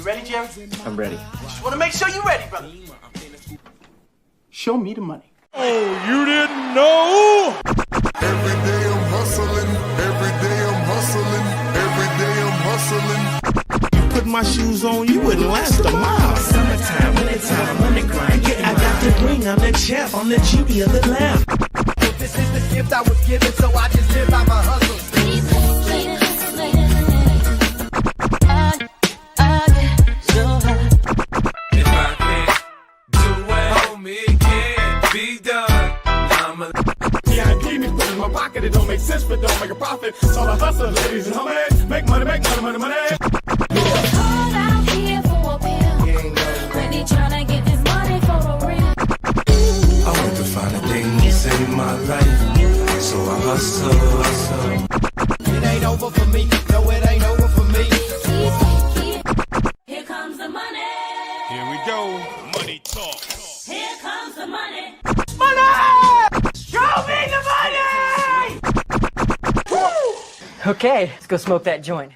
ready, Jerry? I'm ready. Just want to make sure you're ready, brother. Show me the money. Oh, you didn't know? Every day I'm hustling. Every day I'm hustling. Every day I'm hustling. Put my shoes on, you wouldn't last a mile. Summertime, wintertime, I'm on the grind. Yeah, I got the ring, I'm the champ, I'm the genie of the lamp. This is the gift I was given, so I just live by my hustle. If I can't do it, homie, it can't be done. Yeah, I keep me put in my pocket. It don't make sense, but don't make a profit. So I hustle, ladies and homies. Make money, money, money. Hold out here for a pill. When he tryna get this money for the real. I want to find a thing to save my life, so I hustle. It ain't over for me. No, it ain't over for me. Here comes the money. Here we go, money talk. Here comes the money. Show me the money! Okay, let's go smoke that joint.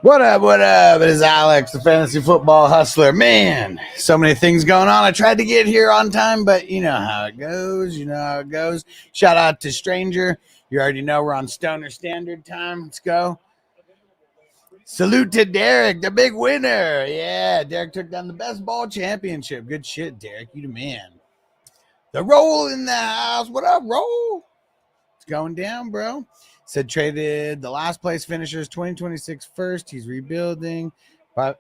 What up? It is Alex, the fantasy football hustler. Man, so many things going on. I tried to get here on time, but you know how it goes. Shout out to Stranger. You already know we're on Stoner Standard Time. Let's go. Salute to Derek, the big winner. Yeah, Derek took down the best ball championship. Good shit, Derek. You the man. The Roll in the house. What up, Roll? It's going down, bro. Said traded the last place finishers 2026 first. He's rebuilding. But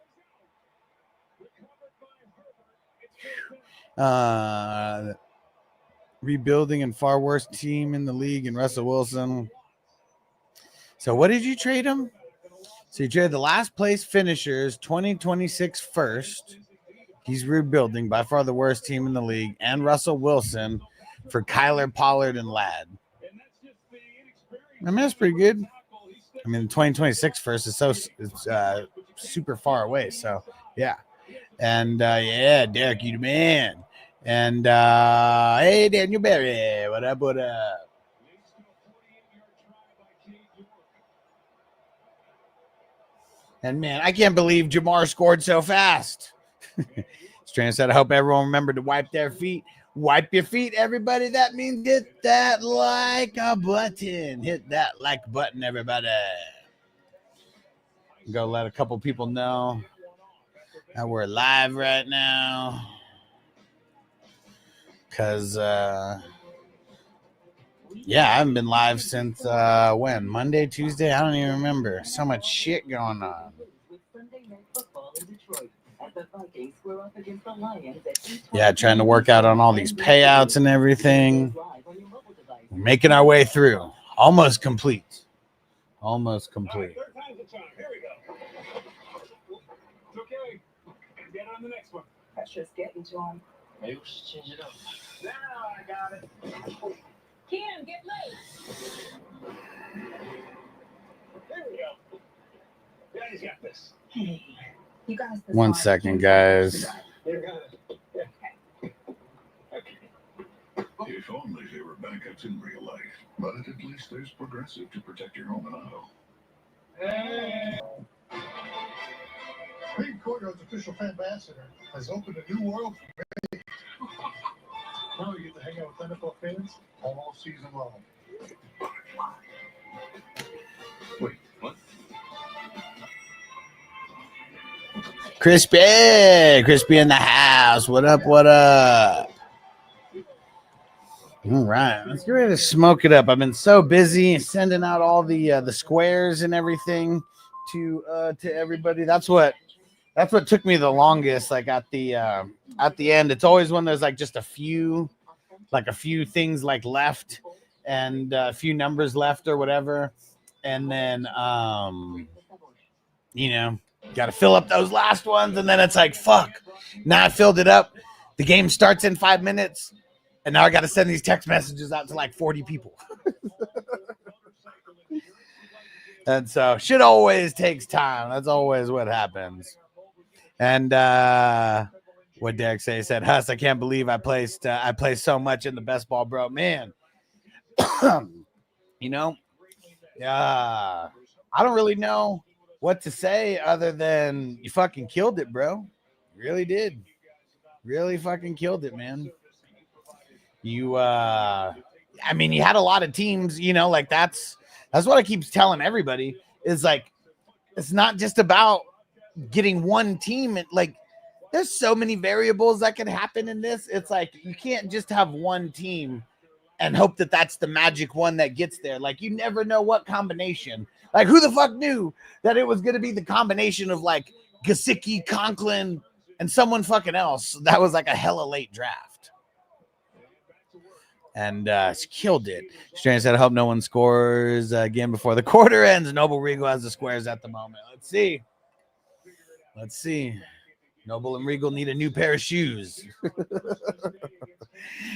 rebuilding and far worse team in the league in Russell Wilson. So what did you trade him? So you traded the last place finishers 2026 first. He's rebuilding, by far the worst team in the league, and Russell Wilson for Kyler, Pollard, and Ladd. I mean, that's pretty good. I mean, 2026 first is super far away. So, yeah. And, yeah, Derek, you the man. And, hey, Daniel Berry. What up? And, man, I can't believe Jamar scored so fast. Strand said, I hope everyone remembered to wipe their feet. Wipe your feet, everybody. That means hit that like a button. Hit that like button, everybody. Go let a couple people know that we're live right now. Because, yeah, I haven't been live since when? Monday, Tuesday? I don't even remember. So much shit going on. Yeah, trying to work out on all these payouts and everything. We're making our way through. Almost complete. Almost complete. Okay. Get on the next one. Pressure's getting to him. Maybe we should change it up. Now I got it. Kim, get late. There we go. Daddy's got this. Hey, you guys. 1 second, guys. You got it. Yeah. Okay. If only there were backups in real life, but at least there's Progressive to protect your home and auto. Pete Cordo's official fan ambassador has opened a new world for me. Now we get to hang out with NFL fans all season long. Wait, what? Crispy in the house. What up? All right, let's get ready to smoke it up. I've been so busy sending out all the squares and everything to everybody. That's what took me the longest. Like at the end, it's always when there's like just a few things like left and a few numbers left or whatever, and then got to fill up those last ones, and then it's like fuck. Now I filled it up. The game starts in 5 minutes. And now I got to send these text messages out to like 40 people. And so shit always takes time. That's always what happens. And what Derek say? He said, Huss, I can't believe I placed so much in the best ball, bro. Man, I don't really know what to say other than you fucking killed it, bro. Really did. Really fucking killed it, man. You I mean, you had a lot of teams, you know, like that's what I keep telling everybody is like it's not just about getting one team. Like there's so many variables that can happen in this. It's like you can't just have one team and hope that that's the magic one that gets there. Like you never know what combination. Like who the fuck knew that it was going to be the combination of like Gesicki, Conklin, and someone fucking else that was like a hella late draft. And killed it. Strand said, I hope no one scores again before the quarter ends. Noble Regal has the squares at the moment. Let's see. Let's see. Noble and Regal need a new pair of shoes.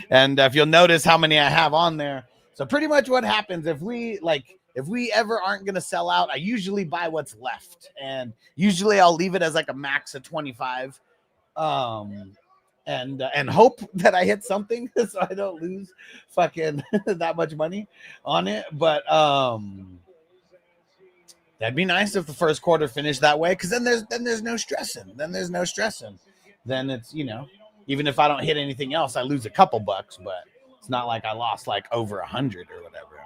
And if you'll notice how many I have on there. So pretty much what happens if we ever aren't going to sell out, I usually buy what's left. And usually I'll leave it as like a max of 25. And hope that I hit something so I don't lose fucking that much money on it. But that'd be nice if the first quarter finished that way, because then there's no stressing. Then it's, you know, even if I don't hit anything else, I lose a couple bucks, but it's not like I lost like over 100 or whatever.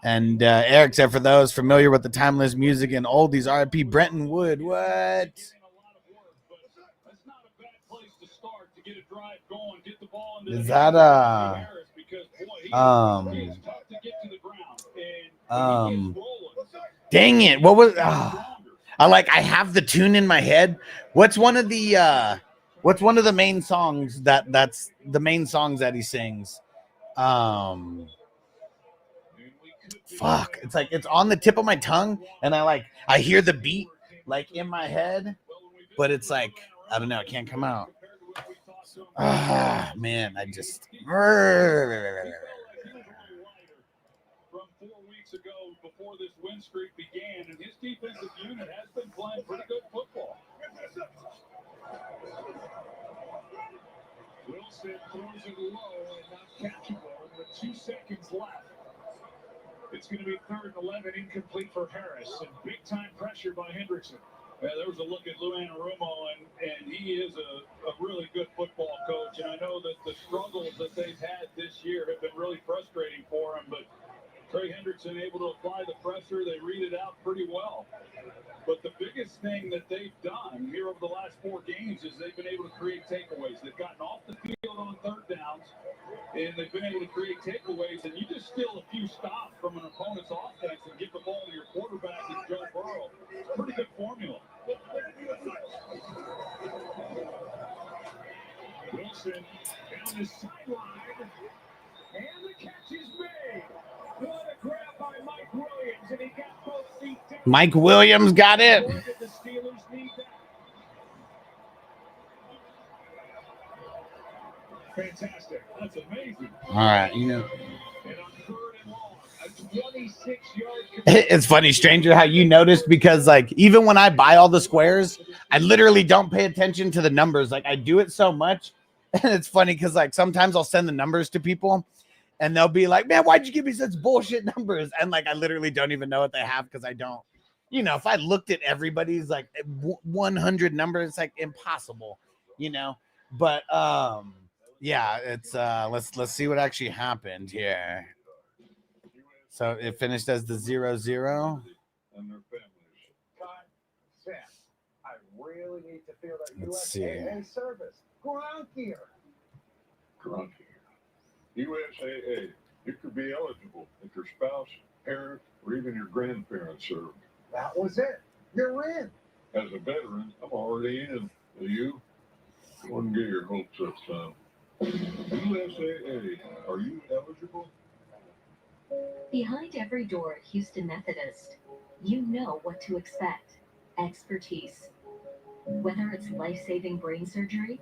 And Eric said, for those familiar with the timeless music and oldies, R.I.P. Brenton Wood. What? Is that dang it, what was I have the tune in my head. What's one of the main songs that's the main songs that he sings? Fuck, it's like it's on the tip of my tongue and I hear the beat like in my head, but it's like I don't know, it can't come out. Man, I just From 4 weeks ago, before this win streak began, and his defensive unit has been playing pretty good football. Wilson throws it low and not catchable with 2 seconds left. It's going to be 3rd and 11, incomplete for Harris, and big-time pressure by Hendrickson. Yeah, there was a look at Lou Anarumo, and he is a really good football coach. And I know that the struggles that they've had this year have been really frustrating for him. But Trey Hendrickson able to apply the pressure. They read it out pretty well. But the biggest thing that they've done here over the last 4 games is they've been able to create takeaways. They've gotten off the field on 3rd downs, and they've been able to create takeaways. And you just steal a few stops from an opponent's offense and give the ball to your quarterback and Joe Burrow. It's a pretty good formula. Wilson down the sideline, and the catch is made. What a grab by Mike Williams, and he got both feet down. Mike Williams got it. The Steelers need that. Fantastic. That's amazing. All right, you know. And on 3rd and long, a 26-yard. It's funny, stranger, how you noticed, because like even when I buy all the squares, I literally don't pay attention to the numbers. Like I do it so much, and it's funny because like sometimes I'll send the numbers to people, and they'll be like, "Man, why'd you give me such bullshit numbers?" And like I literally don't even know what they have because I don't. You know, if I looked at everybody's like 100 numbers, it's like impossible. You know, but yeah, it's let's see what actually happened here. So it finished as the 0-0. And their families. Sam, I really need to feel that Let's see. USAA service. Ground gear. Grunt here. USAA, you could be eligible if your spouse, parent, or even your grandparents served. That was it. You're in. As a veteran, I'm already in. Do you? Wouldn't get your hopes up, son. USAA, are you eligible? Behind every door at Houston Methodist, you know what to expect. Expertise. Whether it's life-saving brain surgery,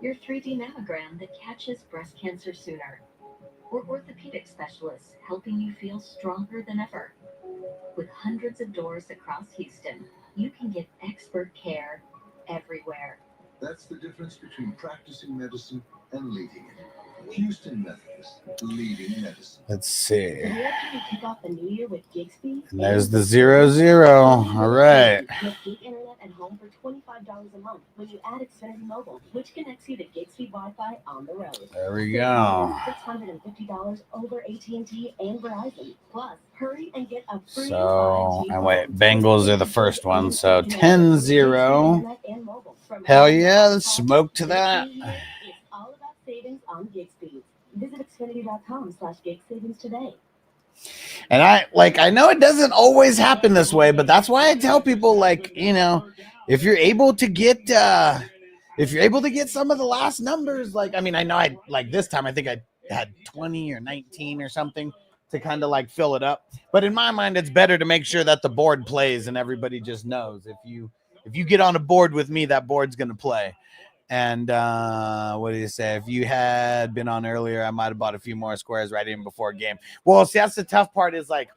your 3D mammogram that catches breast cancer sooner, or orthopedic specialists helping you feel stronger than ever. With hundreds of doors across Houston, you can get expert care everywhere. That's the difference between practicing medicine and leading it. Houston Methodist, leading medicine. Let's see. Today, can kick off the new year with gig speed? And there's the 0-0. All right. Get gig internet at home for $25 a month when you add Xfinity Mobile, which connects you to gig speed Wi-Fi on the road. There we go. $650 over AT&T and Verizon. Plus, hurry and get a free So, 5G and wait, phone. Bengals are the first one. So 10-0. Hell yeah, let's smoke to that. It's all about savings on gig speeds. Visit Xfinity.com/gig savings today. And I know it doesn't always happen this way, but that's why I tell people, like, you know, if you're able to get some of the last numbers, like, I mean, I know I like this time, I think I had 20 or 19 or something to kind of like fill it up. But in my mind, it's better to make sure that the board plays and everybody just knows if you get on a board with me, that board's going to play. And what do you say? If you had been on earlier, I might have bought a few more squares right in before a game. Well, see, that's the tough part is like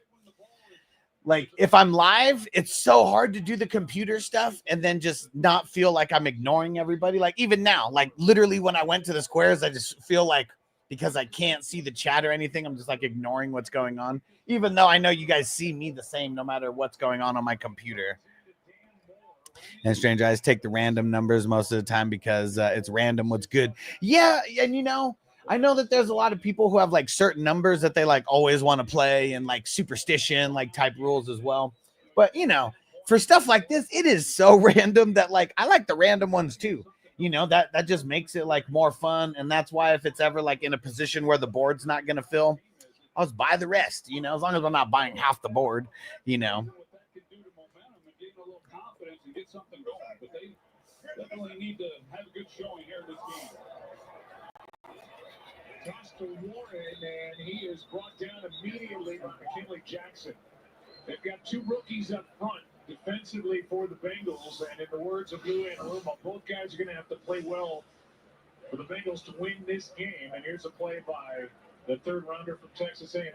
if I'm live, it's so hard to do the computer stuff and then just not feel like I'm ignoring everybody. Like even now, like literally when I went to the squares, I just feel like because I can't see the chat or anything, I'm just like ignoring what's going on, even though I know you guys see me the same no matter what's going on my computer. And Strange Eyes take the random numbers most of the time because it's random what's good. Yeah, and you know, I know that there's a lot of people who have like certain numbers that they like always want to play and like superstition like type rules as well. But you know, for stuff like this, it is so random that like I like the random ones too. You know, that just makes it like more fun. And that's why if it's ever like in a position where the board's not going to fill, I'll just buy the rest, you know, as long as I'm not buying half the board, you know. Get something going, but they definitely need to have a good showing here this game. Toss to Warren, and he is brought down immediately by McKinley Jackson. They've got two rookies up front defensively for the Bengals, and in the words of Lou and Ruma, both guys are going to have to play well for the Bengals to win this game. And here's a play by the third rounder from Texas A&M.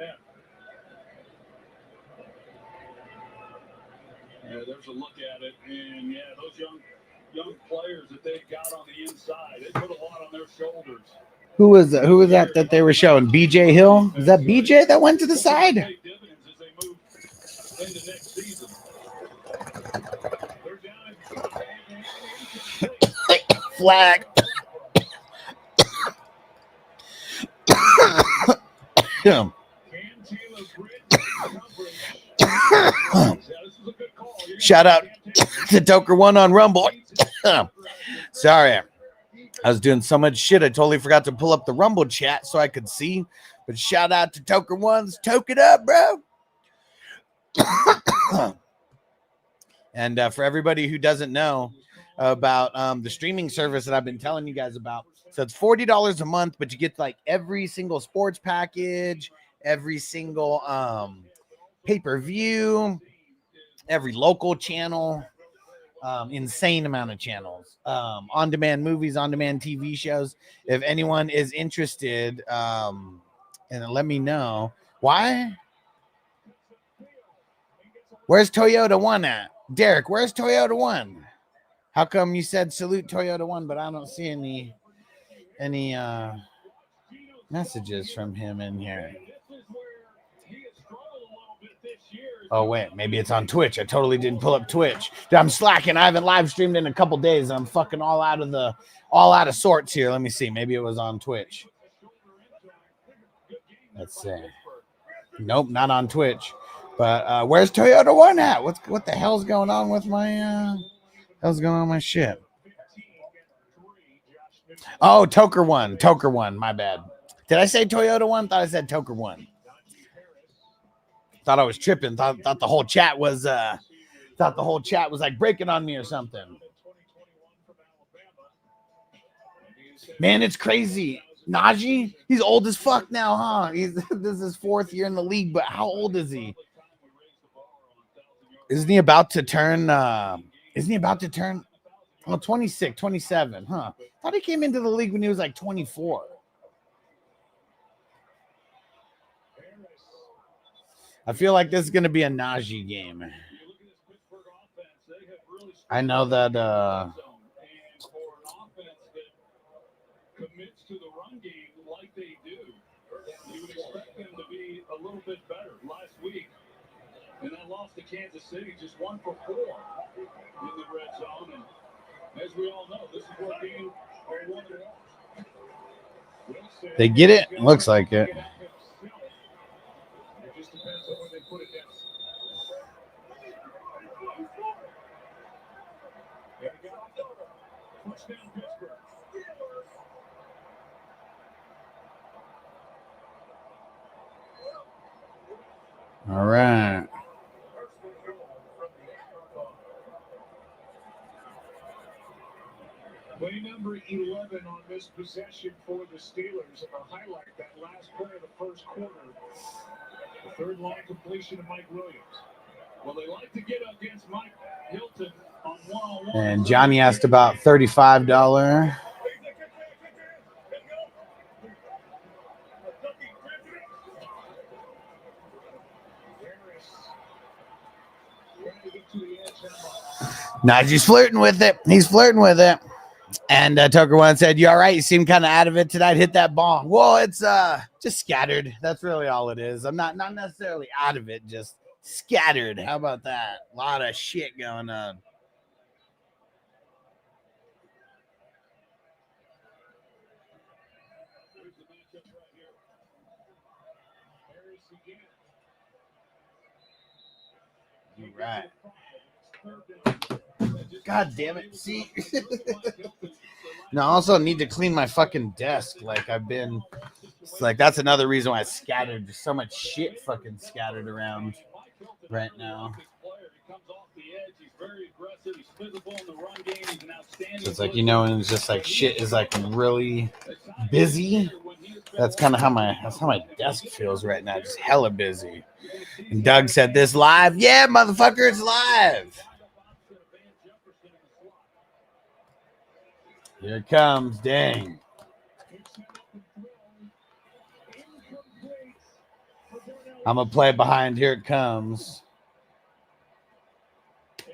There's a look at it, and yeah, those young players that they've got on the inside, they put a lot on their shoulders. Who was that they were showing? BJ Hill? Is that BJ that went to the side? Flag. Shout out to Toker1 on Rumble. Sorry. I was doing so much shit. I totally forgot to pull up the Rumble chat so I could see. But shout out to Toker1's Toke it up, bro. And for everybody who doesn't know about the streaming service that I've been telling you guys about, so it's $40 a month, but you get like every single sports package, every single pay-per-view, every local channel, insane amount of channels, on-demand movies, on-demand TV shows. If anyone is interested, and let me know. Why? Where's Toyota 1 at? Derek, where's Toyota 1? How come you said salute Toyota 1, but I don't see any messages from him in here? Oh, wait, maybe it's on Twitch. I totally didn't pull up Twitch. Dude, I'm slacking. I haven't live streamed in a couple days. I'm fucking all out of sorts here. Let me see. Maybe it was on Twitch. Let's see. Nope, not on Twitch. But where's Toyota 1 at? What the hell's going on with my my shit? Oh, Toker 1, my bad. Did I say Toyota 1? Thought I said Toker 1. Thought I was tripping. Thought the whole chat was like breaking on me or something. Man, it's crazy. Najee, he's old as fuck now, huh? This is his 4th year in the league, but how old is he? Isn't he about to turn 26, 27, huh? Thought he came into the league when he was like 24. I feel like this is going to be a Najee game. I know that commits to the run game like they a little bit better last week. And that loss to Kansas City, just 1 for 4 in the red zone. And as we all know, this is what being a one and one. They get it? Looks like it. It just depends on where they put it down. There we go. Touchdown Pittsburgh. All right. Play number 11 on this possession for the Steelers, and I'll highlight that last play of the first quarter. The third line completion of Mike Williams. Well, they like to get against Mike Hilton on one-on-one. And Johnny asked about $35. Najee's flirting with it. He's flirting with it. And Tucker once said, "You all right? You seem kind of out of it tonight. Hit that bong." Well, it's just scattered. That's really all it is. I'm not necessarily out of it, just scattered. How about that? A lot of shit going on. All right. God damn it. See? No, I also need to clean my fucking desk. Like I've been, it's like that's another reason why I scattered. There's so much shit fucking scattered around right now. So it's like, you know, and it's just like shit is like really busy. That's kind of how my desk feels right now. Just hella busy. And Doug said, "This live?" Yeah, motherfucker, it's live. Here it comes. Dang. I'm going to play behind. Here it comes.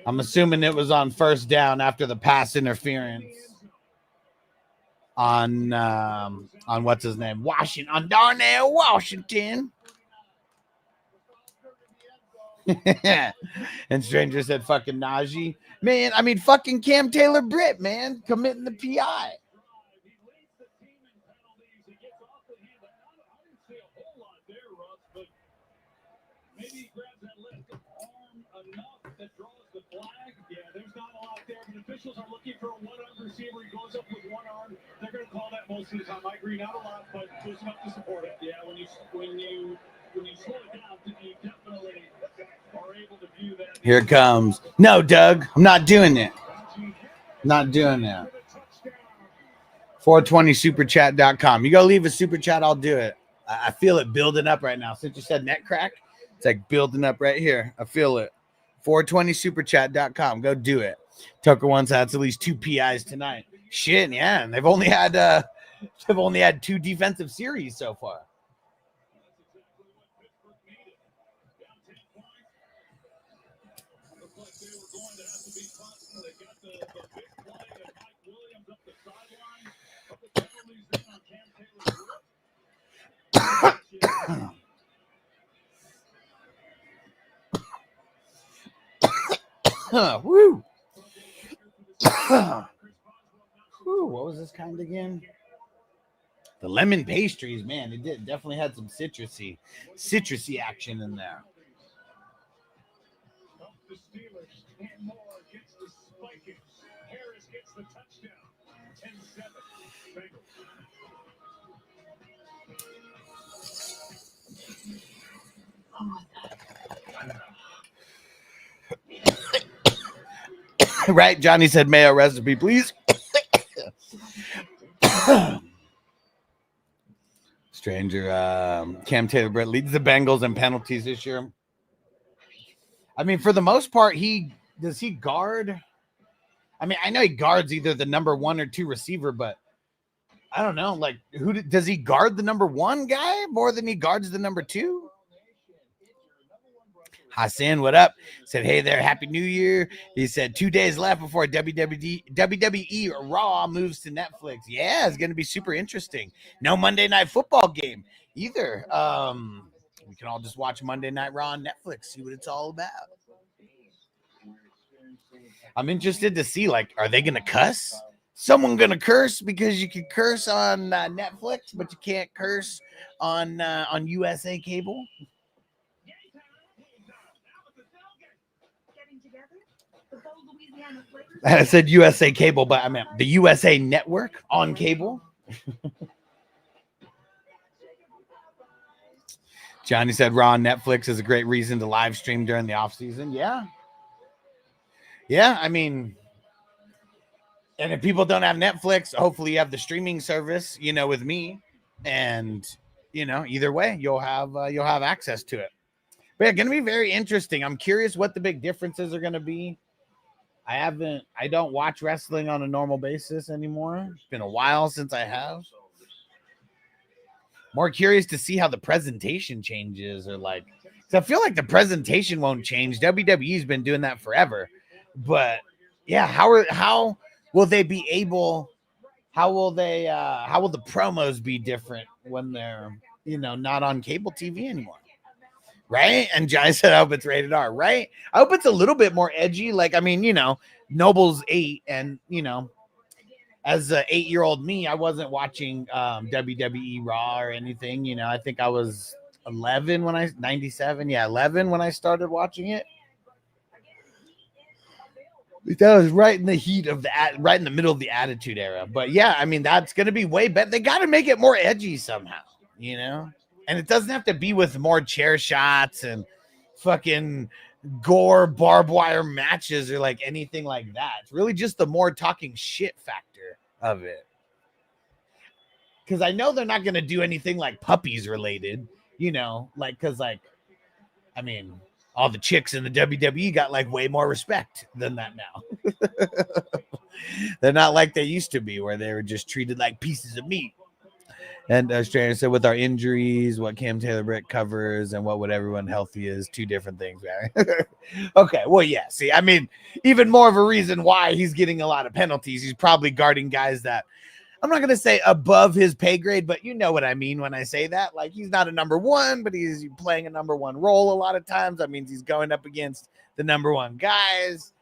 I'm assuming it was on first down after the pass interference on what's his name? Washington. On Darnell Washington. And Stranger said fucking Najee. Man, I mean fucking Cam Taylor Britt, man, committing the PI. Maybe he grabs that left arm enough that draws the flag. Yeah, there's not a lot there, but officials are looking for a one-arm receiver. He goes up with one arm. They're going to call that most of the time. I agree, not a lot, but there's enough to support it. Yeah, when you slow it down, you definitely are able to view that. Here it comes. No, Doug, I'm not doing it. Not doing that. 420superchat.com. You go leave a super chat, I'll do it. I feel it building up right now. Since you said net crack, it's like building up right here. I feel it. 420superchat.com. Go do it. Tucker once had at least 2 PIs tonight. Shit, yeah. And they've only had 2 defensive series so far. Woo. Woo, what was this kind again? The lemon pastries, man. It definitely had some citrusy action in there. The Steelers and more gets the spike. Harris gets the touchdown. 10-7. Bengals. Right, Johnny said mayo recipe, please. Stranger, Cam Taylor Britt leads the Bengals in penalties this year. I mean, for the most part, does he guard? I mean, I know he guards either the number 1 or 2 receiver, but I don't know. Like, does he guard the number 1 guy more than he guards the number 2? Hassan, what up? Said, hey there, Happy New Year. He said 2 days left before WWE Raw moves to Netflix. Yeah, it's going to be super interesting. No Monday Night Football game either. We can all just watch Monday Night Raw on Netflix, see what it's all about. I'm interested to see, like, are they going to cuss? Someone going to curse because you can curse on Netflix, but you can't curse on USA cable? I said USA cable, but I meant the USA Network on cable. Johnny said Raw on Netflix is a great reason to live stream during the off season. Yeah. Yeah, I mean, and if people don't have Netflix, hopefully you have the streaming service, you know, with me, and you know, either way, you'll have access to it. But yeah, going to be very interesting. I'm curious what the big differences are going to be. I don't watch wrestling on a normal basis anymore. It's been a while since I have. More curious to see how the presentation changes, or like, because I feel like the presentation won't change. WWE's been doing that forever, but yeah, how will they be able? How will the promos be different when they're, you know, not on cable TV anymore? Right? And Jai said, I hope it's rated R, right? I hope it's a little bit more edgy. Like, I mean, you know, Noble's 8, and, you know, as an 8-year-old me, I wasn't watching WWE Raw or anything. You know, I think I was 11 when 11 when I started watching it. That was right in the heat of right in the middle of the Attitude Era. But yeah, I mean, that's going to be way better. They got to make it more edgy somehow, you know? And it doesn't have to be with more chair shots and fucking gore barbed wire matches or like anything like that. It's really just the more talking shit factor of it. Because I know they're not going to do anything like puppies related, you know, like, because like, I mean, all the chicks in the WWE got like way more respect than that now. They're not like they used to be, where they were just treated like pieces of meat. And Stranger said, with our injuries, what Cam Taylor-Britt covers and what would everyone healthy is, two different things, right? Okay, well, yeah. See, I mean, even more of a reason why he's getting a lot of penalties. He's probably guarding guys that, I'm not going to say above his pay grade, but you know what I mean when I say that. Like, he's not a number one, but he's playing a number one role a lot of times. That means he's going up against the number one guys.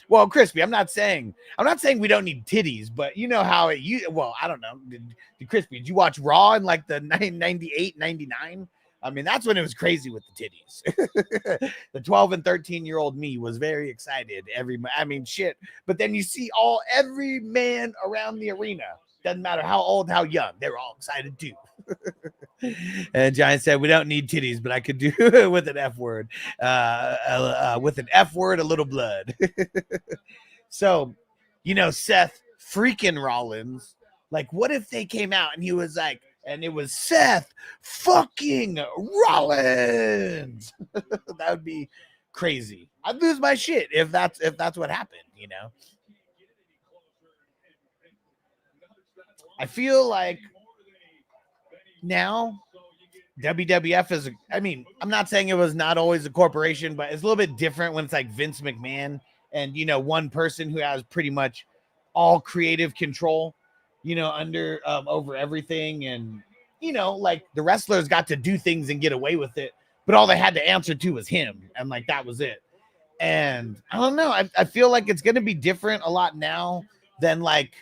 Well, Crispy, I'm not saying we don't need titties, but you know how well, I don't know. Crispy, did you watch Raw in like the 98, 99? I mean, that's when it was crazy with the titties. The 12 and 13-year-old me was very excited. I mean, shit. But then you see every man around the arena, doesn't matter how old, how young, they're all excited too. And Giant said, we don't need titties, but I could do it with an F word. With an F word, a little blood. So, you know, Seth freaking Rollins, like, what if they came out and he was like, and it was Seth fucking Rollins? That would be crazy. I'd lose my shit if that's what happened, you know? I feel like now WWF is, I mean, I'm not saying it was not always a corporation, but it's a little bit different when it's like Vince McMahon and, you know, one person who has pretty much all creative control, you know, over everything. And, you know, like the wrestlers got to do things and get away with it, but all they had to answer to was him. And like, that was it. And I don't know. I feel like it's going to be different a lot now than like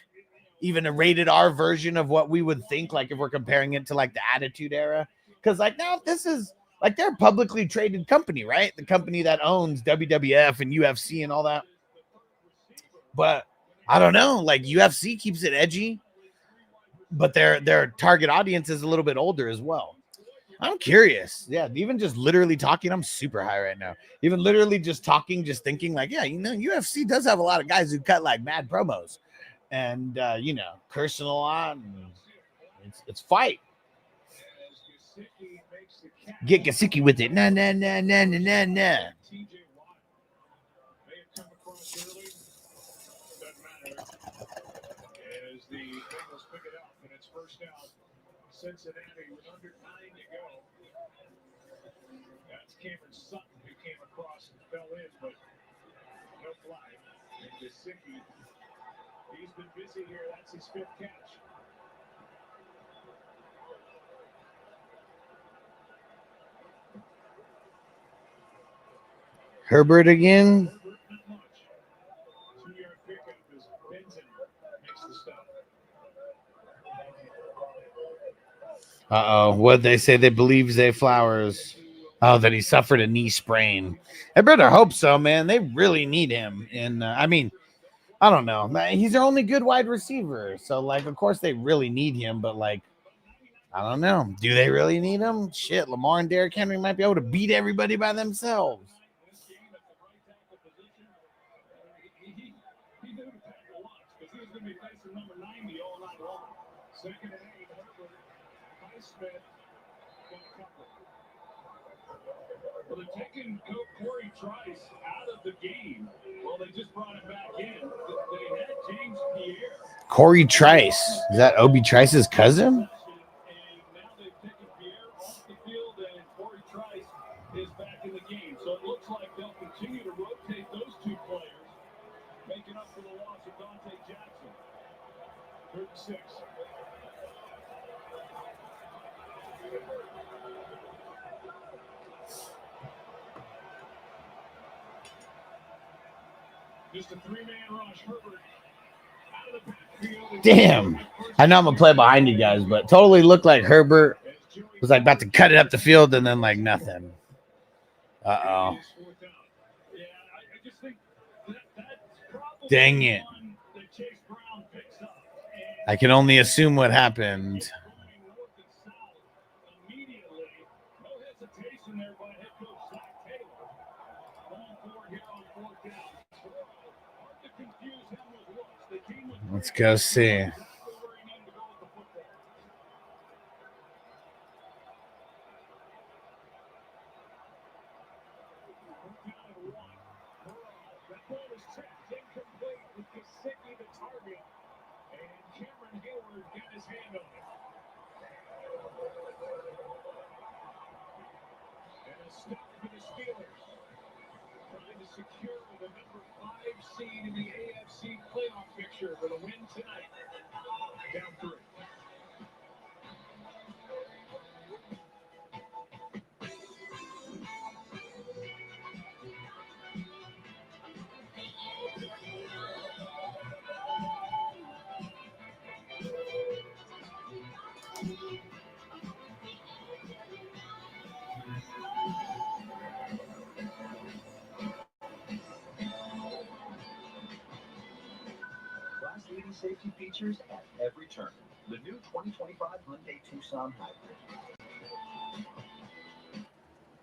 even a rated R version of what we would think, like if we're comparing it to like the Attitude Era. Because like now this is like, they're a publicly traded company, right? The company that owns WWF and UFC and all that. But I don't know, like UFC keeps it edgy, but their target audience is a little bit older as well. I'm curious. Yeah, even just literally talking, I'm super high right now. Even literally just talking, just thinking like, yeah, you know, UFC does have a lot of guys who cut like mad promos and, you know, cursing a lot. And it's fight. Get Gasicki with it. Nah. As the Bengals pick it up, and it's first down. Cincinnati with under 9 to go. That's Cameron Sutton who came across and fell in, but no flag. And Gasicki, he's been busy here. That's his 5th catch. Herbert again. Uh-oh. What'd they say? They believe Zay Flowers. Oh, that he suffered a knee sprain. I better hope so, man. They really need him. And, I mean, I don't know. He's their only good wide receiver. So, like, of course they really need him. But, like, I don't know. Do they really need him? Shit, Lamar and Derrick Henry might be able to beat everybody by themselves. Well, they're taking Corey Trice out of the game. Well, they just brought him back in. They had James Pierre. Corey Trice. Is that Obi Trice's cousin? And now they've taken Pierre off the field, and Corey Trice is back in the game. So it looks like they'll continue to rotate those two players, making up for the loss of Dante Jackson. 36. Just a three-man rush. Herbert out of the backfield. Damn. I know I'm going to play behind you guys, but totally looked like Herbert was like about to cut it up the field and then like nothing. Uh-oh. Dang it. I can only assume what happened. Let's go see. Secure the number 5 seed in the AFC playoff picture for the win tonight. Down 3. Class-leading safety features at every turn. The new 2025 Hyundai Tucson Hybrid.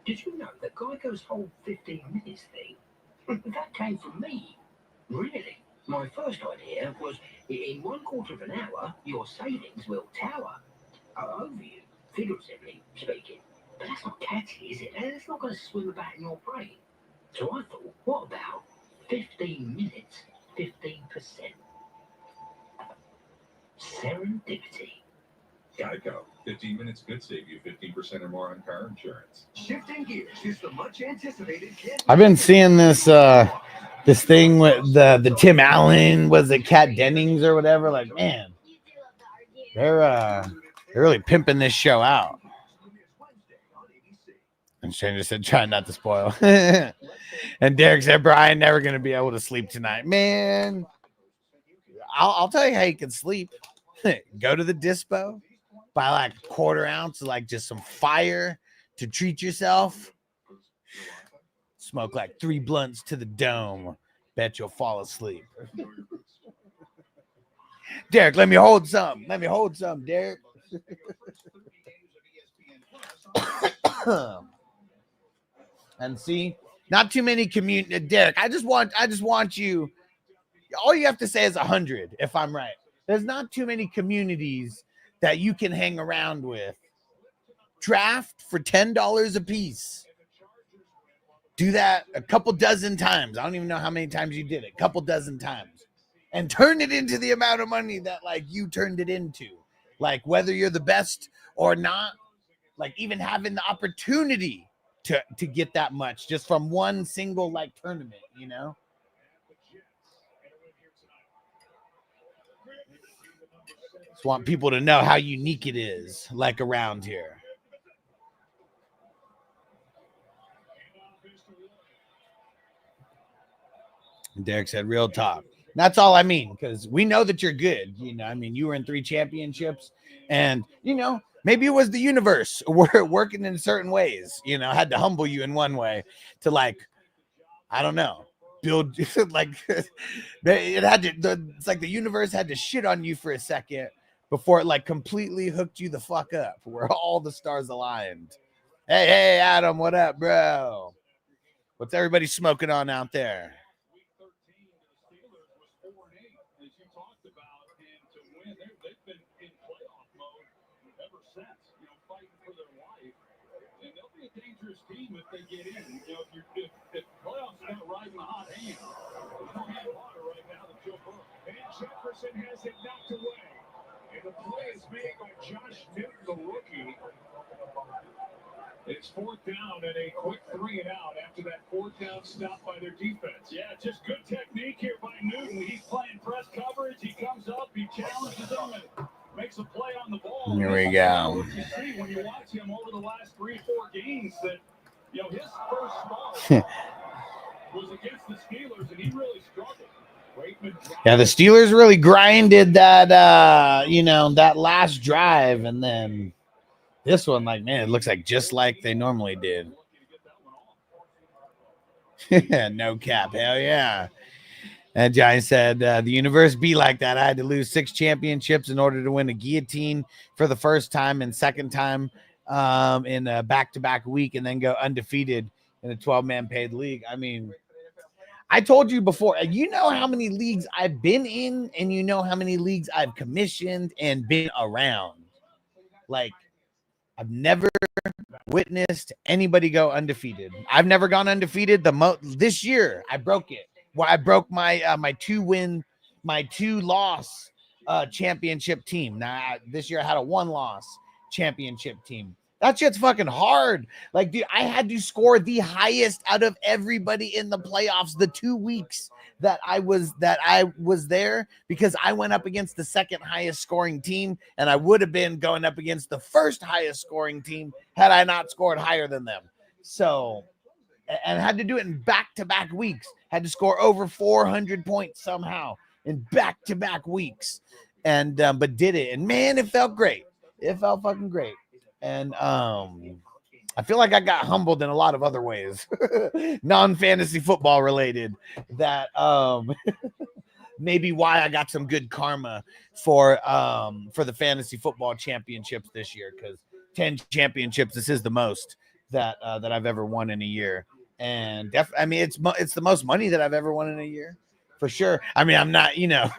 Did you know that Geico's whole 15 minutes thing, that came from me? Really? My first idea was, in 1/4 of an hour, your savings will tower over you, figuratively speaking. But that's not catchy, is it? It's not going to swim about in your brain. So I thought, what about 15 minutes, 15%? Serendipity. Geico. 15 minutes could save you 15% or more on car insurance. Shifting gears is the much anticipated I've been seeing this this thing with the Tim Allen, was it Kat Dennings or whatever? Like, man, they're really pimping this show out. And Stranger said, try not to spoil. And Derek said, Brian, never gonna be able to sleep tonight. Man, I'll tell you how you can sleep. Go to the dispo, buy like a 1/4 ounce of like just some fire to treat yourself. Smoke like 3 blunts to the dome. Bet you'll fall asleep. Derek, let me hold some. Let me hold some, Derek. And see, not too many community. Derek, I just want you. All you have to say is 100, if I'm right. There's not too many communities that you can hang around with. Draft for $10 a piece. Do that a couple dozen times. I don't even know how many times you did it. A couple dozen times. And turn it into the amount of money that like you turned it into. Like whether you're the best or not, like even having the opportunity to get that much just from one single like tournament, you know? Just want people to know how unique it is, like around here. Derek said, real talk. That's all I mean, because we know that you're good. You know, I mean, you were in 3 championships, and, you know, maybe it was the universe working in certain ways, you know, had to humble you in one way to, like, I don't know, build, like, it had to, it's like the universe had to shit on you for a second before it, like, completely hooked you the fuck up, where all the stars aligned. Hey, Adam, what up, bro? What's everybody smoking on out there? Week 13, the Steelers was 4-8, as you talked about, and to win, they've been in playoff mode ever since, you know, fighting for their life. And they'll be a dangerous team if they get in. You know, if playoffs are going to ride in the hot hand, there's no hand water right now than Joe Burrow. And Jefferson has it knocked away. And the play is made by Josh Newton, the rookie. It's 4th down and a quick 3 and out after that 4th down stop by their defense. Yeah, just good technique here by Newton. He's playing press coverage. He comes up, he challenges them, and makes a play on the ball. Here we go. You see when you watch him over the last 3 or 4 games that, you know, his first start was against the Steelers, and he really struggled. Yeah, the Steelers really grinded that, you know, that last drive, and then this one, like, man, it looks like just like they normally did. No cap. Hell yeah. And Johnny said, the universe be like that. I had to lose 6 championships in order to win a guillotine for the first time and second time in a back-to-back week, and then go undefeated in a 12-man paid league. I mean, I told you before, you know how many leagues I've been in, and you know how many leagues I've commissioned and been around. Like, I've never witnessed anybody go undefeated. I've never gone undefeated. This year, I broke it. Well, I broke my my 2-loss championship team. Now, this year I had a 1-loss championship team. That shit's fucking hard. Like, dude, I had to score the highest out of everybody in the playoffs the 2 weeks that I was there, because I went up against the second highest scoring team, and I would have been going up against the first highest scoring team had I not scored higher than them. So, and had to do it in back-to-back weeks. Had to score over 400 points somehow in back-to-back weeks, and but did it, and man, it felt great. It felt fucking great. And I feel like I got humbled in a lot of other ways, non-fantasy football related, that maybe why I got some good karma for the fantasy football championships this year, because 10 championships, this is the most that I've ever won in a year. And I mean, it's the most money that I've ever won in a year, for sure. I mean, I'm not, you know,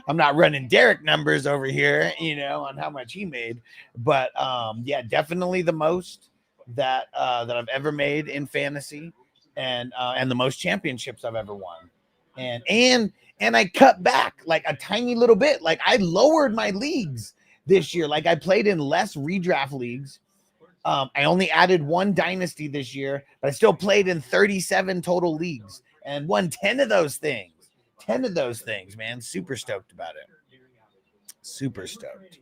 I'm not running Derek numbers over here, you know, on how much he made, but yeah, definitely the most that I've ever made in fantasy, and the most championships I've ever won. And I cut back like a tiny little bit. Like, I lowered my leagues this year. Like, I played in less redraft leagues. I only added 1 dynasty this year, but I still played in 37 total leagues and won 10 of those things. 10 of those things, man. Super stoked about it. Super stoked.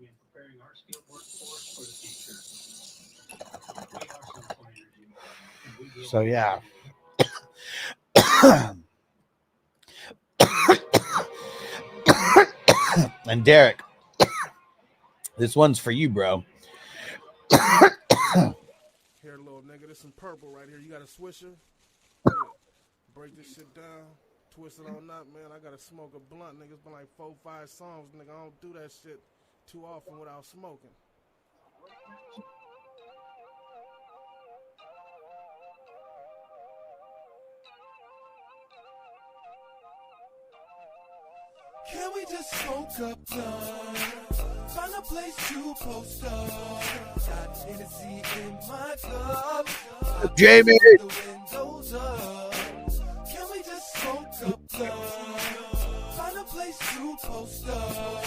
So, yeah. And Derek, this one's for you, bro. Here, little nigga, this some purple right here. You got a swisher? Yeah. Break this shit down. Twist it on up, man. I gotta smoke a blunt, nigga. It's been like 4 or 5 songs, nigga. I don't do that shit too often without smoking. Can we just smoke up, blood? Find a place to post up. Got Hennessy in my cup. Jamie. The windows up. Can we just smoke up, blood? Find a place place to post up.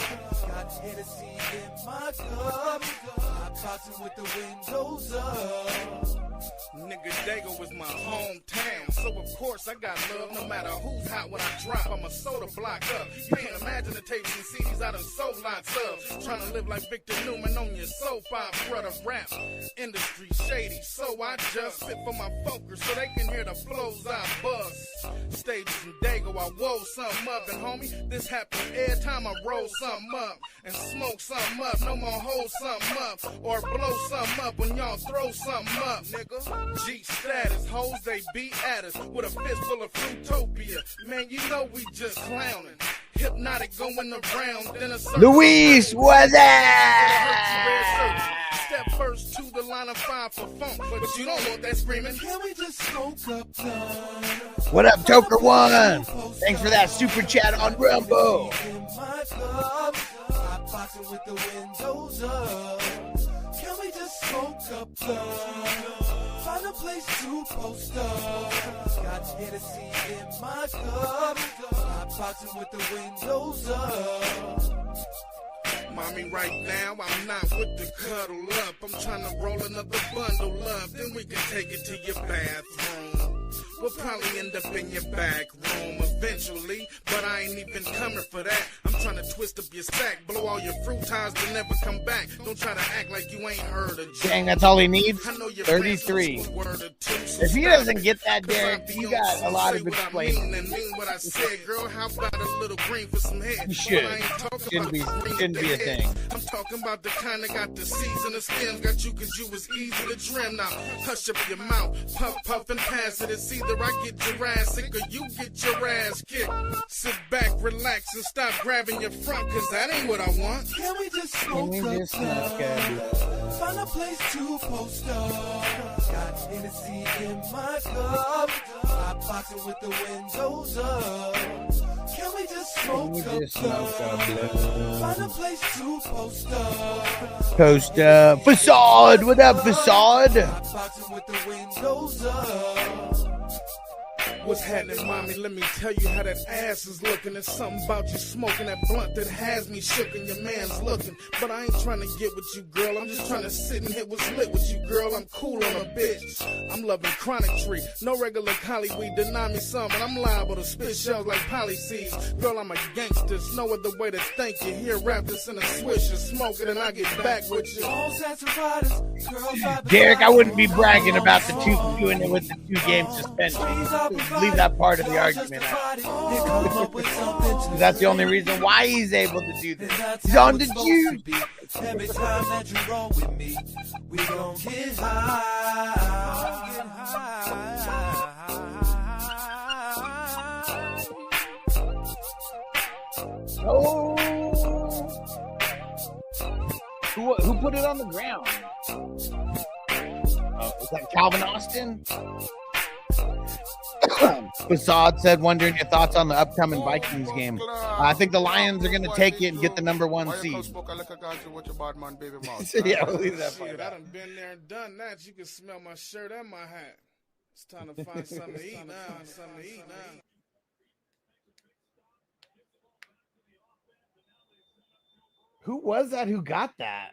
Got Hennessy in my cup. I'm boxing with the windows up. Nigga, Dago is my hometown, so of course I got love no matter who's hot when I drop. I'm a soda block up. You can't imagine the tapes and CDs I done sold lots of. Trying to live like Victor Newman on your sofa, brother. Rap industry shady, so I just spit for my focus so they can hear the flows I bust. Stages in Dago, I woe something up, and homie, this happens every time I roll something up and smoke something up. No more hold something up or blow something up when y'all throw something up, nigga. G status, hoes they be at us with a fistful of Fruitopia. Man, you know we just clowning. Hypnotic going around. Then a Luis, what's that? Step first to the line of fire for funk, but you don't want that screaming. Can we just smoke up done? What up, Toker One? Thanks for that super chat on Rumble. In my club, I'm boxing with the windows up. Can we just smoke up done? Find a place to post up. Got Hennessy in my cup. I'm boxing with the windows up. Mommy, right now, I'm not with the cuddle up. I'm trying to roll another bundle up. Then we can take it to your bathroom. We'll probably end up in your back room eventually, but I ain't even coming for that. I'm trying to twist up your sack, blow all your fruit ties to never come back. Don't try to act like you ain't heard of Dang, that's all he needs? 33. If he doesn't get that, Derek, you got a lot of explaining. What I said, girl, how about a little green for some head? You should. Shouldn't be a thing. I'm talking about the kind that got the seeds and the stems, got you cause you was easy to trim. Now, hush up your mouth, puff and pass it. It's either I get your ass sick or you get your ass kicked. Sit back, relax, and stop grabbing your front, cause that ain't what I want. Can we just smoke up? Find a place to post up. Got Hennessy in my cup. I'm boxing with the windows up. Can we just smoke up? Find a place to post up. Post up. Facade. What up, Facade? I'm boxing with the windows up. What's happening, mommy? Let me tell you how that ass is looking. There's something about you smoking that blunt that has me shook and your man's looking. But I ain't trying to get with you, girl. I'm just trying to sit and hit what's lit with you, girl. I'm cool on a bitch. I'm loving chronic tree. No regular collie weed. Deny me some, and I'm liable to spit shells like polyseeds. Girl, I'm a gangster. There's no other way to thank you. Here, wrap this in a swish and smoke it, and I get back with you. Derek, I wouldn't be bragging about the two doing it with the 2-game suspension. Leave that part of the argument out. That's the only reason why he's able to do this. He's on the juice. Every time that you roll with me, we gon' get high. Oh. Who put it on the ground? Is that Calvin Austin? Facade said, wondering your thoughts on the upcoming Vikings game. I think the Lions are going to take it and get the number 1 seed. Yeah, we'll leave that part. I done been there and done that. You can smell my shirt and my hat. It's time to find something to eat now. Who was that who got that?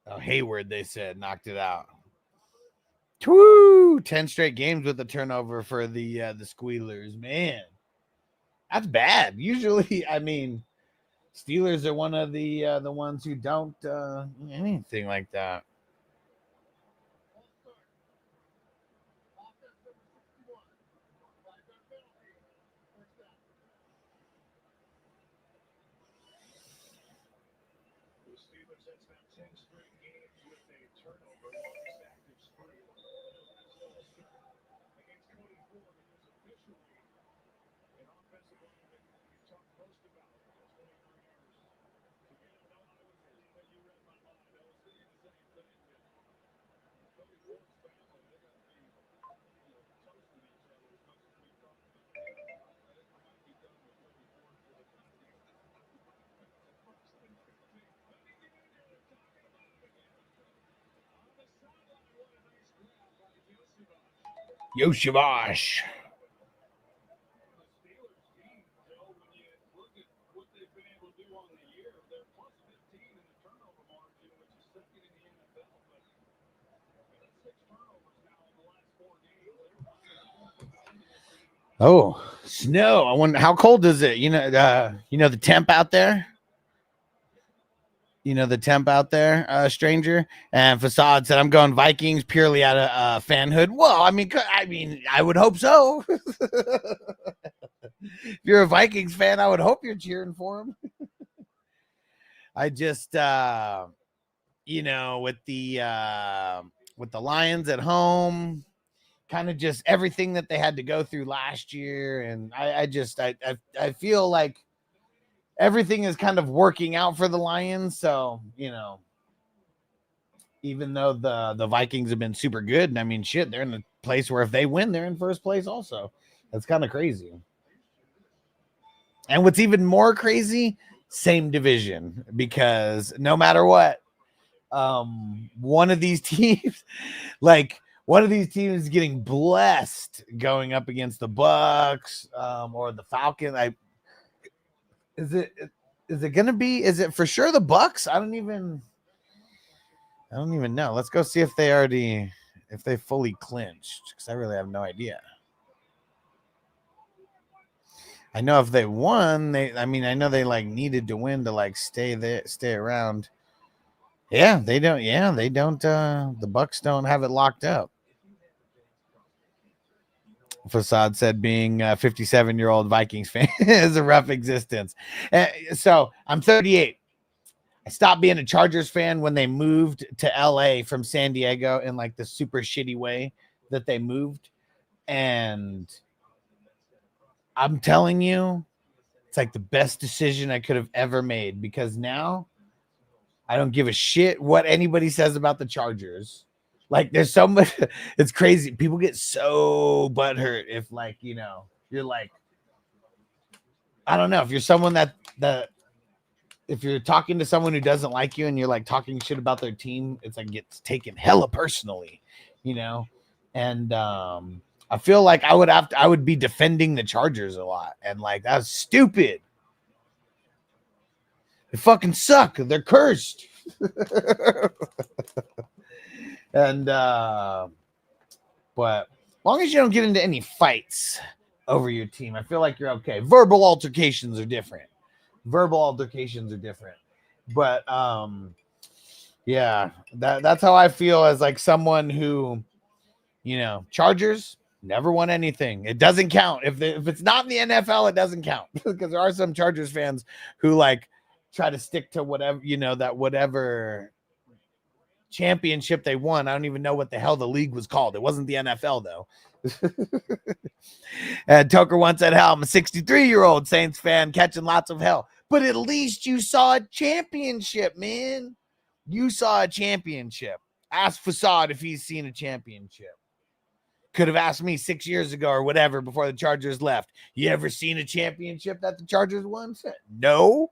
Oh, Hayward, they said, knocked it out. Woo! 10 straight games with a turnover for the Squealers. Man, that's bad. Usually, I mean, Steelers are one of the ones who don't anything like that. Yoshivash. Oh, snow. I wonder how cold is it? The temp out there. Stranger. And Facade said, "I'm going Vikings purely out of fanhood." Well, I mean, I would hope so. If you're a Vikings fan, I would hope you're cheering for them. I just, with the Lions at home, kind of just everything that they had to go through last year, and I feel like everything is kind of working out for the Lions. So, even though the Vikings have been super good, and I mean, shit, they're in a place where if they win, they're in first place also. That's kind of crazy. And what's even more crazy, same division, because no matter what, one of these teams is getting blessed going up against the Bucks or the Falcons. Is it for sure the Bucks? I don't even know. Let's go see if they fully clinched, because I really have no idea. I know if they won, I know they needed to win to stay around. Yeah, they don't. Yeah, they don't. The Bucks don't have it locked up. Facade said being a 57-year-old Vikings fan is a rough existence. So I'm 38. I stopped being a Chargers fan when they moved to LA from San Diego in the super shitty way that they moved. And I'm telling you, it's the best decision I could have ever made, because now I don't give a shit what anybody says about the Chargers. There's so much, it's crazy. People get so butthurt if you're I don't know, if you're someone if you're talking to someone who doesn't like you and you're talking shit about their team, it's gets taken hella personally, and I feel like I would be defending the Chargers a lot, and that's stupid. They fucking suck. They're cursed. And but as long as you don't get into any fights over your team, I feel like you're okay. Verbal altercations are different. But yeah, that's how I feel as someone who, Chargers never won anything. It doesn't count. If it's not in the NFL, it doesn't count, because there are some Chargers fans who try to stick to whatever, whatever championship they won. I don't even know what the hell the league was called. It wasn't the NFL though. And Toker once said, "Hell, I'm a 63-year-old Saints fan catching lots of hell, but at least you saw a championship, man. You saw a championship." Ask Facade if he's seen a championship. Could have asked me 6 years ago or whatever before the Chargers left. You ever seen a championship that the Chargers won? No.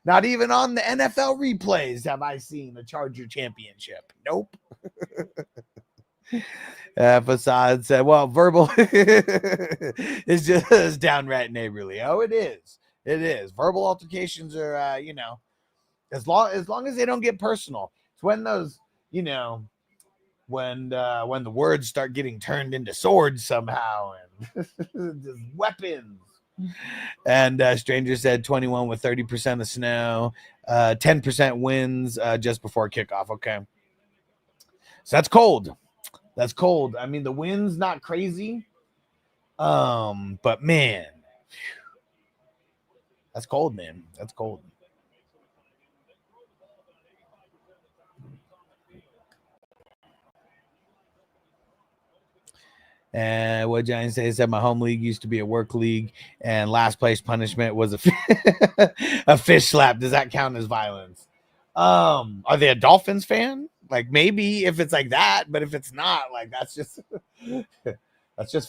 Not even on the NFL replays have I seen a Charger championship. Nope. Facade said, "Well, verbal is just downright neighborly." Oh, it is. It is. Verbal altercations are, as long as they don't get personal. It's when those, when the words start getting turned into swords somehow and just weapons. And Stranger said 21 with 30% of snow, 10% winds just before kickoff. Okay, so that's cold. That's cold. I mean, the wind's not crazy, but man, that's cold, man. That's cold. And what Johnny said, my home league used to be a work league, and last place punishment was a fish slap. Does that count as violence? Are they a Dolphins fan? Maybe if it's that, but if it's not, that's just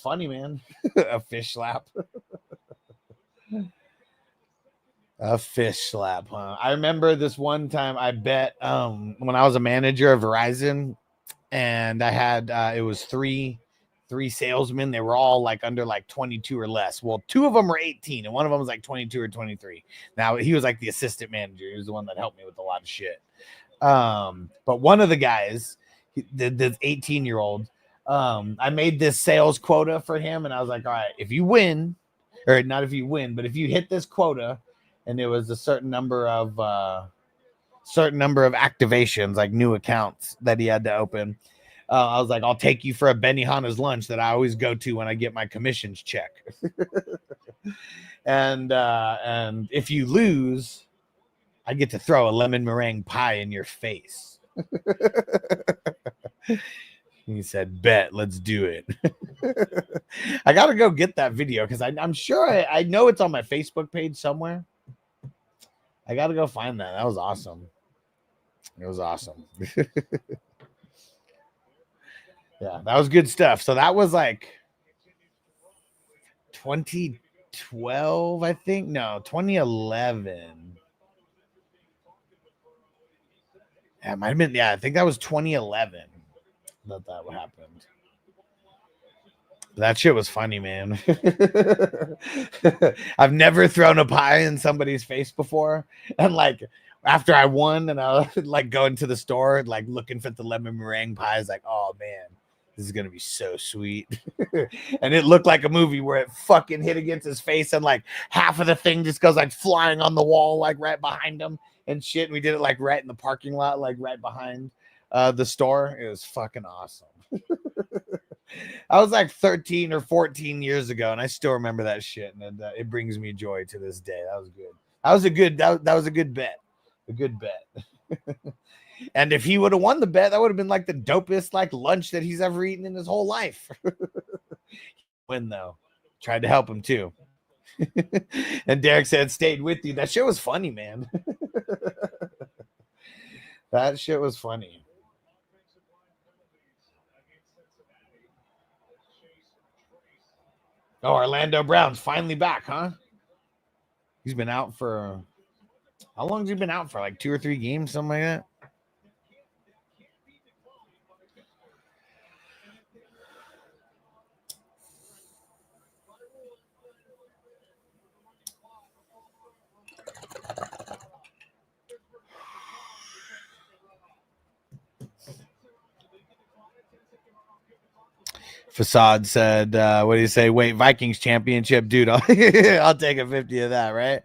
funny, man. A fish slap. A fish slap, huh? I remember this one time I bet when I was a manager of Verizon, and I had it was three salesmen. They were all under 22 or less. Well, two of them were 18 and one of them was 22 or 23. Now he was the assistant manager. He was the one that helped me with a lot of shit. But one of the guys, the 18-year-old, I made this sales quota for him, and I was like, all right, if you win, or not if you win, but if you hit this quota, and it was a certain number of activations, like new accounts that he had to open. I was like, I'll take you for a Benihana's lunch that I always go to when I get my commissions check. and if you lose, I get to throw a lemon meringue pie in your face. He said, bet, let's do it. I got to go get that video because I'm sure I know it's on my Facebook page somewhere. I got to go find that. That was awesome. It was awesome. Yeah, that was good stuff. So that was like 2012, I think. No, 2011. Yeah, it might have been. Yeah, I think that was 2011 that happened. That shit was funny, man. I've never thrown a pie in somebody's face before. And like after I won and I was like going to the store, like looking for the lemon meringue pies, like, oh man, this is gonna be so sweet. And it looked like a movie where it fucking hit against his face and like half of the thing just goes like flying on the wall, like right behind him and shit. And we did it like right in the parking lot, like right behind the store. It was fucking awesome. I was like 13 or 14 years ago, and I still remember that shit, and it brings me joy to this day. That was good. That was a good bet. A good bet. And if he would have won the bet, that would have been like the dopest like lunch that he's ever eaten in his whole life. Win though. Tried to help him too. And Derek said, stayed with you. That shit was funny, man. That shit was funny. Oh, Orlando Brown's finally back, huh? He's been out for how long has he been out for? Like 2 or 3 games, something like that. Facade said, what do you say? Wait, Vikings championship, dude. I'll take a 50 of that, right?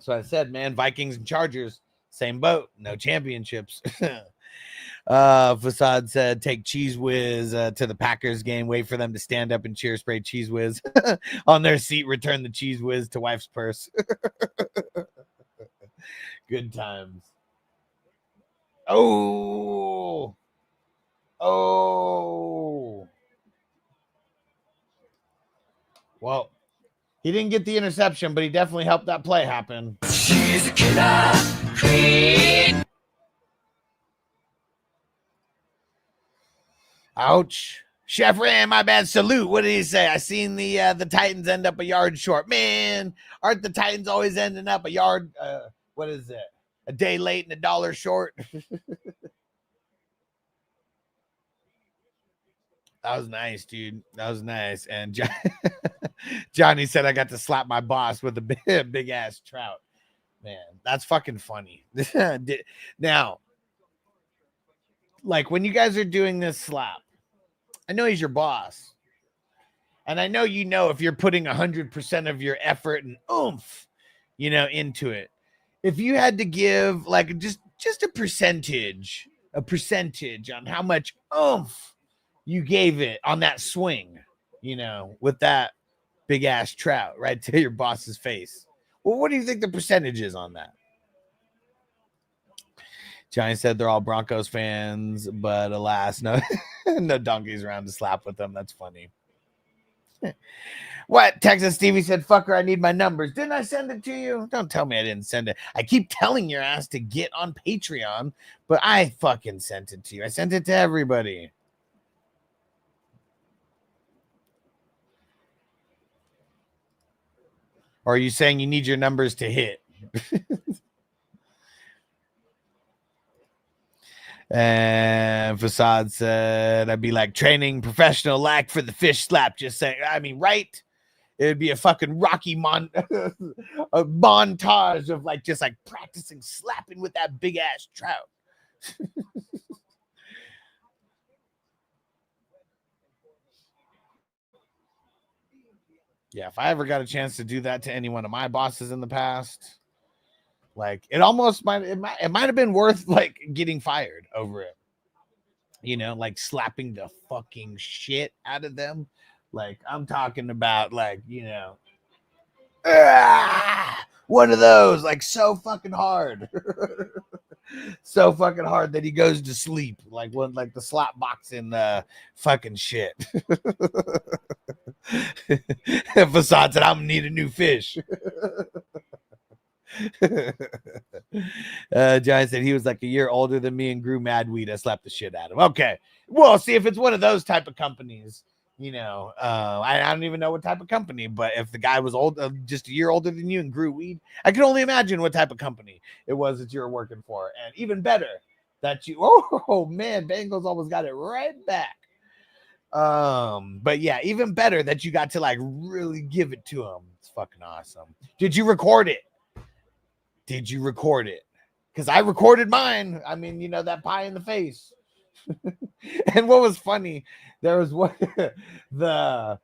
So I said, man, Vikings and Chargers, same boat, no championships. Facade said, take Cheese Whiz to the Packers game, wait for them to stand up and cheer, spray Cheese Whiz on their seat, return the Cheese Whiz to wife's purse. Good times. Oh, well, he didn't get the interception, but he definitely helped that play happen. She's a killer queen. Ouch. Chef Ram, my bad. Salute. What did he say? I seen the Titans end up a yard short. Man, aren't the Titans always ending up a yard? What is it? A day late and $1 short. That was nice, dude. That was nice. And Johnny said I got to slap my boss with a big ass trout. Man, that's fucking funny. Now, like when you guys are doing this slap, I know he's your boss. And I know if you're putting 100% of your effort and oomph, into it. If you had to give like just a percentage on how much oomph you gave it on that swing, with that big ass trout right to your boss's face. Well, what do you think the percentage is on that? Johnny said they're all Broncos fans, but alas, no donkeys around to slap with them. That's funny. What? Texas Stevie said, fucker, I need my numbers. Didn't I send it to you? Don't tell me I didn't send it. I keep telling your ass to get on Patreon, but I fucking sent it to you. I sent it to everybody. Or are you saying you need your numbers to hit? And Facade said, I'd be like training professional like for the fish slap. Just saying, I mean, right? It would be a fucking Rocky a montage of just practicing slapping with that big ass trout. Yeah, if I ever got a chance to do that to any one of my bosses in the past, like it almost might have been worth like getting fired over it. You know, like slapping the fucking shit out of them. Like I'm talking about like, you know, one of those, like so fucking hard. So fucking hard that he goes to sleep, like one like the slap boxing fucking shit. Facade said, "I'm gonna need a new fish." Johnny said he was like a year older than me and grew mad weed. I slapped the shit out of him. Okay, well, see if it's one of those type of companies. You know, I don't even know what type of company, but if the guy was old, just a year older than you and grew weed, I can only imagine what type of company it was that you were working for. And even better that you, oh man, Bengals almost got it right back. But yeah, even better that you got to like really give it to him. It's fucking awesome. Did you record it? Did you record it? Because I recorded mine. I mean, you know, that pie in the face. And what was funny, there was one the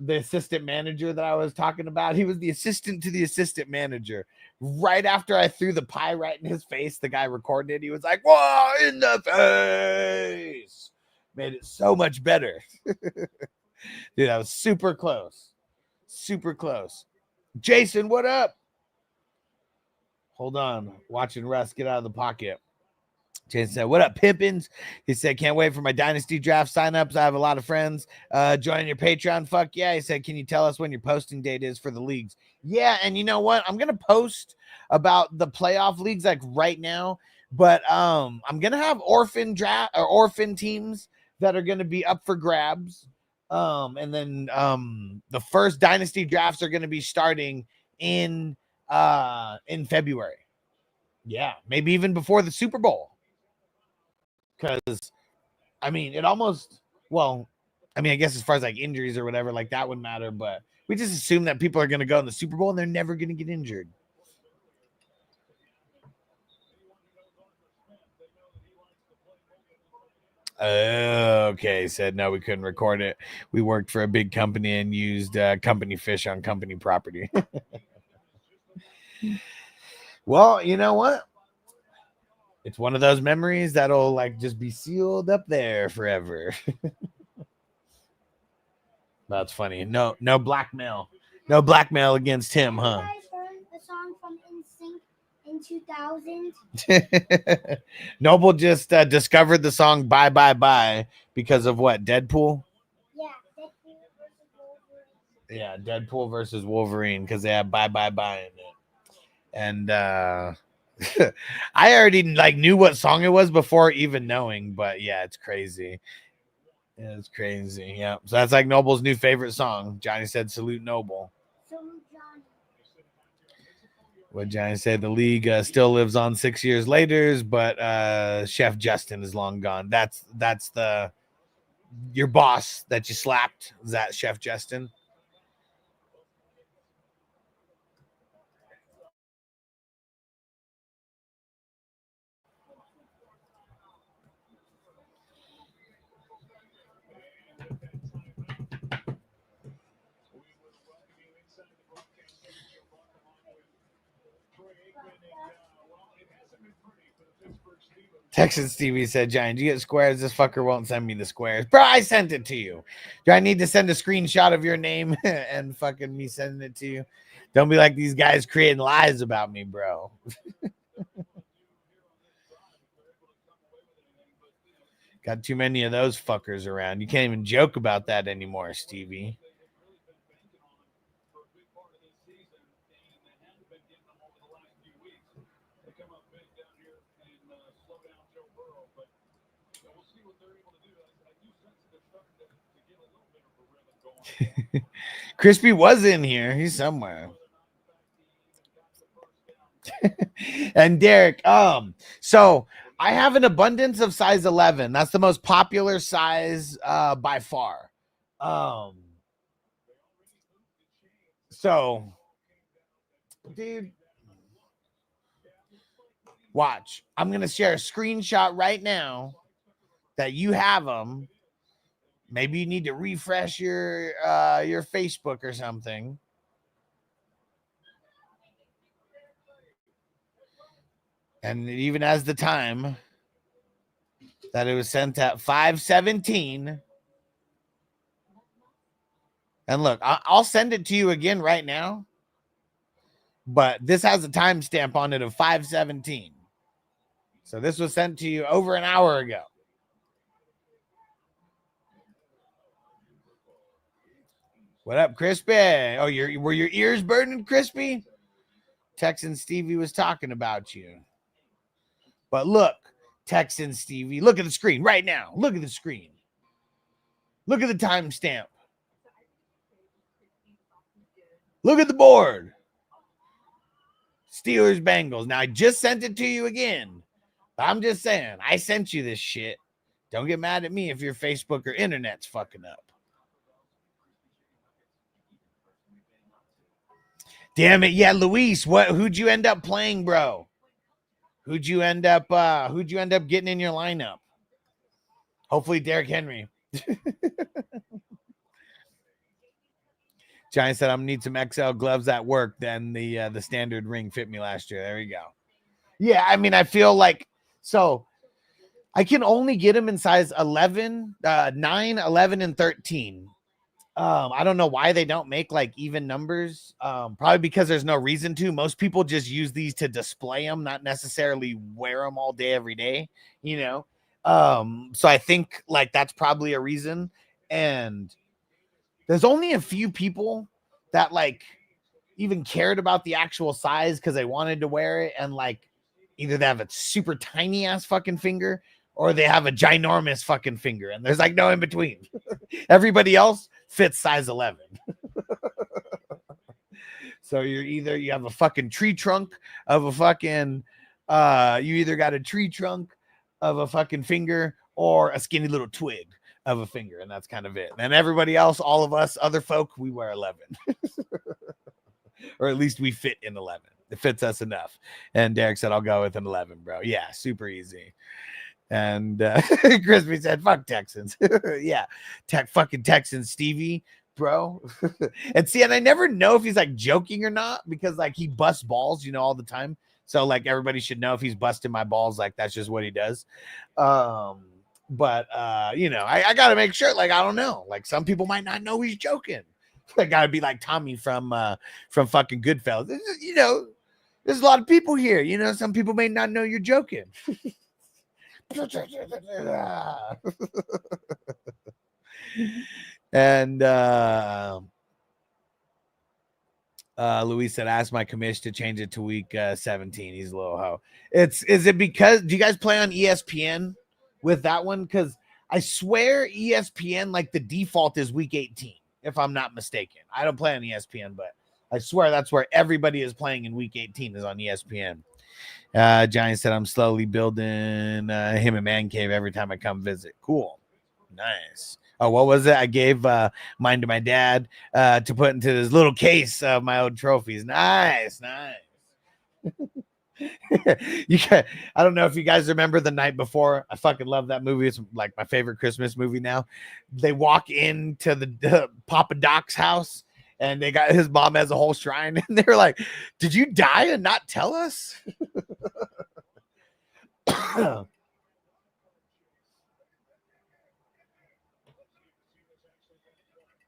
assistant manager that I was talking about. He was the assistant to the assistant manager. Right after I threw the pie right in his face, the guy recorded it. He was like, "Whoa, in the face!" Made it so much better. Dude, that was super close. Super close. Jason, what up? Hold on. Watching Russ get out of the pocket. Jason said, "What up, Pimpins?" He said, "Can't wait for my dynasty draft signups. I have a lot of friends. Join your Patreon. Fuck yeah." He said, "Can you tell us when your posting date is for the leagues?" Yeah, and you know what? I'm gonna post about the playoff leagues like right now, but I'm gonna have orphan draft or orphan teams that are gonna be up for grabs. And then the first dynasty drafts are gonna be starting in February. Yeah, maybe even before the Super Bowl. Because, I mean, it almost, well, I mean, I guess as far as like injuries or whatever, like that would matter, but we just assume that people are going to go in the Super Bowl and they're never going to get injured. Okay, said no, we couldn't record it. We worked for a big company and used company fish on company property. Well, you know what? It's one of those memories that'll like just be sealed up there forever. That's funny. No blackmail. No blackmail against him, huh? You guys heard the song from NSYNC in 2000? Noble just discovered the song Bye Bye Bye because of what? Deadpool? Yeah, Deadpool versus Wolverine. Yeah, Deadpool versus Wolverine because they have Bye Bye Bye in it. And I already like knew what song it was before even knowing, but yeah, it's crazy. Yeah, it's crazy. Yeah. So that's like Noble's new favorite song. Johnny said, "Salute Noble." Salute Johnny. What Johnny said, the league still lives on 6 years later, but Chef Justin is long gone. That's the your boss that you slapped. Is that Chef Justin? Texas Stevie said, "Giant, do you get squares? This fucker won't send me the squares." Bro, I sent it to you. Do I need to send a screenshot of your name and fucking me sending it to you? Don't be like these guys creating lies about me, bro. Got too many of those fuckers around. You can't even joke about that anymore, Stevie. Crispy was in here. He's somewhere. And Derek, so I have an abundance of size 11. That's the most popular size by far. So, dude, watch. I'm going to share a screenshot right now that you have them. Maybe you need to refresh your Facebook or something. And it even has the time that it was sent at 5:17. And look, I'll send it to you again right now. But this has a timestamp on it of 5:17. So this was sent to you over an hour ago. What up, Crispy? Oh, were your ears burning, Crispy? Texan Stevie was talking about you. But look, Texan Stevie, look at the screen right now. Look at the screen. Look at the timestamp. Look at the board. Steelers Bengals. Now, I just sent it to you again. But I'm just saying, I sent you this shit. Don't get mad at me if your Facebook or internet's fucking up. Damn it. Yeah, Luis, who'd you end up playing, bro? Who'd you end up getting in your lineup? Hopefully Derrick Henry. Giant said, I'm gonna need some XL gloves at work. Then the standard ring fit me last year. There we go. Yeah, I mean, I feel like so I can only get them in size 11, 9, 11, and 13. I don't know why they don't make like even numbers. Probably because there's no reason to. Most people just use these to display them, not necessarily wear them all day, every day, you know? So I think like that's probably a reason. And there's only a few people that like even cared about the actual size because they wanted to wear it. And like either they have a super tiny ass fucking finger or they have a ginormous fucking finger. And there's like no in between. Everybody else fits size 11. So you have a fucking tree trunk of a fucking, you either got a tree trunk of a fucking finger or a skinny little twig of a finger. And that's kind of it. And everybody else, all of us other folk, we wear 11. Or at least we fit in 11. It fits us enough. And Derek said, I'll go with an 11, bro. Yeah, super easy. And Crispy said, fuck Texans. Yeah, fucking Texans, Stevie, bro. And I never know if he's like joking or not because like he busts balls, you know, all the time. So like everybody should know if he's busting my balls, like that's just what he does. But you know, I gotta make sure, like, I don't know, like some people might not know he's joking. I gotta be like Tommy from fucking Goodfellas. You know, there's a lot of people here. You know, some people may not know you're joking. And Luis said, ask my commish to change it to week 17. He's a little hoe. Is it because do you guys play on ESPN with that one? Because I swear ESPN, like the default is week 18, if I'm not mistaken. I don't play on ESPN, but I swear that's where everybody is playing in week 18 is on ESPN. Giant said, I'm slowly building him a man cave every time I come visit. Cool. Nice. Oh, what was it? I gave mine to my dad to put into this little case of my old trophies. Nice. I don't know if you guys remember The Night Before. I fucking love that movie. It's like my favorite Christmas movie now. They walk into the Papa Doc's house and they got his mom has a whole shrine and they're like, did you die and not tell us?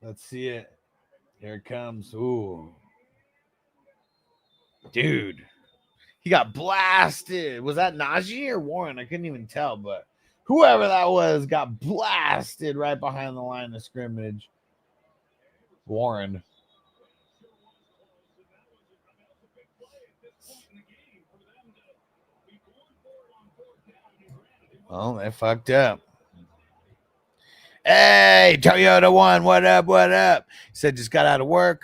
Let's see it. Here it comes. Ooh. Dude. He got blasted. Was that Najee or Warren? I couldn't even tell, but whoever that was got blasted right behind the line of scrimmage. Warren. Well, they fucked up. Hey, Toyota One, what up? He said, just got out of work.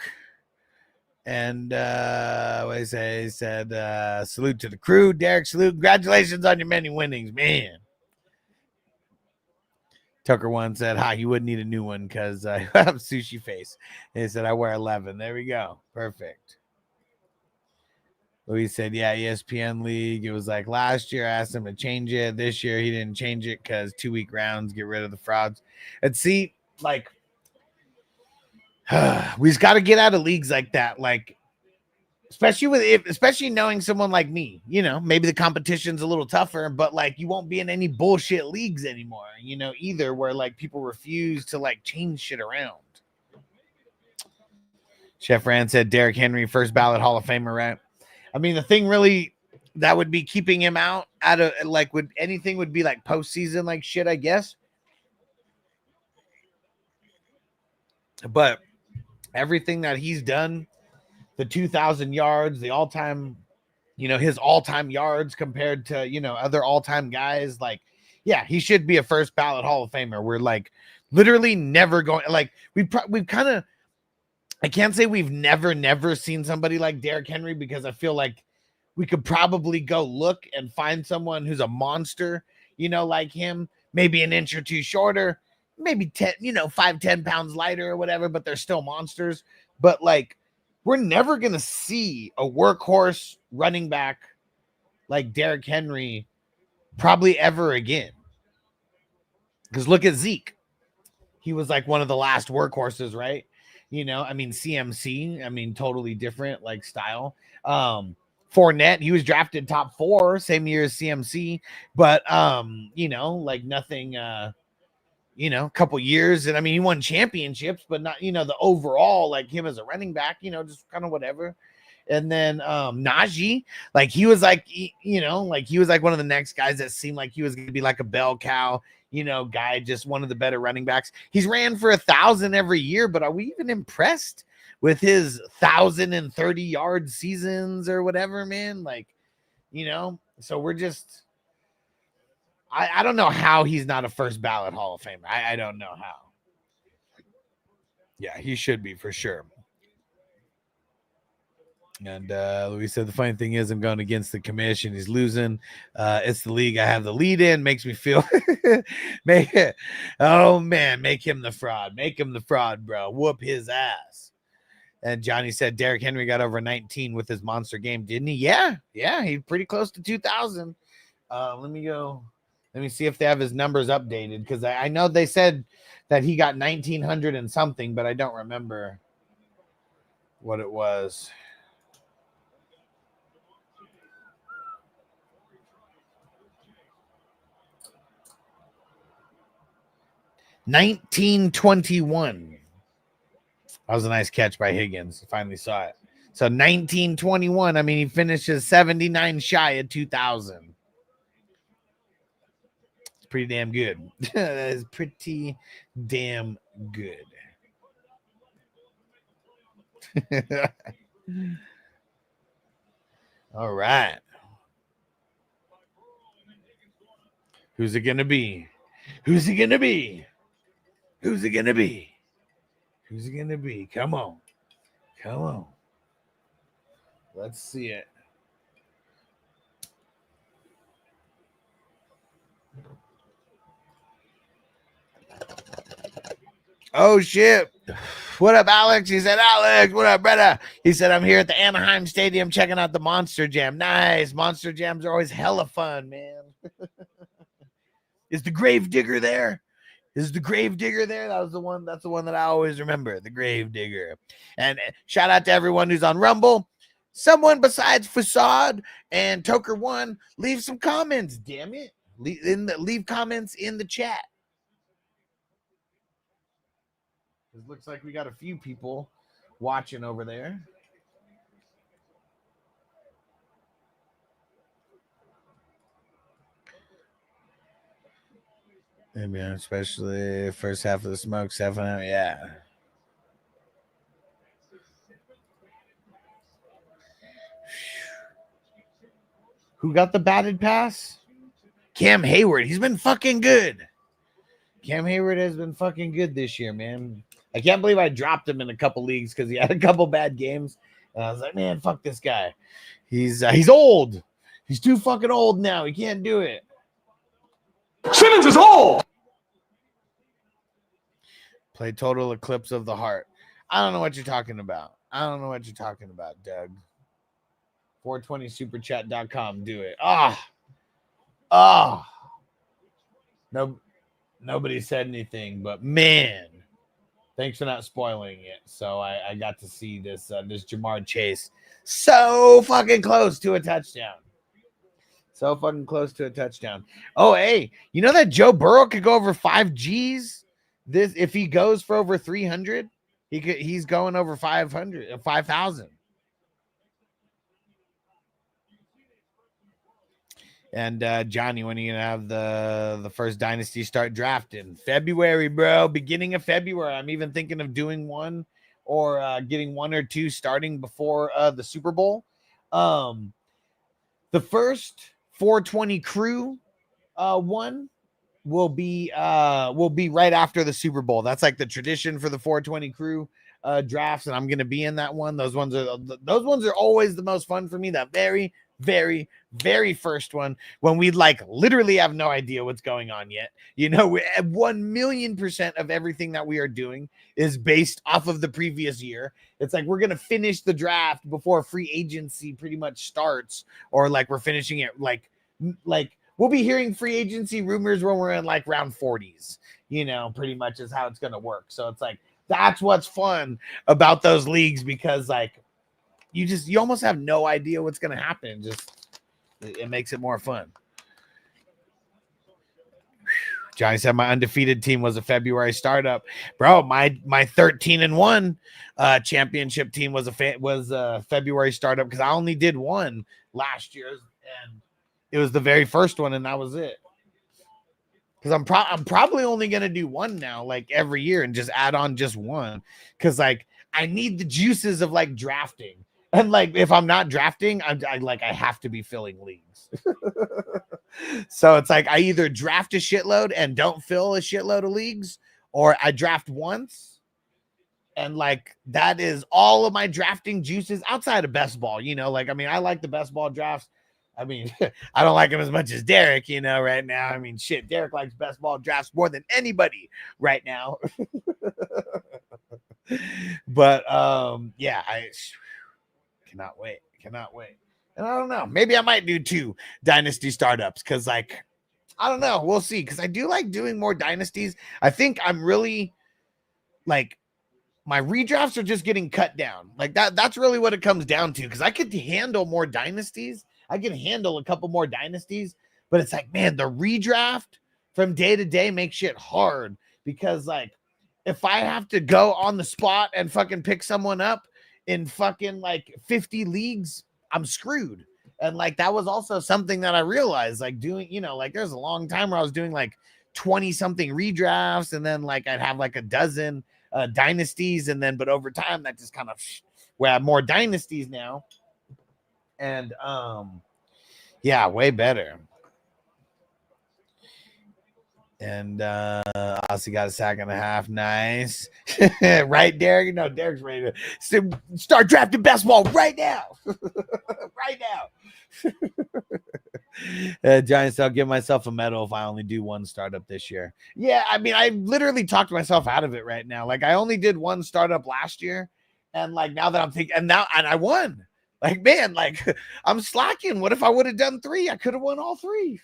And what he say? He said, salute to the crew. Derek, salute. Congratulations on your many winnings, man. Tucker One said, hi, you wouldn't need a new one because I have sushi face. And he said, I wear 11. There we go. Perfect. Louis said, yeah, ESPN League. It was like last year I asked him to change it. This year he didn't change it because 2-week rounds get rid of the frauds. And see, like we just got to get out of leagues like that. Like, especially knowing someone like me, you know, maybe the competition's a little tougher, but like you won't be in any bullshit leagues anymore, you know, either where like people refuse to like change shit around. Chef Rand said Derrick Henry, first ballot Hall of Famer, right? I mean, the thing really that would be keeping him out of like would anything would be like postseason like shit, I guess. But everything that he's done, the 2,000 yards, the all-time, you know, his all-time yards compared to, you know, other all-time guys, like, yeah, he should be a first ballot Hall of Famer. We're like literally never going, like we've kind of, I can't say we've never seen somebody like Derrick Henry, because I feel like we could probably go look and find someone who's a monster, you know, like him, maybe an inch or two shorter, maybe 10, you know, 5-10 pounds lighter or whatever, but they're still monsters. But like, we're never going to see a workhorse running back like Derrick Henry probably ever again. Because look at Zeke. He was like one of the last workhorses, right? You know, I mean, CMC, I mean, totally different like style. Fournette, he was drafted top 4, same year as CMC, but you know, like nothing, you know, a couple years, and I mean, he won championships, but not, you know, the overall, like him as a running back, you know, just kind of whatever. And then Najee, like he was like, you know, like he was like one of the next guys that seemed like he was going to be like a bell cow, you know, guy, just one of the better running backs. He's ran for 1,000 every year, but are we even impressed with his 1,030-yard seasons or whatever, man? Like, you know, so we're just, I don't know how he's not a first ballot Hall of Famer. I don't know how. Yeah, he should be for sure. And Louis said, the funny thing is I'm going against the commission. He's losing. It's the league I have the lead in. Makes me feel oh man, make him the fraud. Make him the fraud, bro. Whoop his ass. And Johnny said Derrick Henry got over 19 with his monster game, didn't he? Yeah, he's pretty close to 2,000. Let me see if they have his numbers updated, because I know they said that he got 1,900 and something, but I don't remember what it was. $19.21. That was a nice catch by Higgins. Finally saw it. So 19.21. I mean, he finishes 79 shy of 2,000. It's pretty damn good. That is pretty damn good. All right. Who's it going to be? Who's it going to be? Who's it going to be? Who's it going to be? Come on. Come on. Let's see it. Oh, shit. What up, Alex? He said, Alex, what up, brother? He said, I'm here at the Anaheim Stadium checking out the Monster Jam. Nice. Monster Jams are always hella fun, man. Is the Grave Digger there? Is the Grave Digger there? That's the one that I always remember, the Grave Digger. And shout out to everyone who's on Rumble. Someone besides Facade and Toker One, leave some comments, damn it. Leave comments in the chat. It looks like we got a few people watching over there. Maybe especially first half of the smoke, 7 hours. Yeah. Who got the batted pass? Cam Hayward. He's been fucking good. Cam Hayward has been fucking good this year, man. I can't believe I dropped him in a couple leagues because he had a couple bad games. And I was like, man, fuck this guy. He's old. He's too fucking old now. He can't do it. Simmons is old. Play Total Eclipse of the Heart. I don't know what you're talking about. Doug. 420superchat.com. Do it. No, nobody said anything, but man, Thanks for not spoiling it. So I got to see this this Jamar Chase so fucking close to a touchdown. So fucking close to a touchdown. Oh, hey, you know that Joe Burrow could go over 5 G's? This if he goes for over 300, he's going over 5,000. And Johnny, when are you gonna have the first dynasty start drafting? February, bro. Beginning of February. I'm even thinking of doing one or getting 1 or 2 starting before the Super Bowl. The first 420 crew one will be right after the Super Bowl. That's like the tradition for the 420 crew drafts, and I'm gonna be in that one. Those ones are always the most fun for me. That very, very, very first one when we like literally have no idea what's going on yet. You know, 1,000,000% of everything that we are doing is based off of the previous year. It's like we're gonna finish the draft before free agency pretty much starts, or like we're finishing it like we'll be hearing free agency rumors when we're in like round 40s, you know, pretty much is how it's gonna work. So it's like that's what's fun about those leagues, because like you almost have no idea what's going to happen. Just it makes it more fun. Johnny said my undefeated team was a February startup, bro. My 13-1 championship team was a February startup, because I only did one last year, and it was the very first one, and that was it. Because I'm probably only gonna do one now, like every year, and just add on just one, because like I need the juices of like drafting. And like, if I'm not drafting, I have to be filling leagues. So it's like I either draft a shitload and don't fill a shitload of leagues, or I draft once, and like that is all of my drafting juices outside of best ball. You know, like I mean, I like the best ball drafts. I mean, I don't like him as much as Derek, you know, right now. I mean, shit, Derek likes best ball drafts more than anybody right now. But yeah, I cannot wait. And I don't know, maybe I might do 2 dynasty startups, because like I don't know, we'll see, because I do like doing more dynasties. I think I'm really like my redrafts are just getting cut down. Like that's really what it comes down to, because I could handle more dynasties. I can handle a couple more dynasties, but it's like, man, the redraft from day to day makes shit hard, because like if I have to go on the spot and fucking pick someone up in fucking like 50 leagues, I'm screwed. And like that was also something that I realized, like doing, you know, like there's a long time where I was doing like 20 something redrafts, and then like I'd have like a dozen dynasties, and then but over time that just kind of where I have more dynasties now. And yeah, way better. And also got a sack and a half. Nice. Right, Derek? No, Derek's ready to start drafting best ball right now. Right now. Giants, I'll give myself a medal if I only do one startup this year. Yeah, I mean, I literally talked myself out of it right now. Like I only did one startup last year, and like now that I'm thinking, and I won. Like, man, like I'm slacking. What if I would have done 3? I could have won all 3.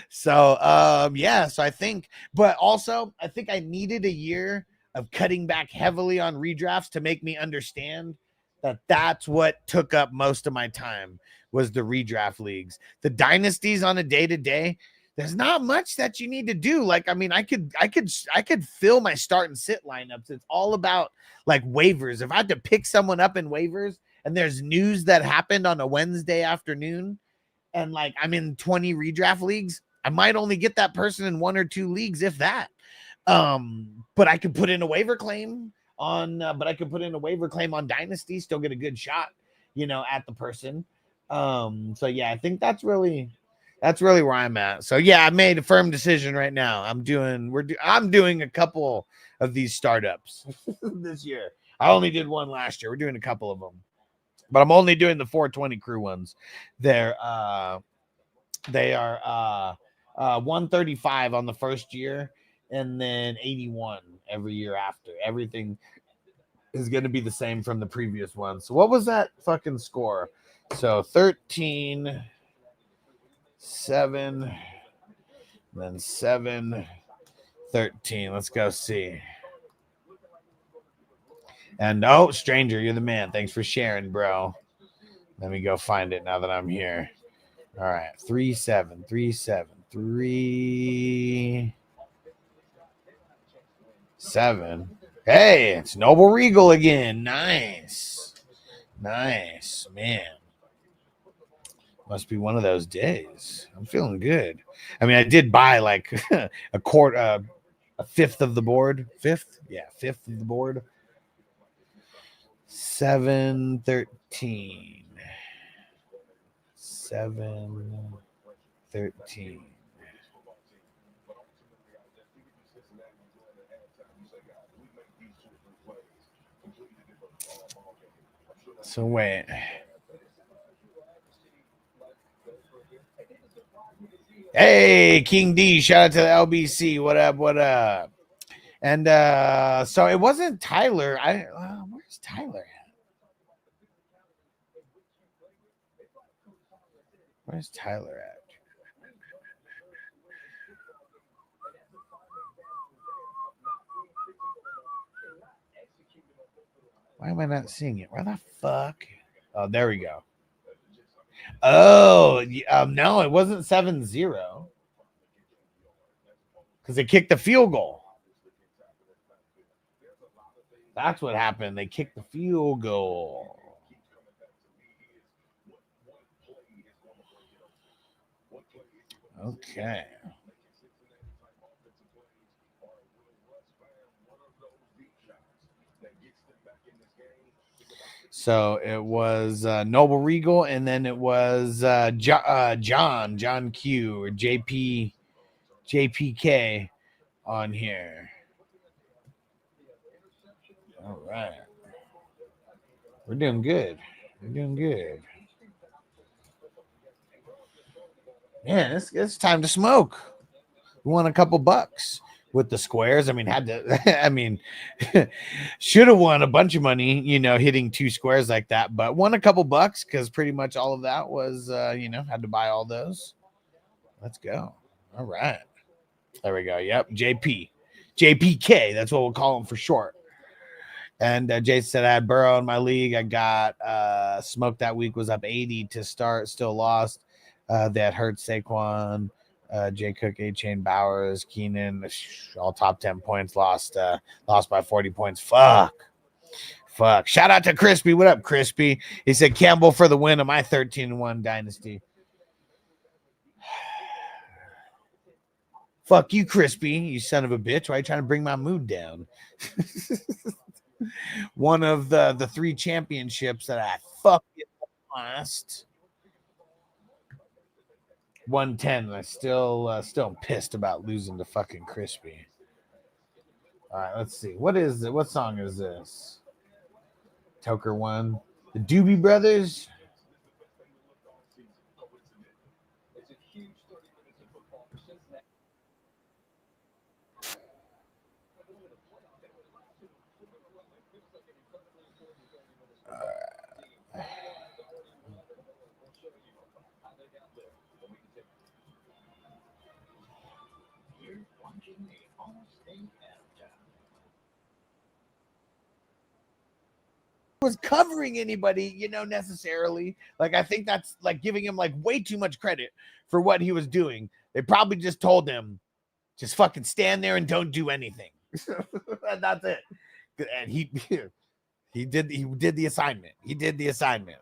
So yeah, so I think, but also I think I needed a year of cutting back heavily on redrafts to make me understand that that's what took up most of my time, was the redraft leagues. The dynasties on a day-to-day, there's not much that you need to do. Like, I mean, I could fill my start and sit lineups. It's all about like waivers. If I had to pick someone up in waivers and there's news that happened on a Wednesday afternoon, and like I'm in 20 redraft leagues, I might only get that person in 1 or 2 leagues, if that. But I could put in a waiver claim on Dynasty, still get a good shot, you know, at the person. So yeah, I think that's really where I'm at. So yeah, I made a firm decision right now. I'm doing a couple of these startups this year. I only did one last year. We're doing a couple of them, but I'm only doing the 420 crew ones. They are 135 on the first year, and then 81 every year after. Everything is going to be the same from the previous one. So what was that fucking score? So 13, 7, then 7, 13. Let's go see. And oh, stranger, you're the man. Thanks for sharing, bro. Let me go find it now that I'm here. All right, 3 7 3 7 3 7. Hey, it's Noble Regal again. Nice, man. Must be one of those days. I'm feeling good. I mean, I did buy like a fifth of the board. Fifth of the board. 7 13. 7 13. So wait. Hey, King D, shout out to the LBC. What up? What up? And so it wasn't Tyler. Where's Tyler at? Where's Tyler at? Why am I not seeing it? Where the fuck? Oh, there we go. Oh, no, it wasn't 7-0 because they kicked the field goal. That's what happened. They kicked the field goal. Okay. So it was Noble Regal, and then it was John Q or JPK on here. All right. We're doing good. Man, it's time to smoke. We won a couple bucks with the squares. I mean, should have won a bunch of money, hitting 2 squares like that, but won a couple bucks because pretty much all of that was, had to buy all those. Let's go. All right. There we go. Yep. JPK. That's what we'll call him for short. And Jason said I had Burrow in my league. I got Smoke that week was up 80 to start, still lost. That hurt Saquon. Jay Cook, A-Chain, Bowers, Keenan, all top 10 points, lost by 40 points. Fuck. Shout out to Crispy. What up, Crispy? He said Campbell for the win of my 13-1 dynasty. Fuck you, Crispy, you son of a bitch. Why are you trying to bring my mood down? One of the 3 championships that I fucking lost. 110. I still am pissed about losing to fucking Crispy. All right, let's see. What is it? What song is this? Toker 1. The Doobie Brothers. Was covering anybody, necessarily. Like, I think that's like giving him like way too much credit for what he was doing. They probably just told him, just fucking stand there and don't do anything. And that's it. And he did the assignment.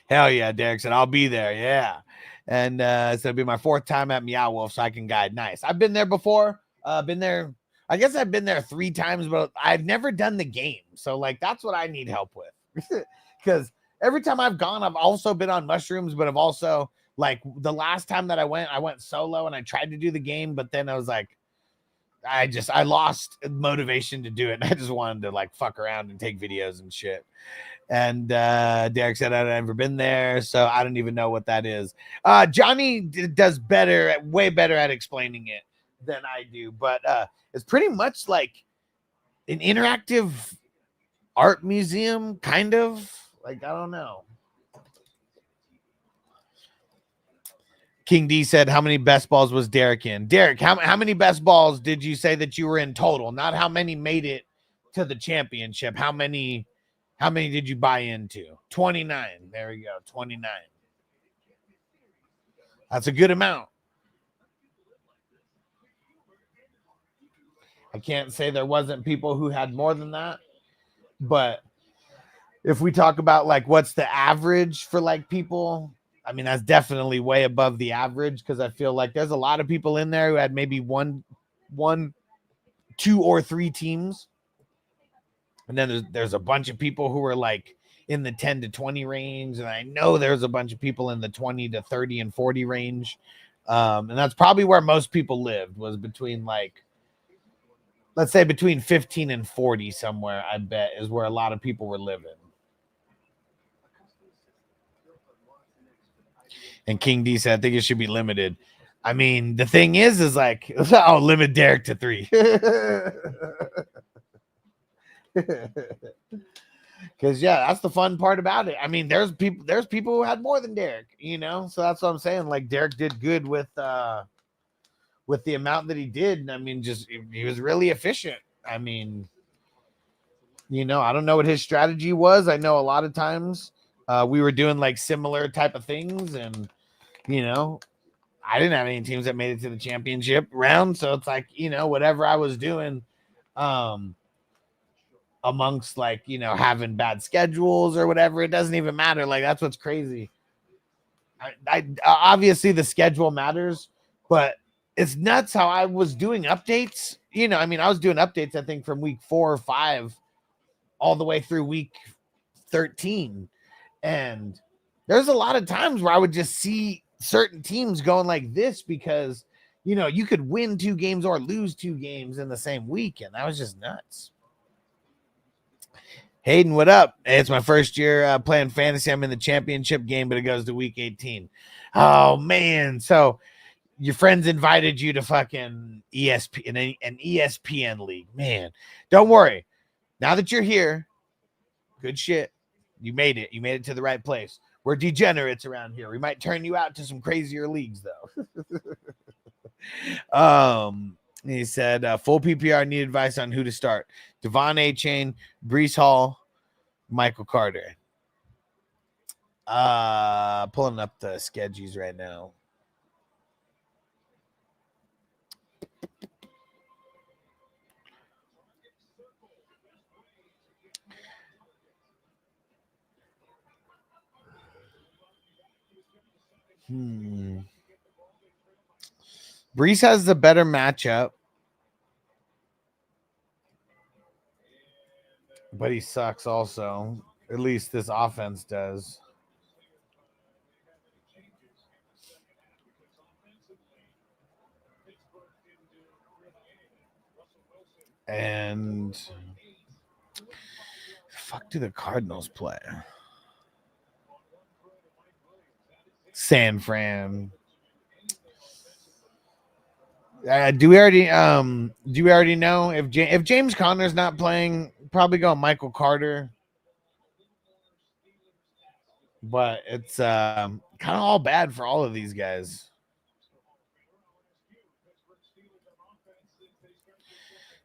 Hell yeah, Derek said, I'll be there. Yeah. And it'll be my 4th time at Meow Wolf, so I can guide. Nice. I've been there before. I guess I've been there 3 times, but I've never done the game. So, like, that's what I need help with. Because every time I've gone, I've also been on mushrooms, but I've also, like, the last time that I went solo and I tried to do the game, but then I was like, I lost motivation to do it. And I just wanted to, like, fuck around and take videos and shit. And Derek said, I've never been there, so I don't even know what that is. Johnny does way better at explaining it than I do, but it's pretty much like an interactive art museum, kind of. Like, I don't know. King D said, how many best balls was Derek in? Derek, how many best balls did you say that you were in total? Not how many made it to the championship. How many did you buy into? 29. There we go. 29. That's a good amount. I can't say there wasn't people who had more than that, but if we talk about like what's the average for like people, I mean, that's definitely way above the average, because I feel like there's a lot of people in there who had maybe one, 2 or 3 teams. And then there's a bunch of people who were like in the 10 to 20 range. And I know there's a bunch of people in the 20 to 30 and 40 range. And that's probably where most people lived, was between like, let's say between 15 and 40 somewhere, I bet, is where a lot of people were living. And King D said, I think it should be limited. I mean, the thing is like, I'll limit Derek to 3. Because yeah, that's the fun part about it. I mean, there's people who had more than Derek, you know. So that's what I'm saying. Like, Derek did good with the amount that he did. And I mean, just he was really efficient. I mean, you know, I don't know what his strategy was. I know a lot of times we were doing like similar type of things, and you know, I didn't have any teams that made it to the championship round. So it's like, you know, whatever I was doing, amongst like, you know, having bad schedules or whatever, it doesn't even matter. Like, that's what's crazy. I obviously the schedule matters, but it's nuts how I was doing updates. You know, I mean, I was doing updates, I think, from week 4 or 5 all the way through week 13. And there's a lot of times where I would just see certain teams going like this, because, you know, you could win 2 games or lose 2 games in the same week. And that was just nuts. Hayden, what up? Hey, it's my first year playing fantasy. I'm in the championship game, but it goes to week 18. Oh, man. So your friends invited you to fucking ESPN, an ESPN league. Man, don't worry. Now that you're here, good shit. You made it. You made it to the right place. We're degenerates around here. We might turn you out to some crazier leagues, though. He said, full PPR, need advice on who to start. Devon A-Chain, Breece Hall, Michael Carter. Pulling up the schedules right now. Breece has the better matchup, but he sucks also. At least this offense does. And fuck do the Cardinals play? San Fran. Do we already know if James Conner's not playing? Probably go Michael Carter, but it's kind of all bad for all of these guys.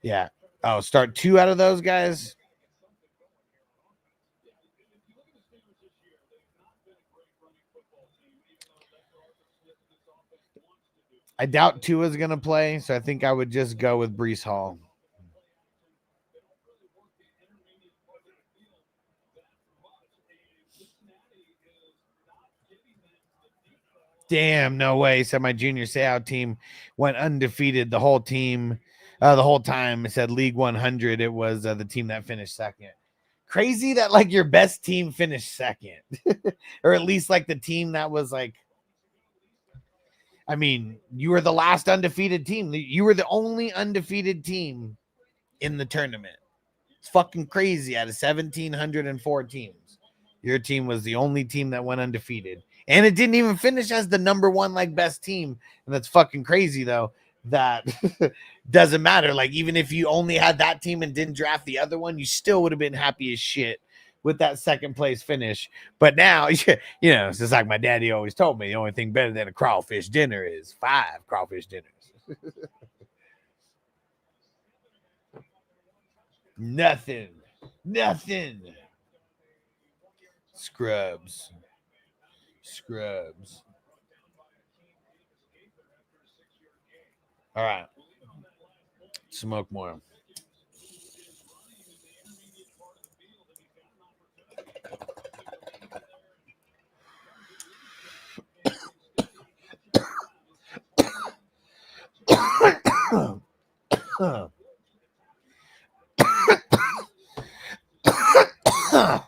Yeah. Oh, start 2 out of those guys. I doubt Tua is going to play, so I think I would just go with Breece Hall. Damn, no way. So my junior Seau team went undefeated the whole team, the whole time. It said League 100. It was the team that finished second. Crazy that like your best team finished second, or at least like the team that was like, I mean, you were the last undefeated team. You were the only undefeated team in the tournament. It's fucking crazy. Out of 1,704 teams, your team was the only team that went undefeated. And it didn't even finish as the number 1, like, best team. And that's fucking crazy, though. That doesn't matter. Like, even if you only had that team and didn't draft the other one, you still would have been happy as shit with that second place finish. But now, you know, it's just like my daddy always told me, the only thing better than a crawfish dinner is 5 crawfish dinners. Nothing. Scrubs. All right. Smoke more.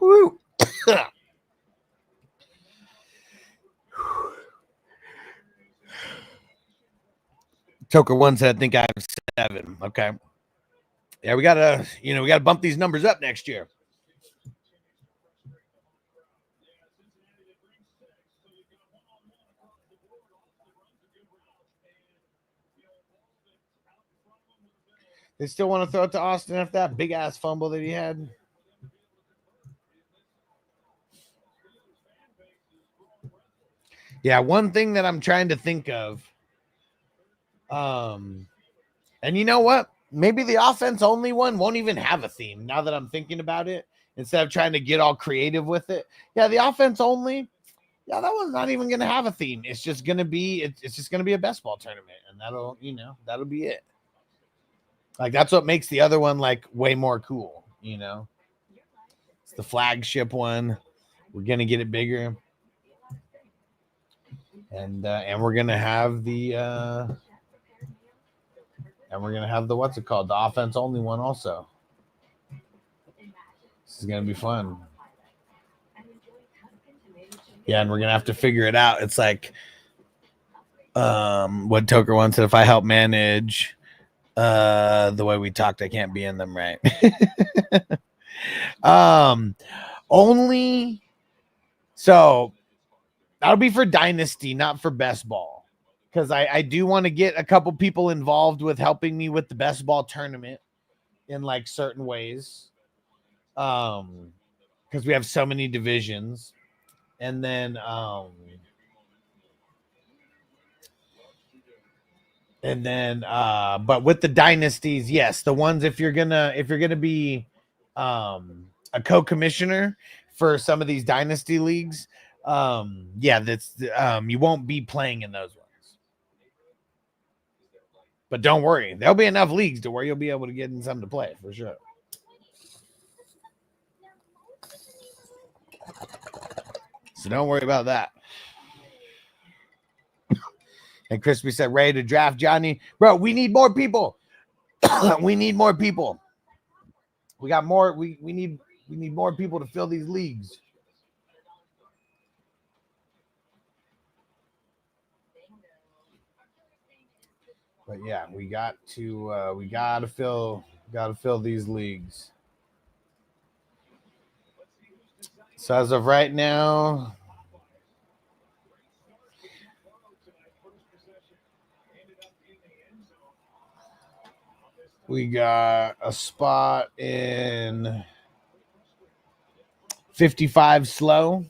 Woo. Toker 1 said, I think I have 7. Okay. Yeah, we gotta bump these numbers up next year. They still want to throw it to Austin after that big ass fumble that he had. Yeah, one thing that I'm trying to think of. And you know what? Maybe the offense only one won't even have a theme now that I'm thinking about it. Instead of trying to get all creative with it. Yeah, the offense only. Yeah, that one's not even going to have a theme. It's just going to be it's just going to be a best ball tournament, and that'll be it. Like that's what makes the other one like way more cool, you know. It's the flagship one. We're going to get it bigger. And we're going to have the what's it called? The offense only one also. This is going to be fun. Yeah, and we're going to have to figure it out. It's like what Toker once said, if I help manage the way we talked, I can't be in them right. Only so that'll be for Dynasty, not for Best Ball. Because I do want to get a couple people involved with helping me with the Best Ball tournament in like certain ways. Because we have so many divisions. And then but with the dynasties, yes, the ones if you're gonna be a co-commissioner for some of these dynasty leagues, that's you won't be playing in those ones. But don't worry, there'll be enough leagues to where you'll be able to get in some to play for sure. So don't worry about that. And Crispy said, ready to draft Johnny. Bro, we need more people. We need more people. We got more. We need more people to fill these leagues. But yeah, we gotta fill these leagues. So as of right now, we got a spot in 55 slow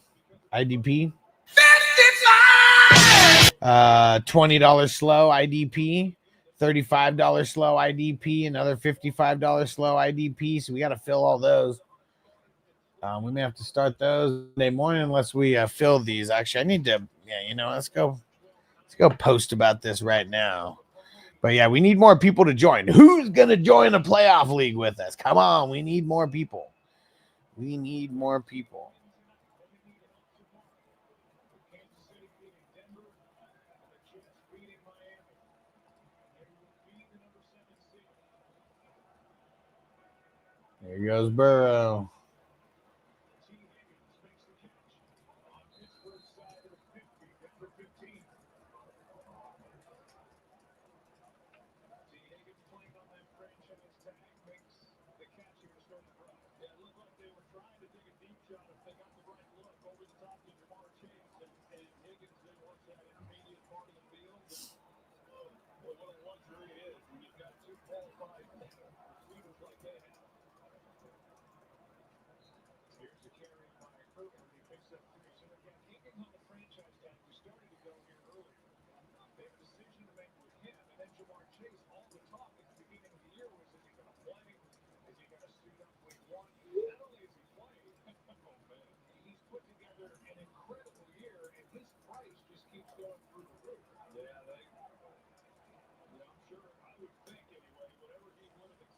IDP. 55! $20 slow IDP. $35 slow IDP. Another $55 slow IDP. So we got to fill all those. We may have to start those Monday morning unless we fill these. Actually, I need to. Yeah, let's go post about this right now. But yeah, we need more people to join. Who's gonna join a playoff league with us? Come on, we need more people. We need more people. There goes Burrow.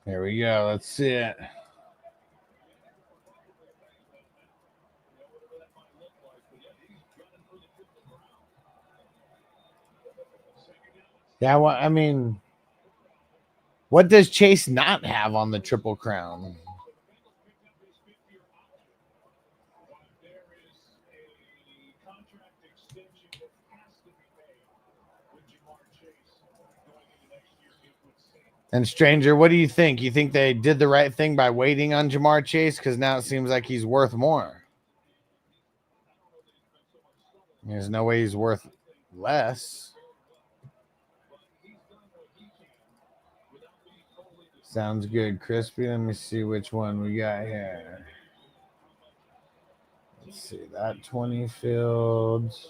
There we go. Let's see it. Yeah, well, I mean, what does Chase not have on the Triple Crown? And Stranger, what do you think? You think they did the right thing by waiting on Jamar Chase? Because now it seems like he's worth more. There's no way he's worth less. Sounds good, Crispy. Let me see which one we got here. Let's see, that 20 Fields.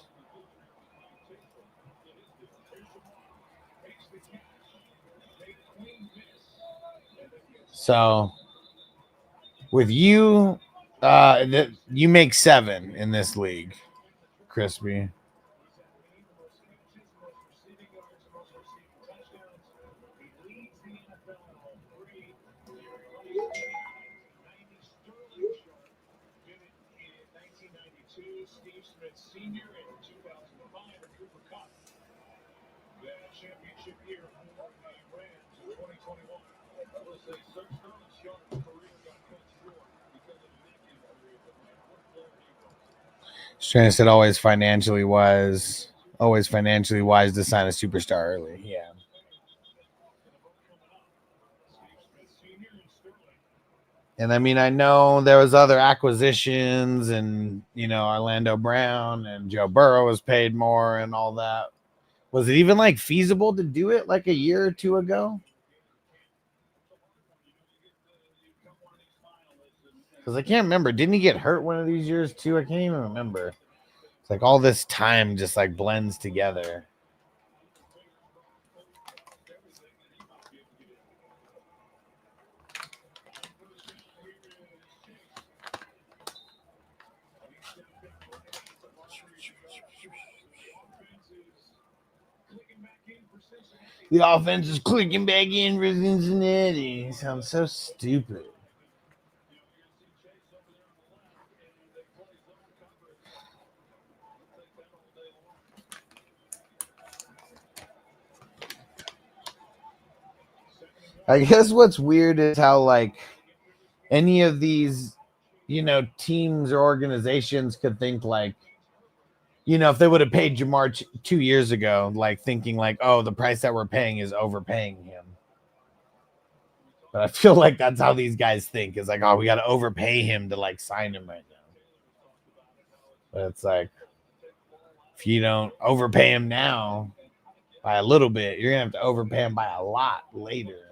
So with you, you make 7 in this league, Crispy. Strainer said always financially wise to sign a superstar early. Yeah. And I mean, I know there was other acquisitions and, you know, Orlando Brown and Joe Burrow was paid more and all that. Was it even like feasible to do it like a year or two ago? Because I can't remember. Didn't he get hurt one of these years too? I can't even remember. It's like all this time just like blends together. The offense is clicking back in for Cincinnati. Sounds so stupid. I guess what's weird is how like any of these, you know, teams or organizations could think like, you know, if they would have paid Jamar 2 years ago, like thinking like, oh, the price that we're paying is overpaying him. But I feel like that's how these guys think. It's like, oh, we got to overpay him to like sign him right now. But it's like, if you don't overpay him now by a little bit, you're going to have to overpay him by a lot later.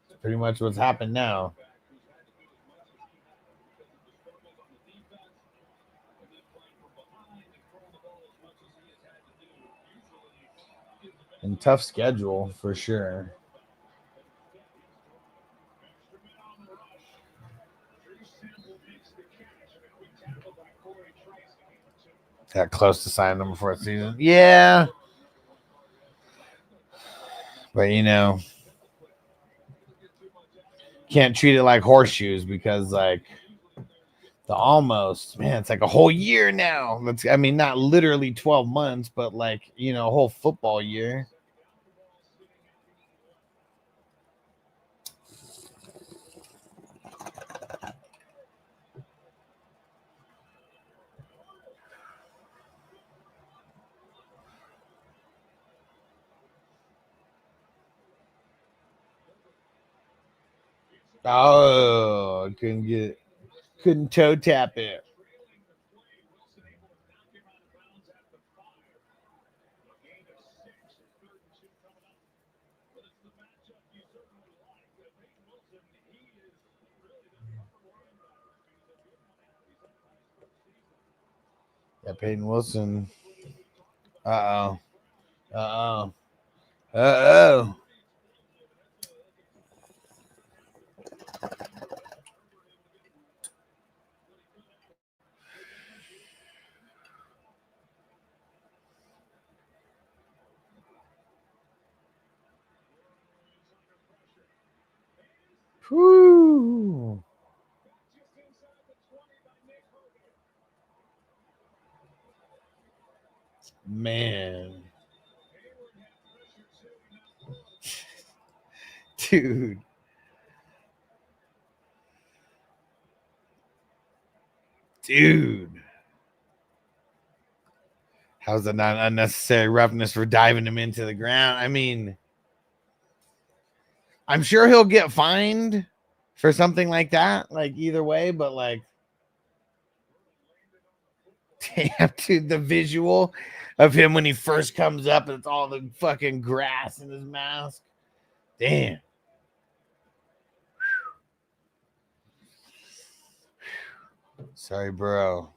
That's pretty much what's happened now. And tough schedule for sure. Got close to signing him before the season. Yeah. But, you know, can't treat it like horseshoes because, like, the almost, man, it's like a whole year now. I mean, not literally 12 months, but, like, you know, a whole football year. Oh, couldn't toe tap it. Yeah, Peyton Wilson. Uh-oh. Uh-oh. Uh-oh. Whew. Man. Dude. Dude. How's it not unnecessary roughness for diving him into the ground? I mean, I'm sure he'll get fined for something like that, like either way, but like, damn, dude, the visual of him when he first comes up and it's all the fucking grass in his mask. Damn. Sorry, bro.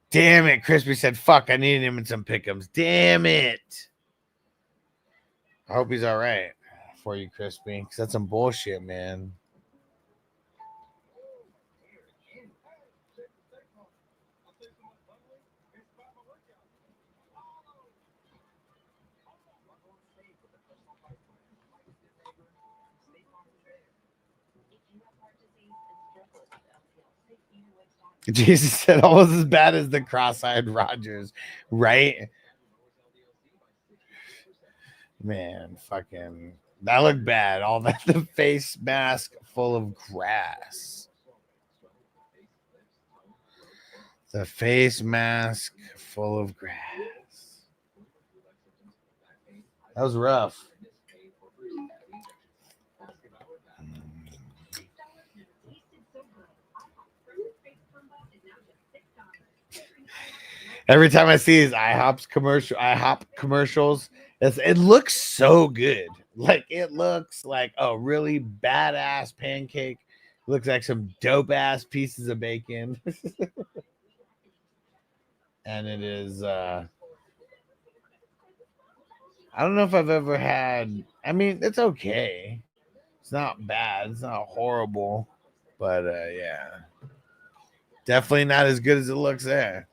Damn it. Crispy said, fuck, I needed him in some pick'ems. Damn it. I hope he's all right for you, Crispy, because that's some bullshit, man. Jesus said almost as bad as the cross-eyed Rogers, right? Man, fucking that looked bad. All that the face mask full of grass. The face mask full of grass. That was rough. Every time I see these IHOP commercials, it looks so good. Like it looks like a really badass pancake. Looks like some dope ass pieces of bacon. And it is I don't know if I've ever had, I mean, it's okay. It's not bad. It's not horrible. But yeah. Definitely not as good as it looks there.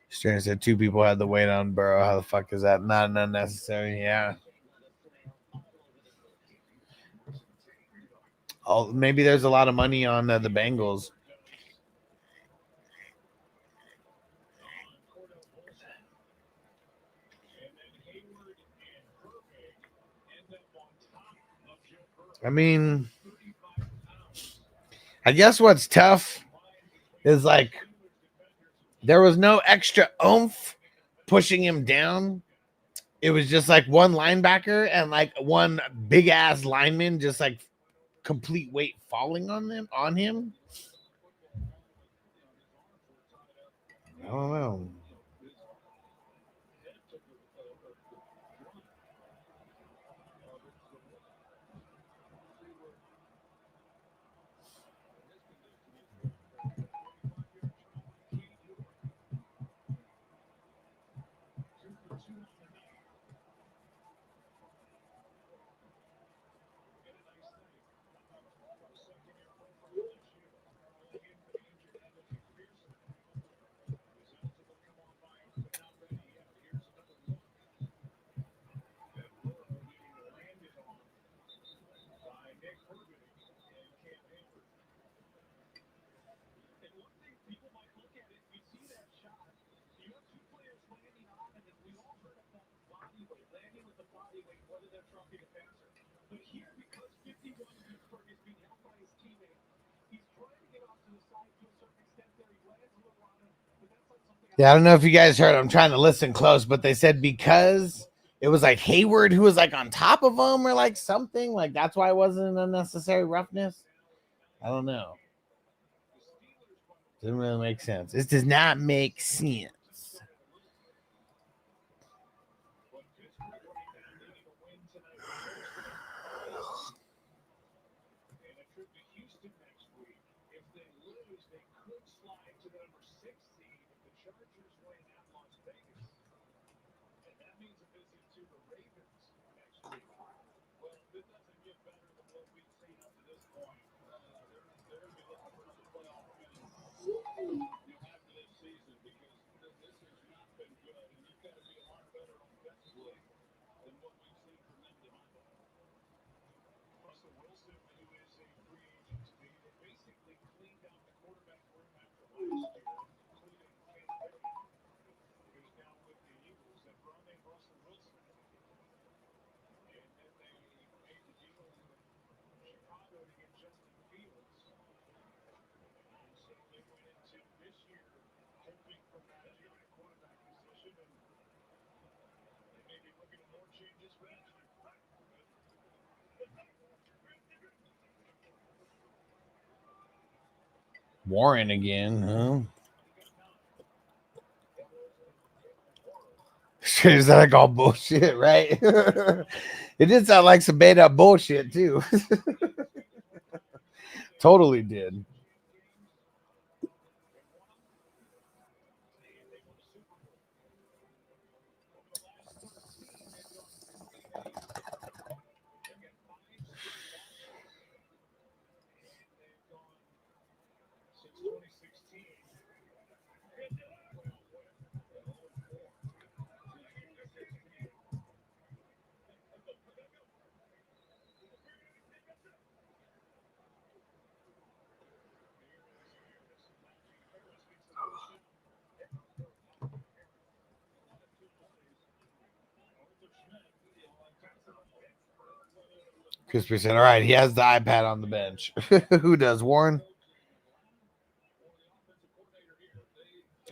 Strange said 2 people had the weight on Burrow. How the fuck is that not unnecessary? Yeah. Oh, maybe there's a lot of money on the Bengals. I mean, I guess what's tough is like there was no extra oomph pushing him down. It was just like one linebacker and like one big ass lineman, just like complete weight falling on him. I don't know. Yeah, I don't know if you guys heard. I'm trying to listen close, but they said because it was like Hayward who was like on top of him or like something. Like that's why it wasn't an unnecessary roughness. I don't know. Doesn't really make sense. This does not make sense. Chargers win at Las Vegas. And that means a visit to the Ravens next week. Well, this doesn't get better than what we've seen up to this point. They're going to be looking for some playoff wins after this season because this has not been good. And you've got to be a lot better offensively than what we've seen from them tonight. Russell Wilson, who is a free agent to be, they basically cleaned out the quarterback room after last year, including Cam Newton, who's now with the Eagles. They brought in Russell Wilson. And then they made the deal with Chicago to get Justin Fields. And so they went into this year hoping for magic at quarterback position, and they may be looking at more changes for next year. Warren again, huh? Is that like all bullshit, right? It did sound like some made up bullshit too. Totally did. Since 2016. Crispy said, all right, he has the iPad on the bench. Who does? Warren?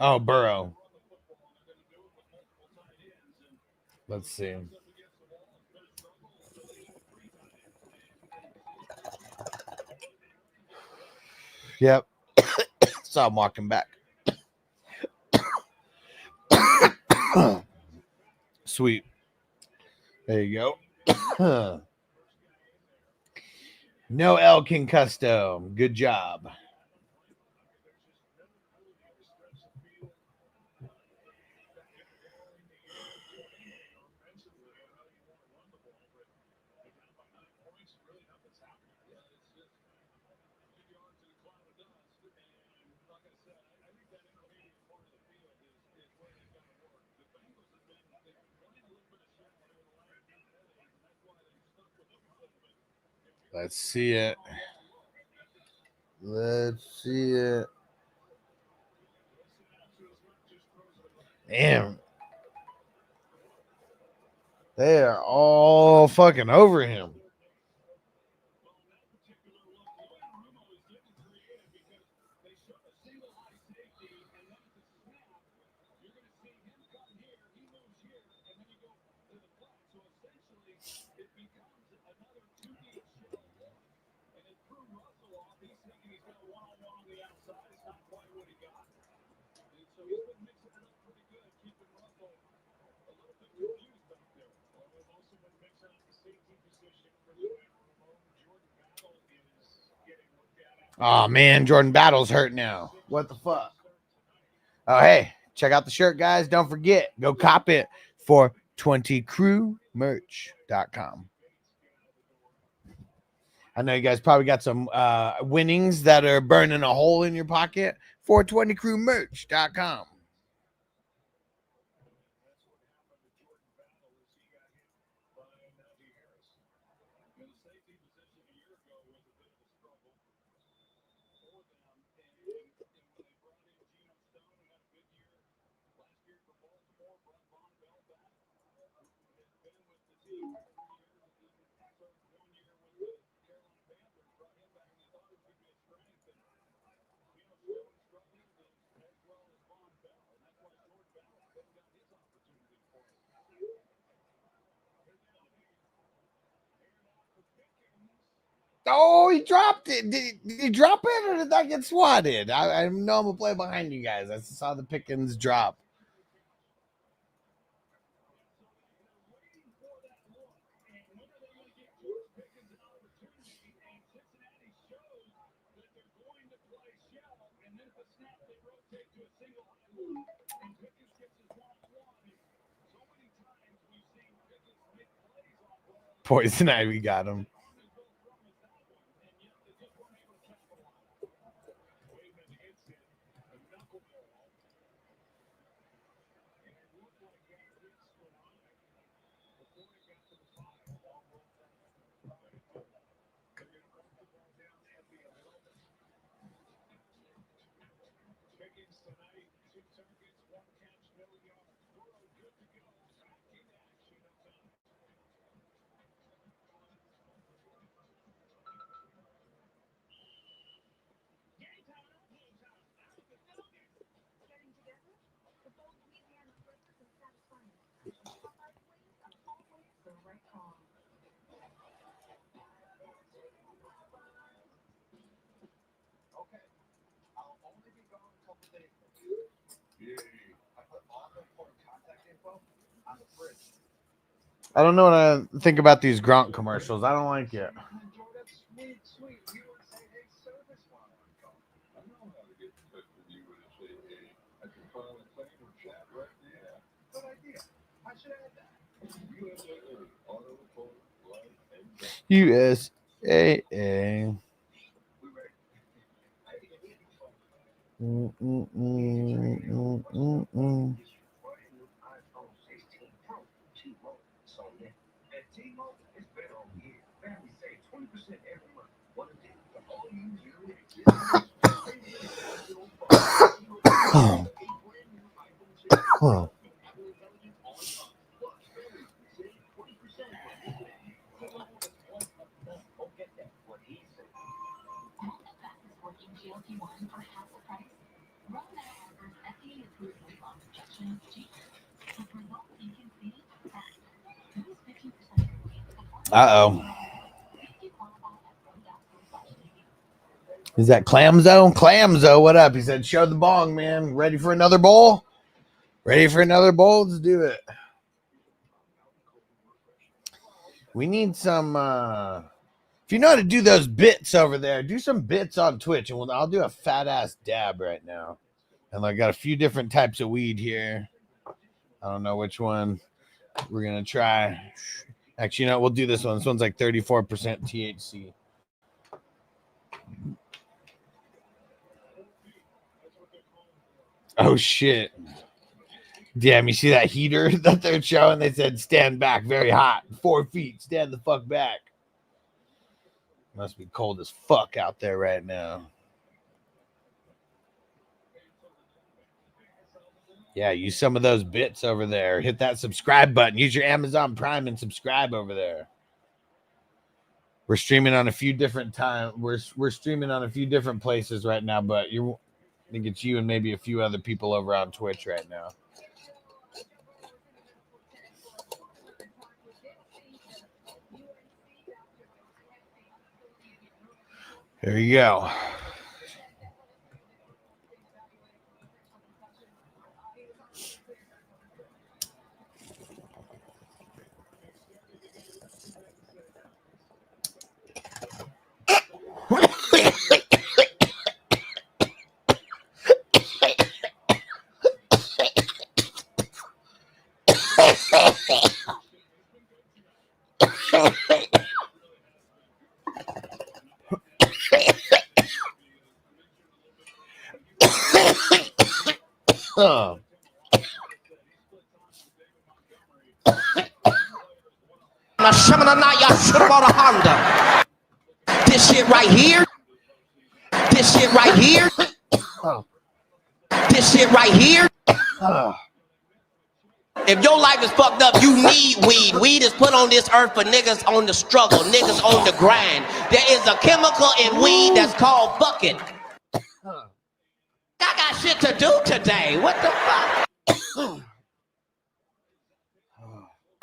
Oh, Burrow. Let's see. Yep. Saw him walking back. Sweet. There you go. No Elkin Custom. Good job. Let's see it. Let's see it. Damn. They are all fucking over him. Oh man, Jordan Battle's hurt now. What the fuck? Oh hey, check out the shirt, guys. Don't forget, go cop it for 20crewmerch.com. I know you guys probably got some winnings that are burning a hole in your pocket. 420crewmerch.com. Oh, he dropped it. Did he drop it or did that get swatted? I know I'm going to play behind you guys. I saw the Pickens drop. Poison Ivy got him. I don't know what I think about these Gronk commercials. I don't like it. USAA. Uh-oh. Is that Clamzo? Clamzo, what up? He said, show the bong, man. Ready for another bowl? Ready for another bowl? Let's do it. We need some, if you know how to do those bits over there, do some bits on Twitch, and I'll do a fat-ass dab right now. And I got a few different types of weed here. I don't know which one we're going to try. Actually, you know, we'll do this one. This one's like 34% THC. Oh, shit. Damn, you see that heater that they're showing? They said, stand back, very hot. 4 feet, stand the fuck back. Must be cold as fuck out there right now. Yeah, use some of those bits over there. Hit that subscribe button. Use your Amazon Prime and subscribe over there. We're streaming on a few different we're streaming on a few different places right now, but I think it's you and maybe a few other people over on Twitch right now. There you go. Oh. Now, Shemina, now y'all should have bought a Honda. This shit right here. This shit right here. This shit right here. If your life is fucked up, you need weed. Weed is put on this earth for niggas on the struggle, niggas on the grind. There is a chemical in weed that's called bucket. I got shit to do today. What the fuck?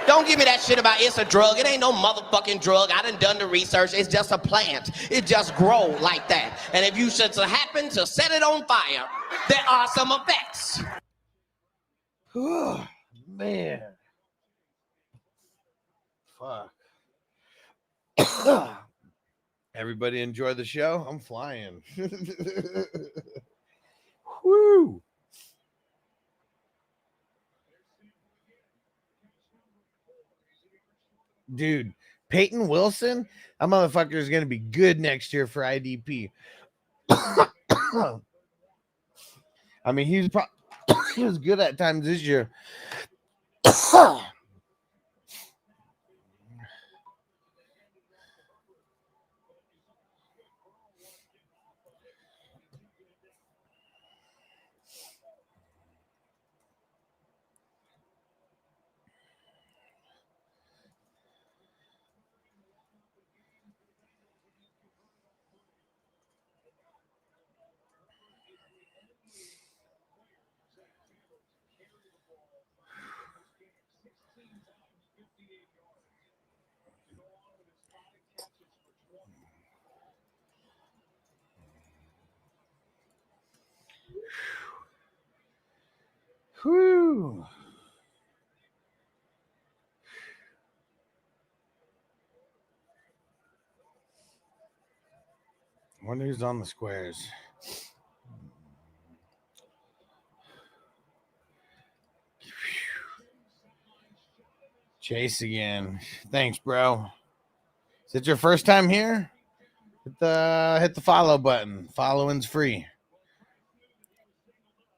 Don't give me that shit about it's a drug. It ain't no motherfucking drug. I done the research. It's just a plant. It just grow like that. And if you should happen to set it on fire, there are some effects. Man. Fuck. Everybody enjoy the show? I'm flying. Woo. Dude, Peyton Wilson, that motherfucker is going to be good next year for IDP. I mean, he was good at times this year. Whew. I wonder who's on the squares. Chase again. Thanks, bro. Is it your first time here? Hit the follow button. Following's free.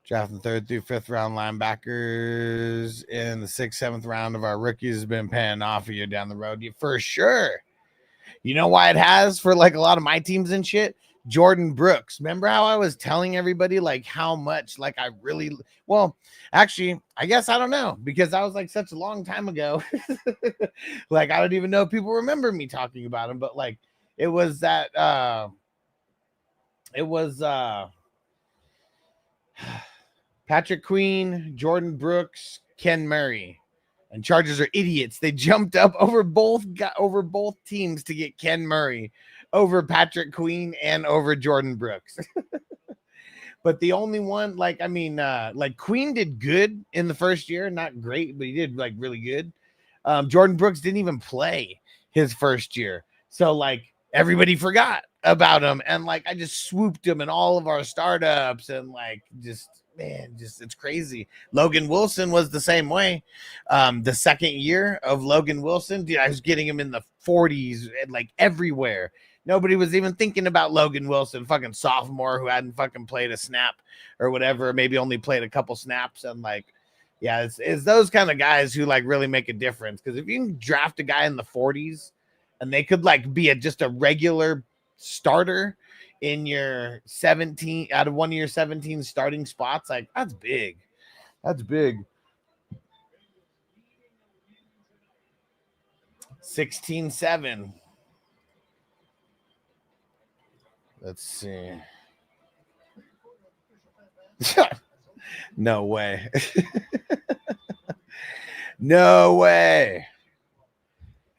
Drafting 3rd through 5th round linebackers in the 6th, 7th round of our rookies has been paying off for you down the road. For sure. You know why it has for like a lot of my teams and shit? Jordan Brooks. Remember how I was telling everybody like how much like I really, well, actually, I guess I don't know because that was like such a long time ago. Like I don't even know if people remember me talking about him, but like it was that Patrick Queen, Jordan Brooks, Ken Murray. And Chargers are idiots. They jumped up over both teams to get Ken Murray over Patrick Queen and over Jordan Brooks. But the only one, like Queen did good in the first year, not great, but he did like really good. Jordan Brooks didn't even play his first year. So like everybody forgot about him. And like I just swooped him in all of our startups and like just it's crazy. Logan Wilson was the same way. The second year of Logan Wilson, dude, I was getting him in the 40s and like everywhere. Nobody was even thinking about Logan Wilson, fucking sophomore who hadn't fucking played a snap or whatever, maybe only played a couple snaps. And like, yeah, it's those kind of guys who like really make a difference. Because if you can draft a guy in the 40s and they could like be just a regular starter in your 17 out of one of your 17 starting spots, like that's big. That's big. 16-7. Let's see. No way. No way.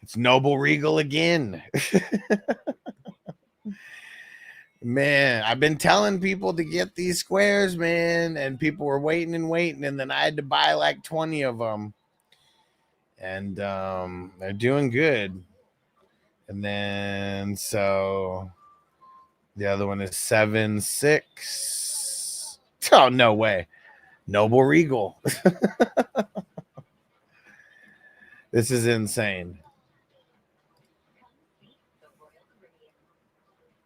It's Noble Regal again. Man, I've been telling people to get these squares, man, and people were waiting, and then I had to buy like 20 of them. And they're doing good. And then so the other one is 7-6. Oh, no way. Noble Regal. This is insane.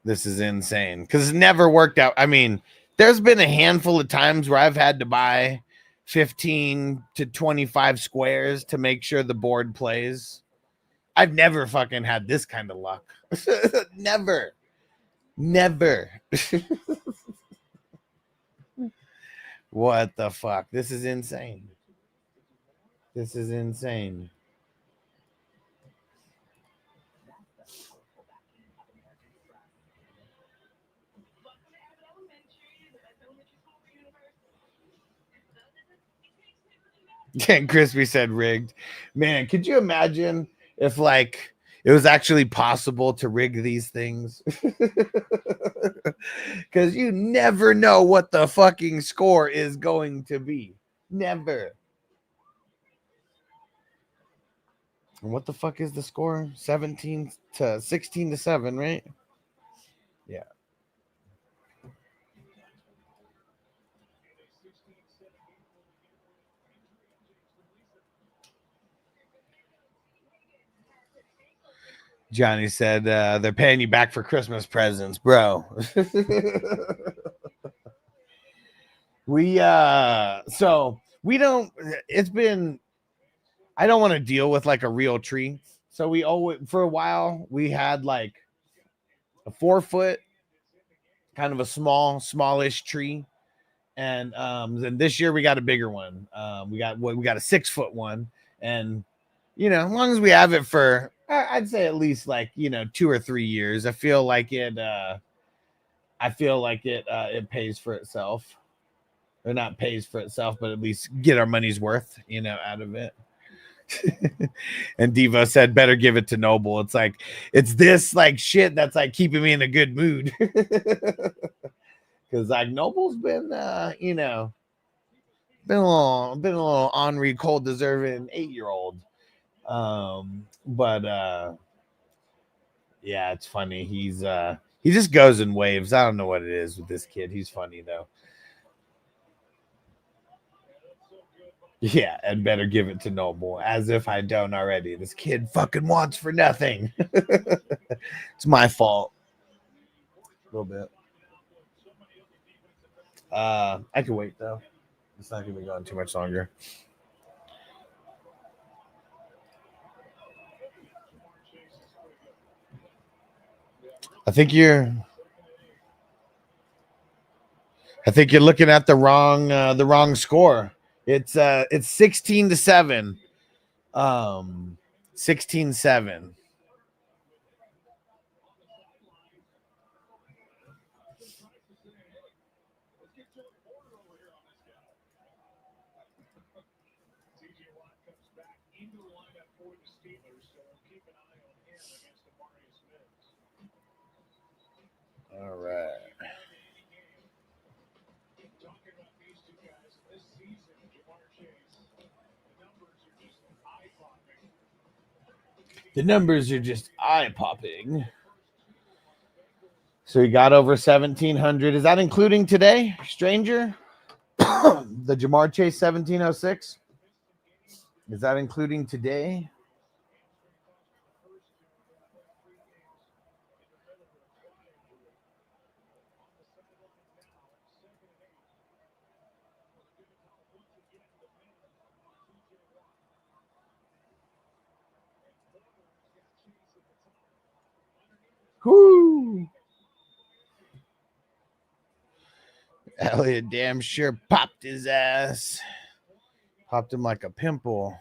This is insane because it never worked out. I mean, there's been a handful of times where I've had to buy 15 to 25 squares to make sure the board plays. I've never fucking had this kind of luck. Never. What the fuck? This is insane. This is insane. And Crispy said rigged. Man, could you imagine if like it was actually possible to rig these things? Because you never know what the fucking score is going to be. Never. And what the fuck is the score? 16-7, right? Yeah. Johnny said they're paying you back for Christmas presents, bro. So we don't. It's been. I don't want to deal with like a real tree. So we always, for a while, we had like a 4-foot, kind of a smallish tree. And then this year we got a bigger one. We got a 6-foot one. And, you know, as long as we have it for, I'd say at least like, you know, 2 or 3 years, I feel like it pays for itself. Or not pays for itself, but at least get our money's worth, you know, out of it. And Devo said, better give it to Noble. It's like, it's this like shit that's like keeping me in a good mood. Because like Noble's been you know, been a little Henri Cole deserving 8-year-old. But yeah, it's funny. He just goes in waves. I don't know what it is with this kid. He's funny though. Yeah, and better give it to Noble, as if I don't already. This kid fucking wants for nothing. It's my fault. A little bit. I can wait though. It's not gonna be going too much longer. I think you're looking at the wrong score. It's 16-7. 16-7. All right. The numbers are just eye-popping. So he got over 1,700. Is that including today, Stranger? The Jamar Chase 1706? Is that including today? Whoo! Elliot damn sure popped his ass. Popped him like a pimple.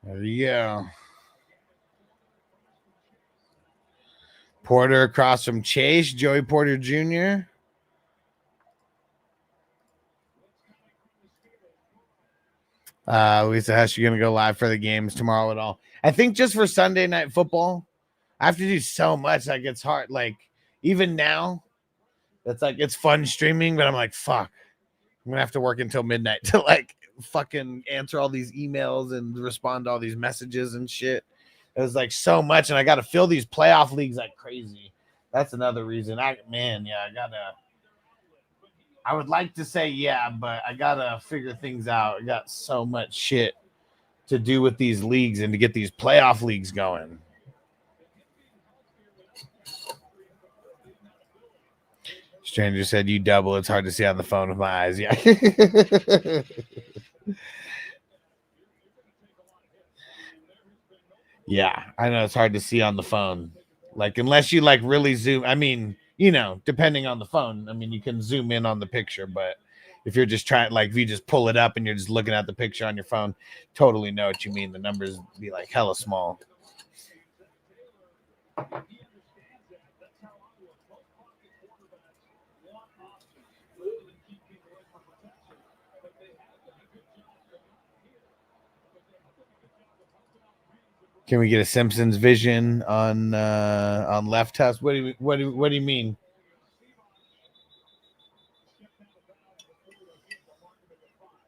There you go. Porter across from Chase, Joey Porter Jr. Lisa Hess, you're going to go live for the games tomorrow at all? I think just for Sunday Night Football. I have to do so much. Like, it's hard. Like, even now, it's like, it's fun streaming, but I'm like, fuck. I'm going to have to work until midnight to, like, fucking answer all these emails and respond to all these messages and shit. It was like so much, and I got to fill these playoff leagues like crazy. That's another reason. I would like to say yeah, but I gotta figure things out. I got so much shit to do with these leagues and to get these playoff leagues going. Stranger said, you double. It's hard to see on the phone with my eyes. Yeah. Yeah, I know it's hard to see on the phone. Like, unless you like really zoom. I mean, you know, depending on the phone. I mean, you can zoom in on the picture, but if you're just trying, like, if you just pull it up and you're just looking at the picture on your phone, totally know what you mean. The numbers be like hella small. Can we get a Simpsons vision on left test? What do you mean?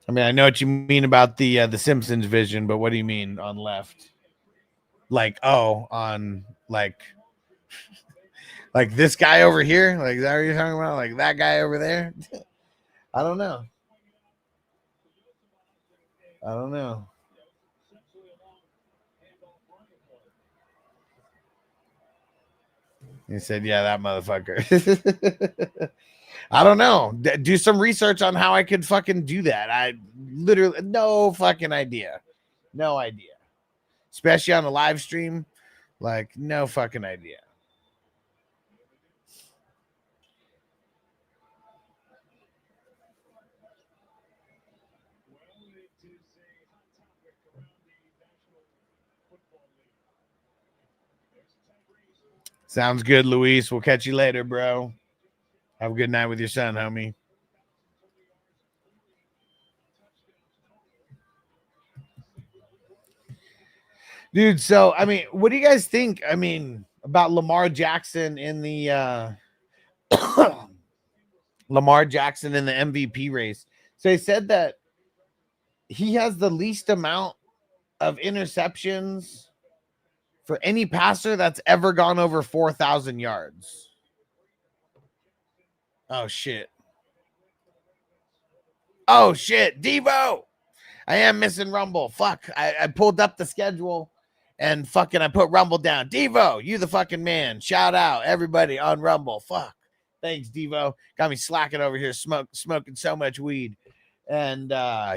I mean, I know what you mean about the Simpsons vision, but what do you mean on left? Like, on like this guy over here? Like, is that what you're talking about? Like that guy over there? I don't know. He said, yeah, that motherfucker. I don't know. Do some research on how I could fucking do that. I literally no fucking idea. No idea. Especially on a live stream. Like, no fucking idea. Sounds good, Luis. We'll catch you later, bro. Have a good night with your son, homie. Dude, so, I mean, what do you guys think, about Lamar Jackson in the MVP race? So they said that he has the least amount of interceptions for any passer that's ever gone over 4,000 yards. Oh, shit. Devo! I am missing Rumble. Fuck. I pulled up the schedule and fucking I put Rumble down. Devo, you the fucking man. Shout out everybody on Rumble. Fuck. Thanks, Devo. Got me slacking over here smoking so much weed. And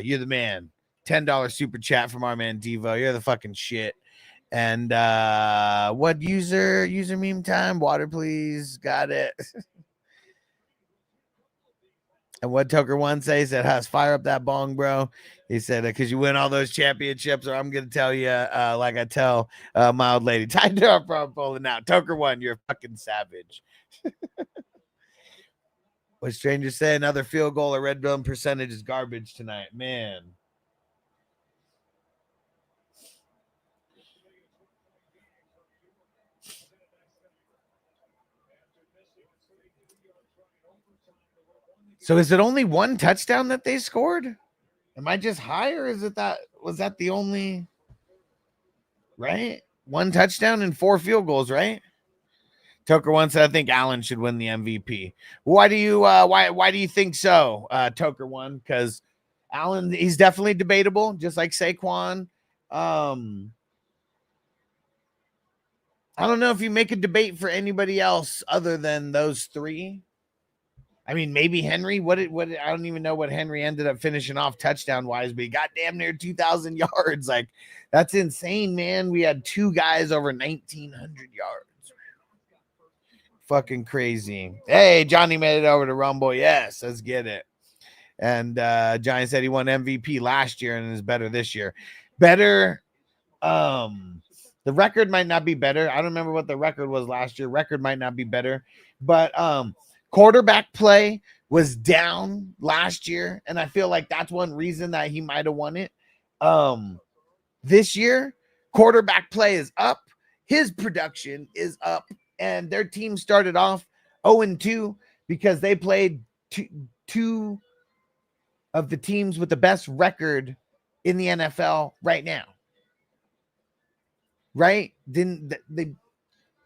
you're the man. $10 super chat from our man Devo. You're the fucking shit. And what user meme time? Water, please. Got it. And what Toker One say? He said, "Has fire up that bong, bro." He said, "Because you win all those championships, or I'm gonna tell you, like I tell my old lady, tied to our problem pulling out." Toker One, you're a fucking savage. What strangers say? Another field goal or red zone percentage is garbage tonight, man. So is it only one touchdown that they scored? Am I just high, or is it was that the only, right? One touchdown and 4 field goals, right? Toker One said, I think Allen should win the MVP. Why do you think so, Toker One? Because Allen, he's definitely debatable, just like Saquon. I don't know if you make a debate for anybody else other than those 3. I mean, maybe Henry. What I don't even know what Henry ended up finishing off touchdown wise, but he got damn near 2,000 yards. Like, that's insane, man. We had 2 guys over 1,900 yards. Fucking crazy. Hey, Johnny made it over to Rumble. Yes, let's get it. And Johnny said he won MVP last year and is better this year. Better. The record might not be better. I don't remember what the record was last year. Record might not be better, but quarterback play was down last year, and I feel like that's one reason that he might have won it. This year, quarterback play is up. His production is up, and their team started off 0-2 because they played two of the teams with the best record in the NFL right now. Right?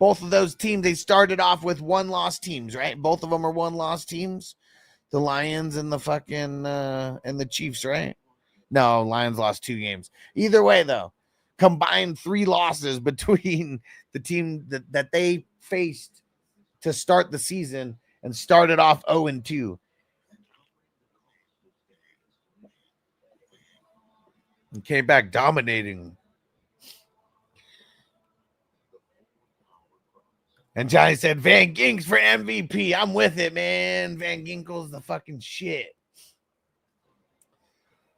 Both of those teams, they started off with 1-loss teams, right? Both of them are 1-loss teams. The Lions and the fucking and the Chiefs, right? No, Lions lost 2 games. Either way, though, combined 3 losses between the team that they faced to start the season and started off 0-2. And came back dominating. And Johnny said, Van Ginks for MVP. I'm with it, man. Van Ginkel's the fucking shit.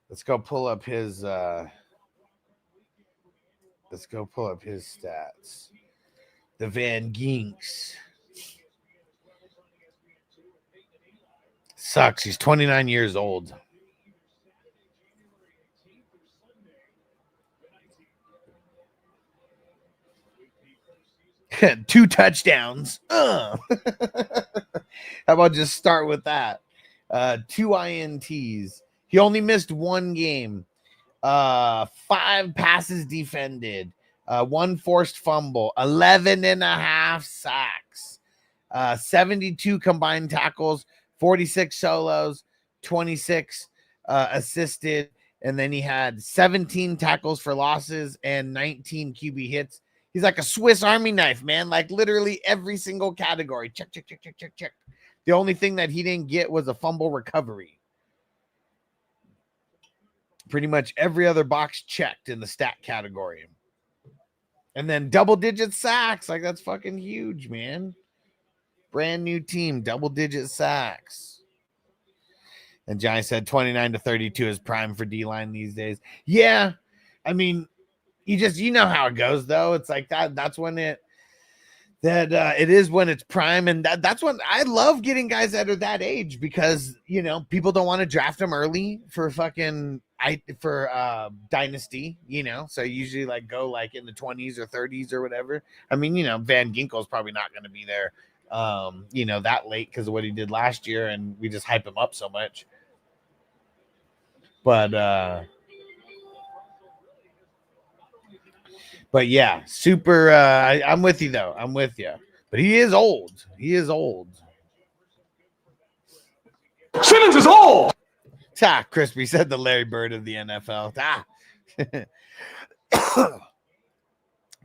Let's go pull up his stats. The Van Ginks. Sucks. He's 29 years old. Two touchdowns. How about just start with that? 2 INTs. He only missed one game. 5 passes defended. 1 forced fumble. 11.5 sacks. 72 combined tackles. 46 solos. 26 assisted. And then he had 17 tackles for losses and 19 QB hits. He's like a Swiss Army knife, man. Like literally every single category. Check, check, check, check, check, check. The only thing that he didn't get was a fumble recovery. Pretty much every other box checked in the stat category. And then double-digit sacks. Like, that's fucking huge, man. Brand new team, double-digit sacks. And Johnny said 29 to 32 is prime for D-line these days. Yeah. I mean, you know how it goes, though. It's like that's when it is when it's prime. And that's when I love getting guys that are that age because, you know, people don't want to draft them early for dynasty, you know, so usually like go like in the 20s or 30s or whatever. I mean, you know, Van Ginkel's probably not going to be there, you know, that late because of what he did last year, and we just hype him up so much. But yeah, super. I'm with you though. I'm with you. But he is old. He is old. Simmons is old. Crispy said the Larry Bird of the NFL.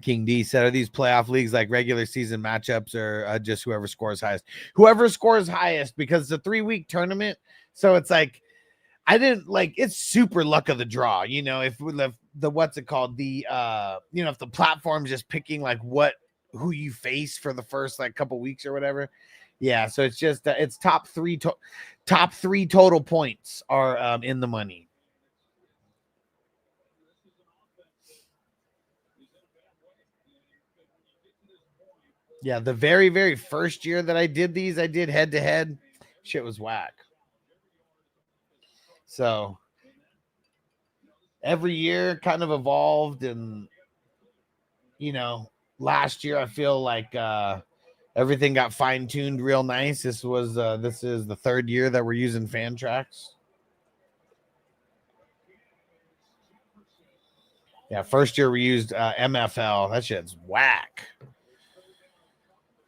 King D said, are these playoff leagues like regular season matchups or just whoever scores highest? Whoever scores highest, because it's a 3-week tournament. So it's like, it's super luck of the draw. You know, if what's it called? The, you know, if the platform's just picking like who you face for the first like couple weeks or whatever. Yeah. So it's just, it's top three total points are in the money. Yeah, the very, very first year that I did these, I did head-to-head. Shit was whack. So every year kind of evolved, and, you know, last year I feel like everything got fine-tuned real nice. This is the 3rd year that we're using Fantrax. Yeah, first year we used MFL. That shit's whack.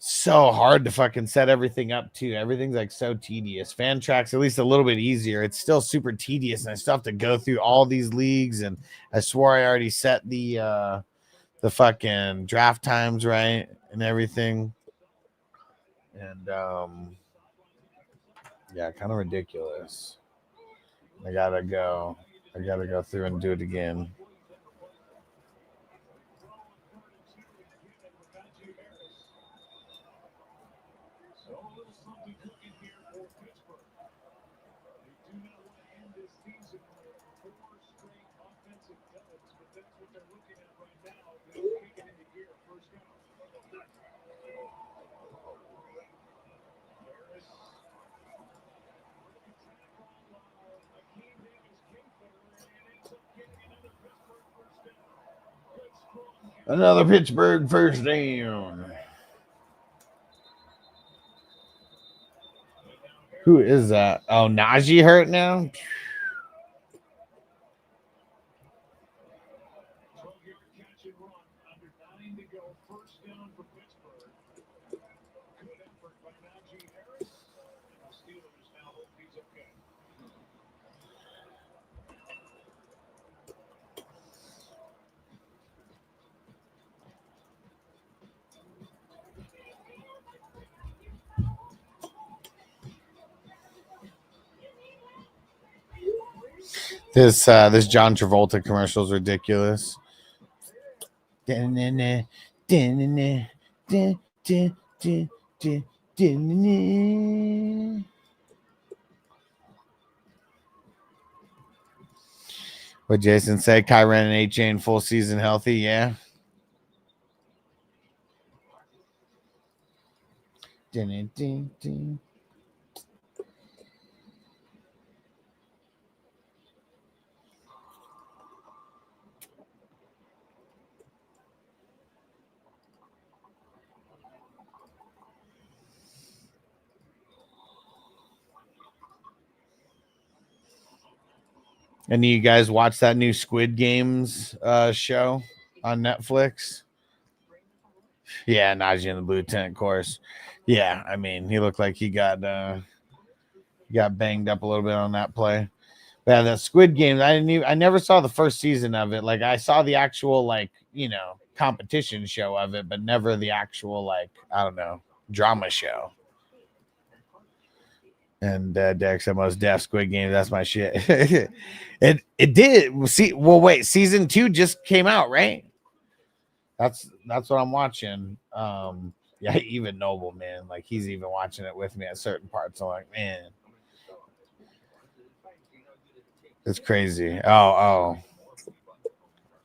So hard to fucking set everything up too. Everything's like so tedious. Fantrax at least a little bit easier. It's still super tedious, and I still have to go through all these leagues. And I swore I already set the fucking draft times right and everything. And yeah, kind of ridiculous. I gotta go through and do it again. Another Pittsburgh first down. Who is that? Oh, Najee hurt now? This John Travolta commercial is ridiculous. What Jason said, Kyren and A-Chain full season healthy, yeah. Any of you guys watch that new Squid Games show on Netflix? Yeah, Najee and the Blue Tent course. Yeah, I mean, he looked like he got banged up a little bit on that play. But yeah, the Squid Games, I never saw the first season of it. Like, I saw the actual, like, you know, competition show of it, but never the actual, like, I don't know, drama show. And Derek said most deaf Squid Game. That's my shit. it did. See, well, wait, season 2 just came out, right? That's what I'm watching. Yeah, even Noble, man, like he's even watching it with me at certain parts. I'm like, man, it's crazy. Oh,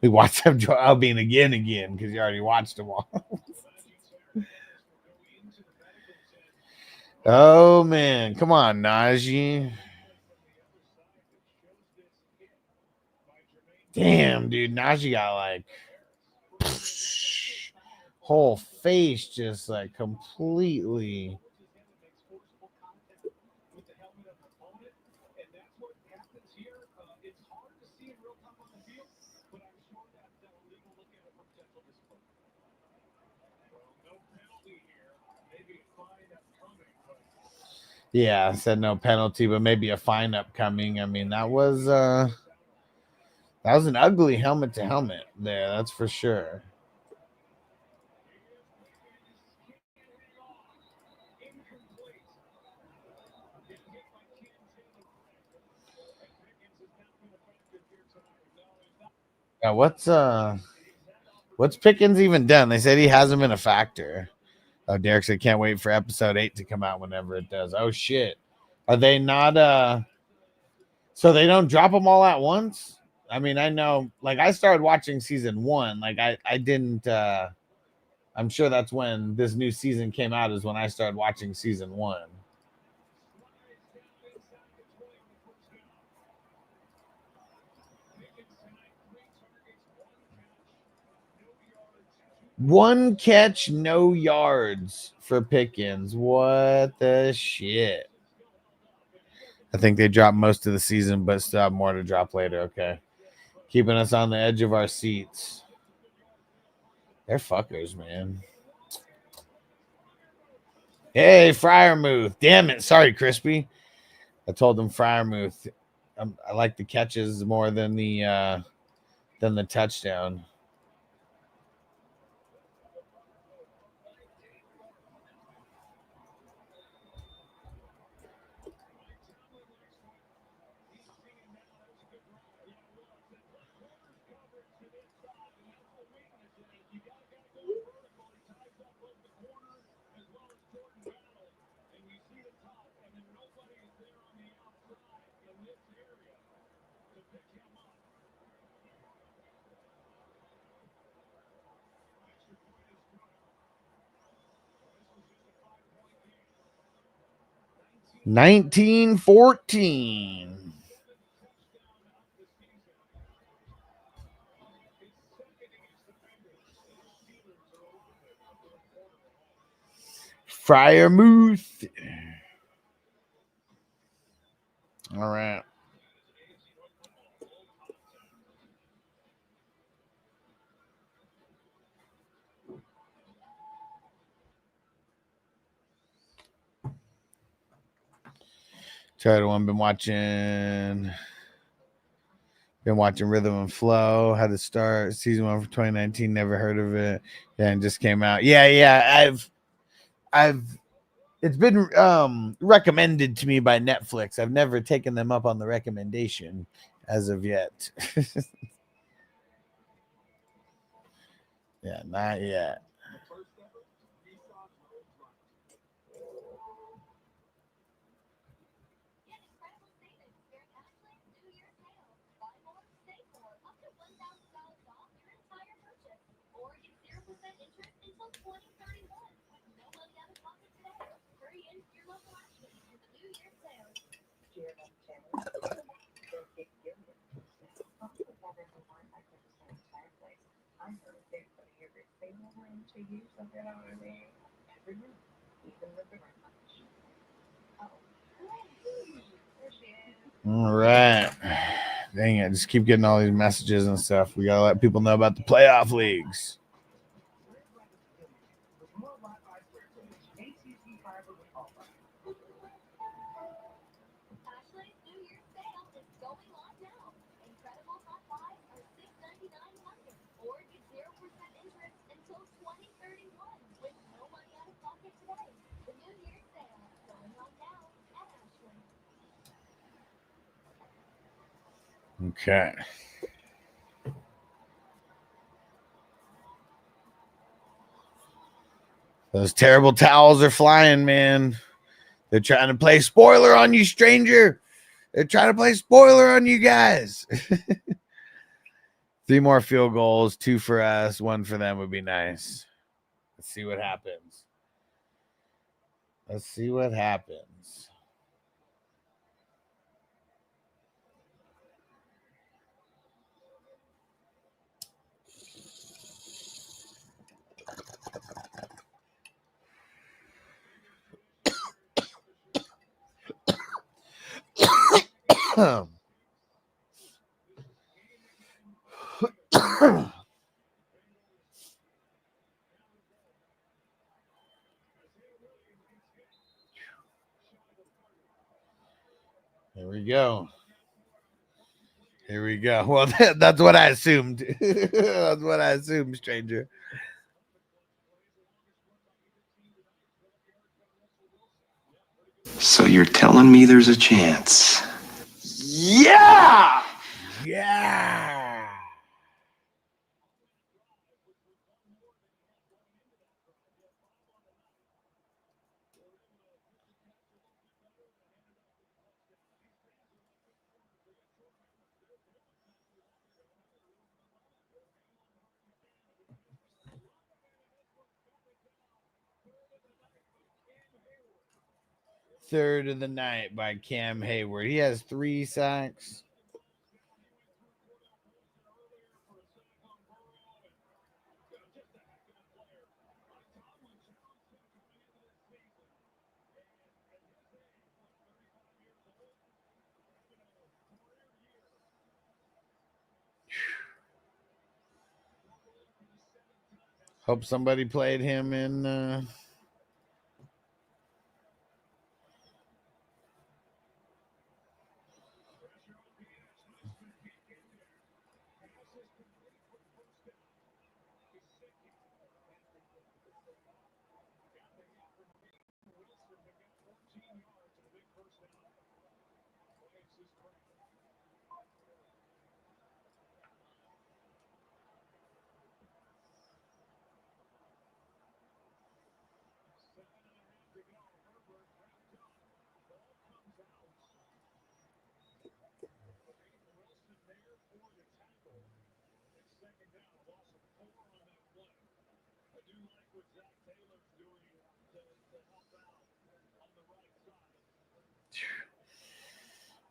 we watched him Joel Albion again because you already watched them all. Oh man, come on, Najee. Damn, dude, Najee got like whole face just like completely. Yeah, said no penalty, but maybe a fine upcoming. I mean, that was an ugly helmet to helmet there, that's for sure. Yeah, what's Pickens even done? They said he hasn't been a factor. Oh, Derek said can't wait for episode 8 to come out whenever it does. Oh shit. Are they not so they don't drop them all at once? I mean, I know, like I started watching season 1. Like I didn't I'm sure that's when this new season came out, is when I started watching season 1. One catch, no yards for Pickens. What the shit? I think they dropped most of the season, but still have more to drop later. Okay. Keeping us on the edge of our seats. They're fuckers, man. Hey, Fryermuth. Damn it. Sorry, Crispy. I told them Fryermuth. I like the catches more than the touchdown. $19-14. Fryermuth. All right. Tried one. Been watching Rhythm and Flow. Had to start season 1 for 2019. Never heard of it. Yeah, and just came out. Yeah. I've it's been recommended to me by Netflix. I've never taken them up on the recommendation as of yet. Yeah, not yet. All right. Dang it. Just keep getting all these messages and stuff. We got to let people know about the playoff leagues. Okay. Those terrible towels are flying, man. They're trying to play spoiler on you, stranger. They're trying to play spoiler on you guys. 3 more field goals, 2 for us, 1 for them would be nice. Let's see what happens. Let's see what happens. Here we go. Here we go. Well, that's what I assumed. That's what I assumed, stranger. So you're telling me there's a chance? Yeah! Yeah! Third of the night by Cam Hayward. He has 3 sacks. Hope somebody played him in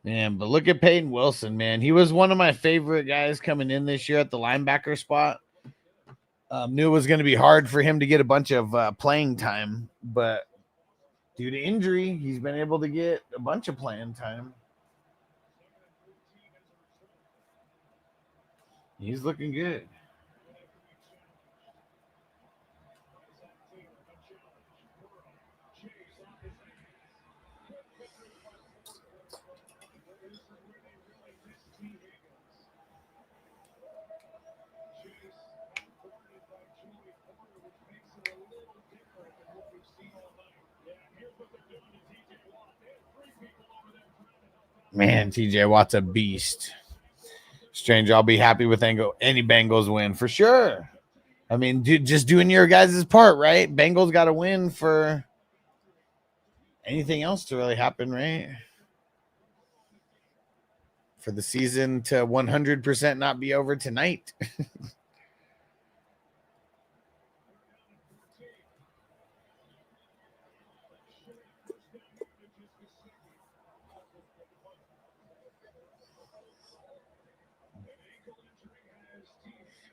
man, but look at Peyton Wilson, man. He was one of my favorite guys coming in this year at the linebacker spot. Knew it was going to be hard for him to get a bunch of playing time, but due to injury, he's been able to get a bunch of playing time. He's looking good. Man, TJ Watt's a beast. Stranger, I'll be happy with any Bengals win for sure. I mean, just doing your guys' part, right? Bengals got to win for anything else to really happen, right? For the season to 100% not be over tonight.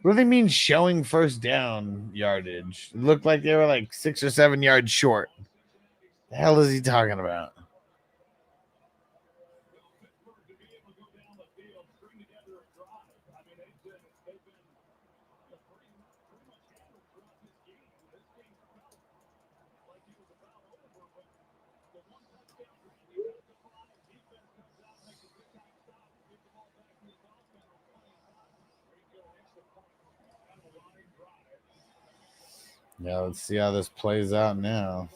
What do they mean showing first down yardage? It looked like they were like 6 or 7 yards short. The hell is he talking about? Yeah, let's see how this plays out now.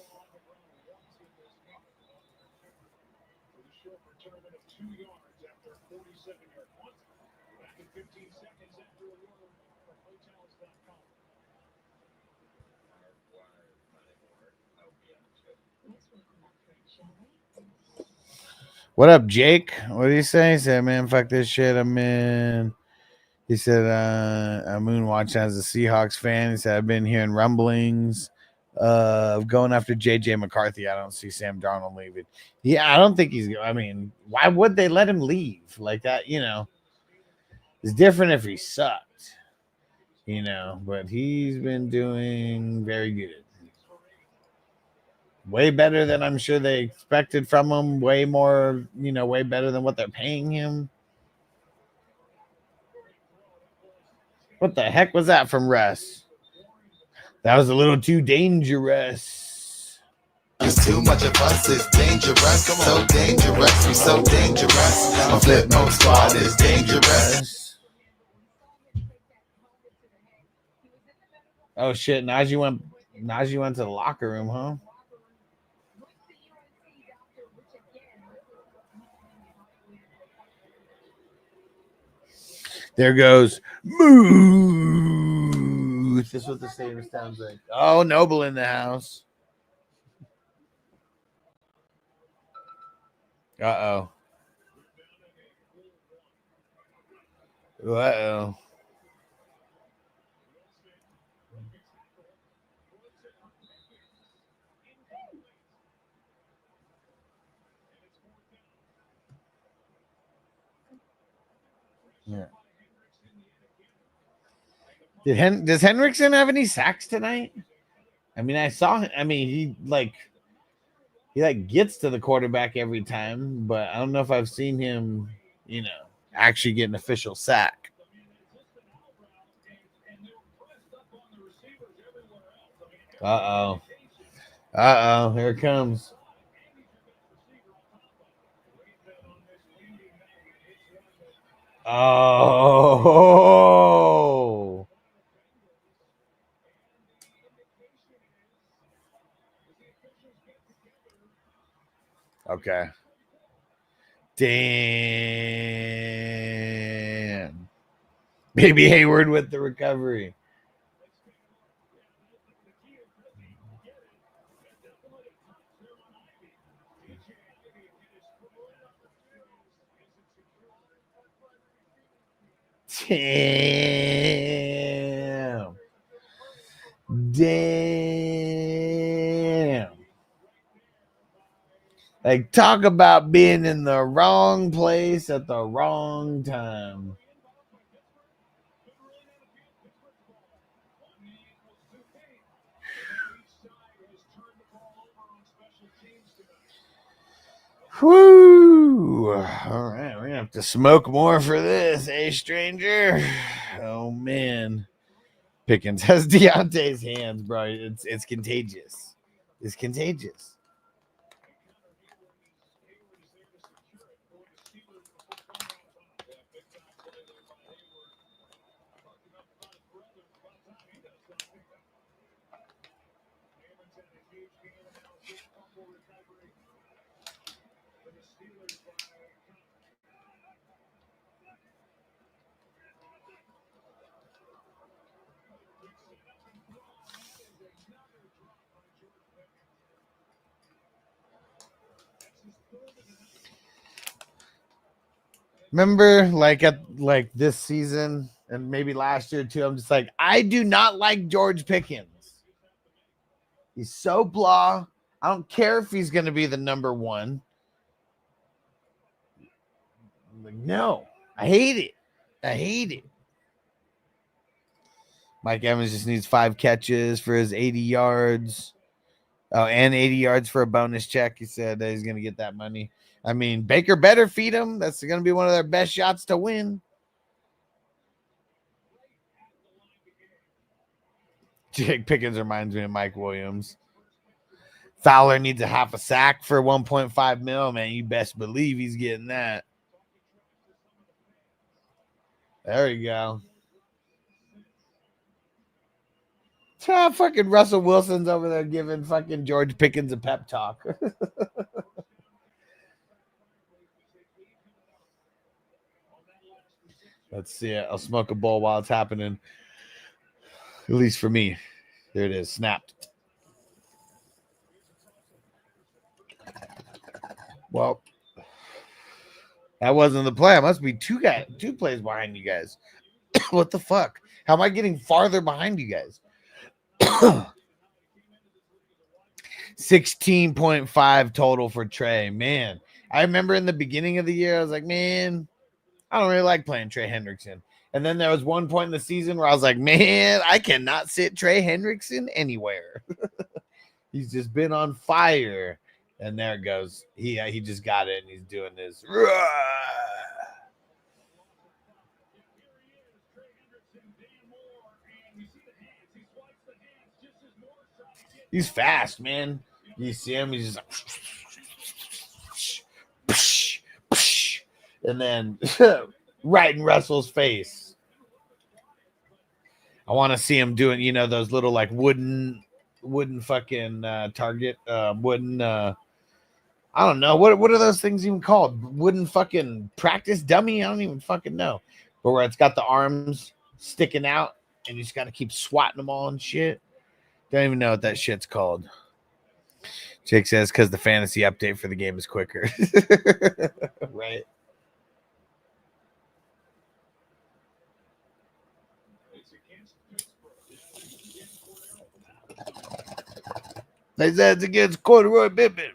What up, Jake? What did he say? He said, man, fuck this shit. I'm in. He said, I'm moon watching as a Seahawks fan. He said, I've been hearing rumblings of going after JJ McCarthy. I don't see Sam Darnold leaving. Yeah, I don't think he's. I mean, why would they let him leave like that? You know, it's different if he sucked, you know, but he's been doing very good. Way better than I'm sure they expected from him. Way more, you know, way better than what they're paying him. What the heck was that from Russ? That was a little too dangerous. It's too much of us, it's dangerous. So dangerous, we so dangerous. My flip mode squad is dangerous. Oh shit, Najee went to the locker room, huh? There goes Moose. This is what the stadium sounds like. Oh, Noble in the house. Uh-oh. Uh-oh. Yeah. Does Henriksen have any sacks tonight? I mean, I saw. I mean, he gets to the quarterback every time, but I don't know if I've seen him, you know, actually get an official sack. Uh-oh. Uh-oh. Here it comes. Oh. Okay. Damn. Baby Hayward with the recovery. Damn. Damn. Like, talk about being in the wrong place at the wrong time. Whoo! All right, we're gonna have to smoke more for this, eh, stranger? Oh man, Pickens has Deontay's hands, bro. It's contagious. It's contagious. Remember, like this season and maybe last year too, I'm just like, I do not like George Pickens. He's so blah. I don't care if he's going to be the number one. I'm like, no, I hate it. I hate it. Mike Evans just needs 5 catches for his 80 yards. Oh, and 80 yards for a bonus check. He said that he's going to get that money. I mean, Baker better feed him. That's going to be one of their best shots to win. Jake Pickens reminds me of Mike Williams. Fowler needs a half a sack for 1.5 mil. Man, you best believe he's getting that. There you go. Fucking Russell Wilson's over there giving fucking George Pickens a pep talk. Let's see it. I'll smoke a bowl while it's happening. At least for me. There it is. Snapped. Well, that wasn't the play. I must be two plays behind you guys. What the fuck? How am I getting farther behind you guys? 16.5 total for Trey. Man, I remember in the beginning of the year, I was like, man, I don't really like playing Trey Hendrickson. And then there was one point in the season where I was like, man, I cannot sit Trey Hendrickson anywhere. He's just been on fire. And there it goes. He just got it, and he's doing this. He's fast, man. You see him, he's just like, and then right in Russell's face. I want to see him doing, you know, those little like wooden fucking target, wooden. I don't know what are those things even called? Wooden fucking practice dummy? I don't even fucking know. But where it's got the arms sticking out, and you just got to keep swatting them all and shit. Don't even know what that shit's called. Jake says because the fantasy update for the game is quicker. Right. They said it's against Corduroy Pippen.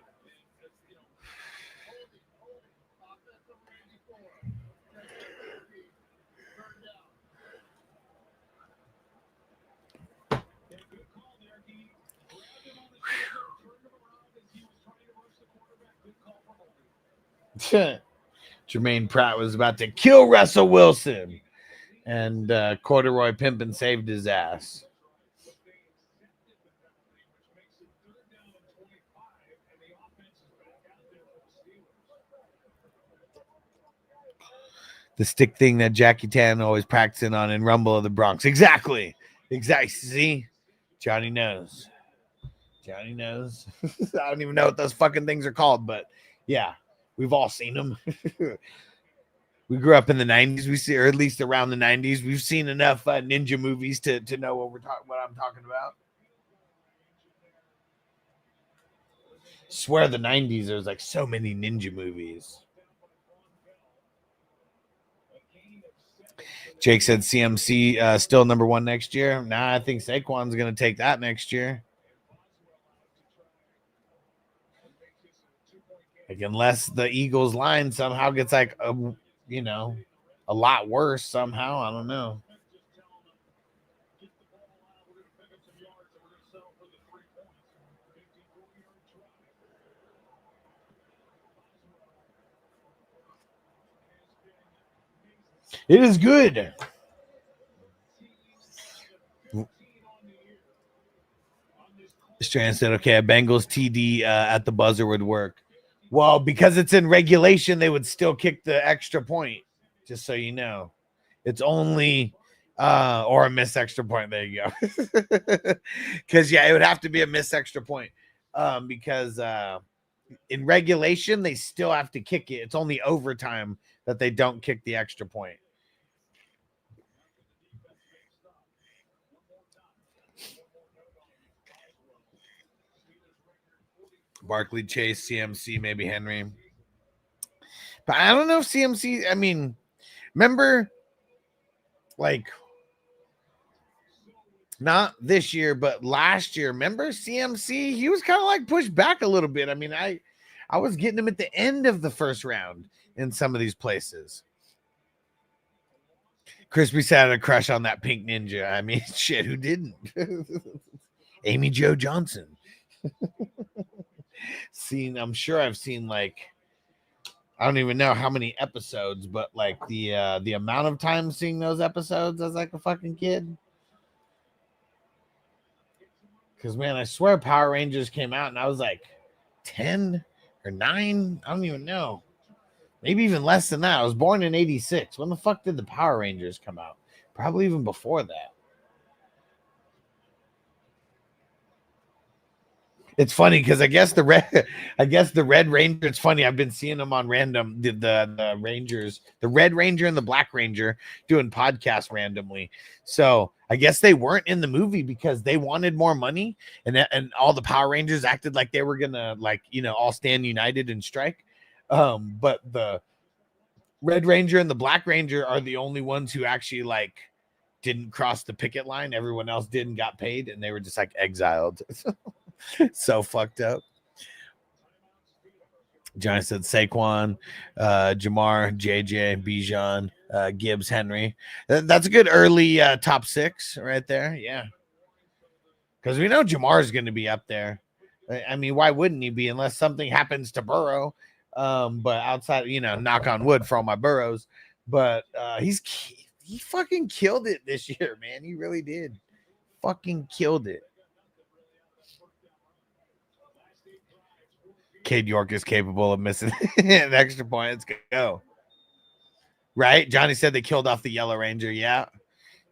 Jermaine Pratt was about to kill Russell Wilson, and Corduroy Pimpin saved his ass. The stick thing that Jackie Tan always practicing on in Rumble of the Bronx. Exactly. See? Johnny knows. Johnny knows. I don't even know what those fucking things are called, but yeah. We've all seen them. We grew up in the 90s. We see, or at least around the 90s. We've seen enough ninja movies to know what I'm talking about. Swear the 90s, there was like so many ninja movies. Jake said CMC still number one next year. Nah, I think Saquon's going to take that next year. Like, unless the Eagles line somehow gets like a lot worse somehow. I don't know. It is good. Strand said, okay, a Bengals TD at the buzzer would work. Well, because it's in regulation, they would still kick the extra point, just so you know. It's only or a missed extra point. There you go. Because, yeah, it would have to be a missed extra point because in regulation, they still have to kick it. It's only overtime that they don't kick the extra point. Barkley, Chase, CMC, maybe Henry. But I don't know if CMC, I mean, remember, like, not this year, but last year, remember CMC? He was kind of like pushed back a little bit. I mean, I was getting him at the end of the first round in some of these places. Crispy said a crush on that pink ninja. I mean, shit, who didn't? Amy Jo Johnson. I'm sure I've seen like, I don't even know how many episodes, but like the amount of time seeing those episodes as like a fucking kid. Because man, I swear Power Rangers came out and I was like 10 or 9. I don't even know. Maybe even less than that. I was born in 86. When the fuck did the Power Rangers come out? Probably even before that. It's funny because I guess the Red Ranger. It's funny. I've been seeing them on random the Rangers, the Red Ranger and the Black Ranger doing podcasts randomly. So I guess they weren't in the movie because they wanted more money, and all the Power Rangers acted like they were gonna all stand united and strike. But the Red Ranger and the Black Ranger are the only ones who actually didn't cross the picket line. Everyone else did and got paid, and they were just exiled. So fucked up. Johnny said Saquon, Jamar, JJ, Bijan, Gibbs, Henry. That's a good early top 6 right there. Yeah. Because we know Jamar is going to be up there. I mean, why wouldn't he be unless something happens to Burrow? But outside, knock on wood for all my Burrows. But he fucking killed it this year, man. He really did. Fucking killed it. Cade York is capable of missing an extra point. Let's go. Right? Johnny said they killed off the Yellow Ranger. Yeah.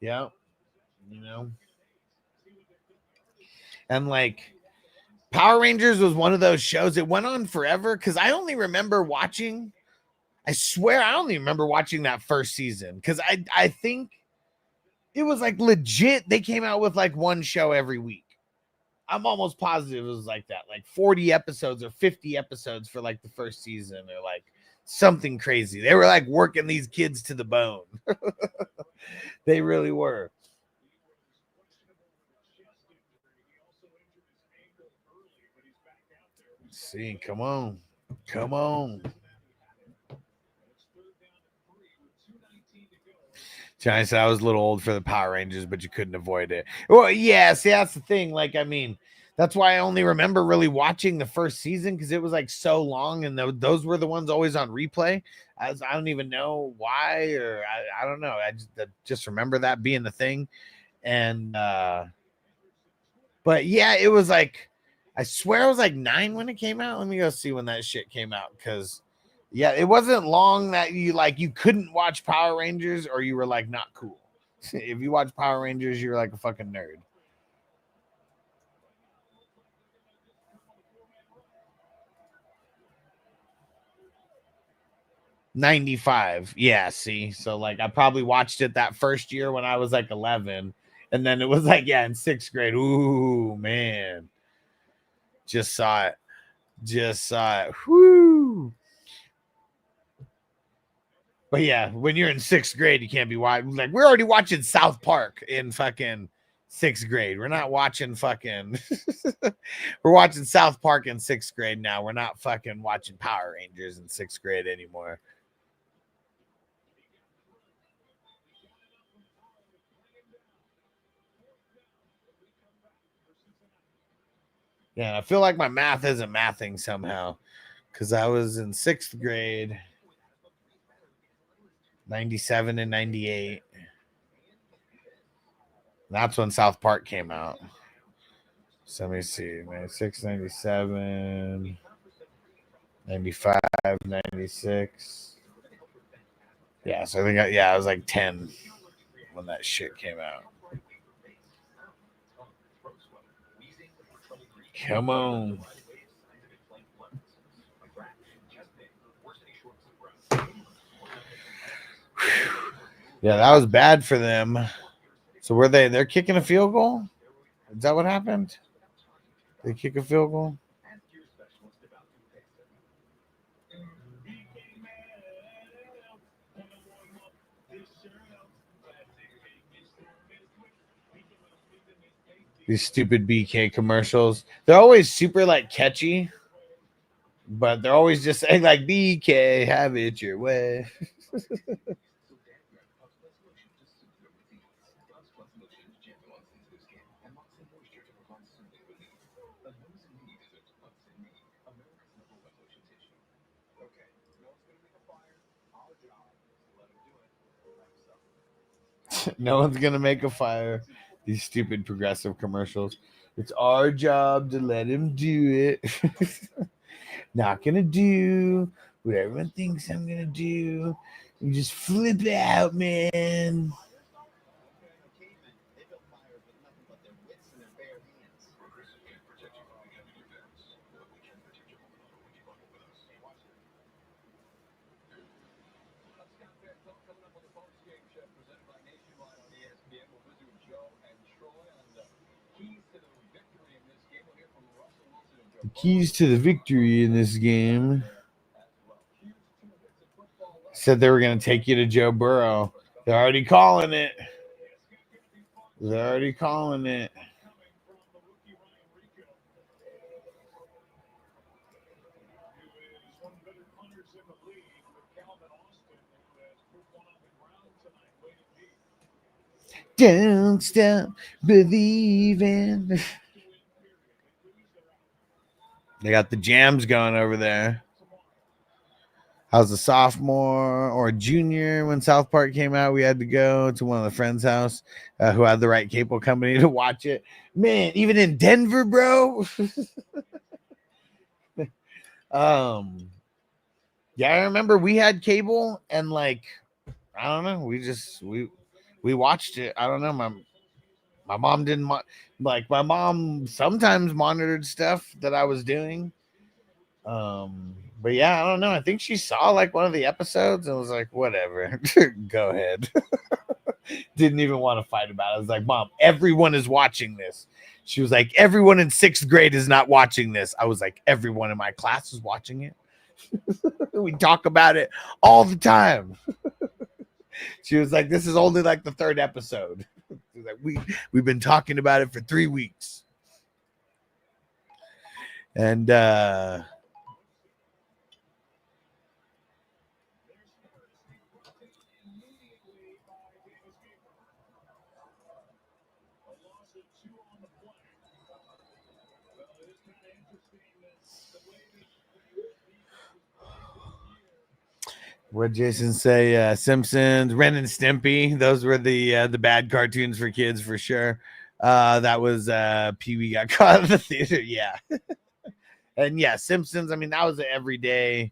Yeah. And Power Rangers was one of those shows. It went on forever because I only remember watching. I swear I only remember watching that first season because I think it was legit. They came out with one show every week. I'm almost positive it was like that, 40 episodes or 50 episodes for the first season or something crazy. They were working these kids to the bone. They really were. Let's see, come on. Johnny said I was a little old for the Power Rangers, but you couldn't avoid it. Well, yeah, see, that's the thing. That's why I only remember really watching the first season because it was so long, and those were the ones always on replay. I don't even know why, or I don't know. I just remember that being the thing. And but yeah, it was I swear I was 9 when it came out. Let me go see when that shit came out because yeah, it wasn't long that you you couldn't watch Power Rangers or you were not cool. If you watch Power Rangers, you're a fucking nerd. '95. Yeah, see. So I probably watched it that first year when I was 11. And then it was in 6th grade. Ooh, man. Just saw it. Whoo. But yeah, when you're in 6th grade, you can't be watching. We're already watching South Park in fucking 6th grade. We're not watching fucking. We're watching South Park in 6th grade now. We're not fucking watching Power Rangers in 6th grade anymore. Yeah, I feel like my math isn't mathing somehow because I was in 6th grade. 97 and 98. That's when South Park came out. So let me see. 96, 97, 95, 96. Yeah, so I think I was 10 when that shit came out. Come on. Yeah, that was bad for them. So they're kicking a field goal? Is that what happened? They kick a field goal? These stupid BK commercials. They're always super catchy, but they're always just saying BK, have it your way. No one's gonna make a fire. These stupid progressive commercials. It's our job to let him do it. Not gonna do what everyone thinks I'm gonna do. You just flip out, man. The keys to the victory in this game. Said they were going to take you to Joe Burrow. They're already calling it. They're already calling it. Don't stop believing. They got the jams going over there. I was a sophomore or a junior when South Park came out. We had to go to one of the friends' house who had the right cable company to watch it. Man, even in Denver, bro. Yeah, I remember we had cable and like, I don't know. We watched it. I don't know. My mom didn't like. My mom sometimes monitored stuff that I was doing. But yeah, I don't know. I think she saw like one of the episodes and was like, whatever, go ahead. Didn't even want to fight about it. I was like, Mom, everyone is watching this. She was like, everyone in 6th grade is not watching this. I was like, everyone in my class is watching it. We talk about it all the time. She was like, this is only like the 3rd episode. She's like, we've been talking about it for 3 weeks. And what Jason say? Simpsons, Ren and Stimpy. Those were the bad cartoons for kids for sure. That was Pee Wee got caught in the theater. Yeah, and yeah, Simpsons. I mean, that was an everyday.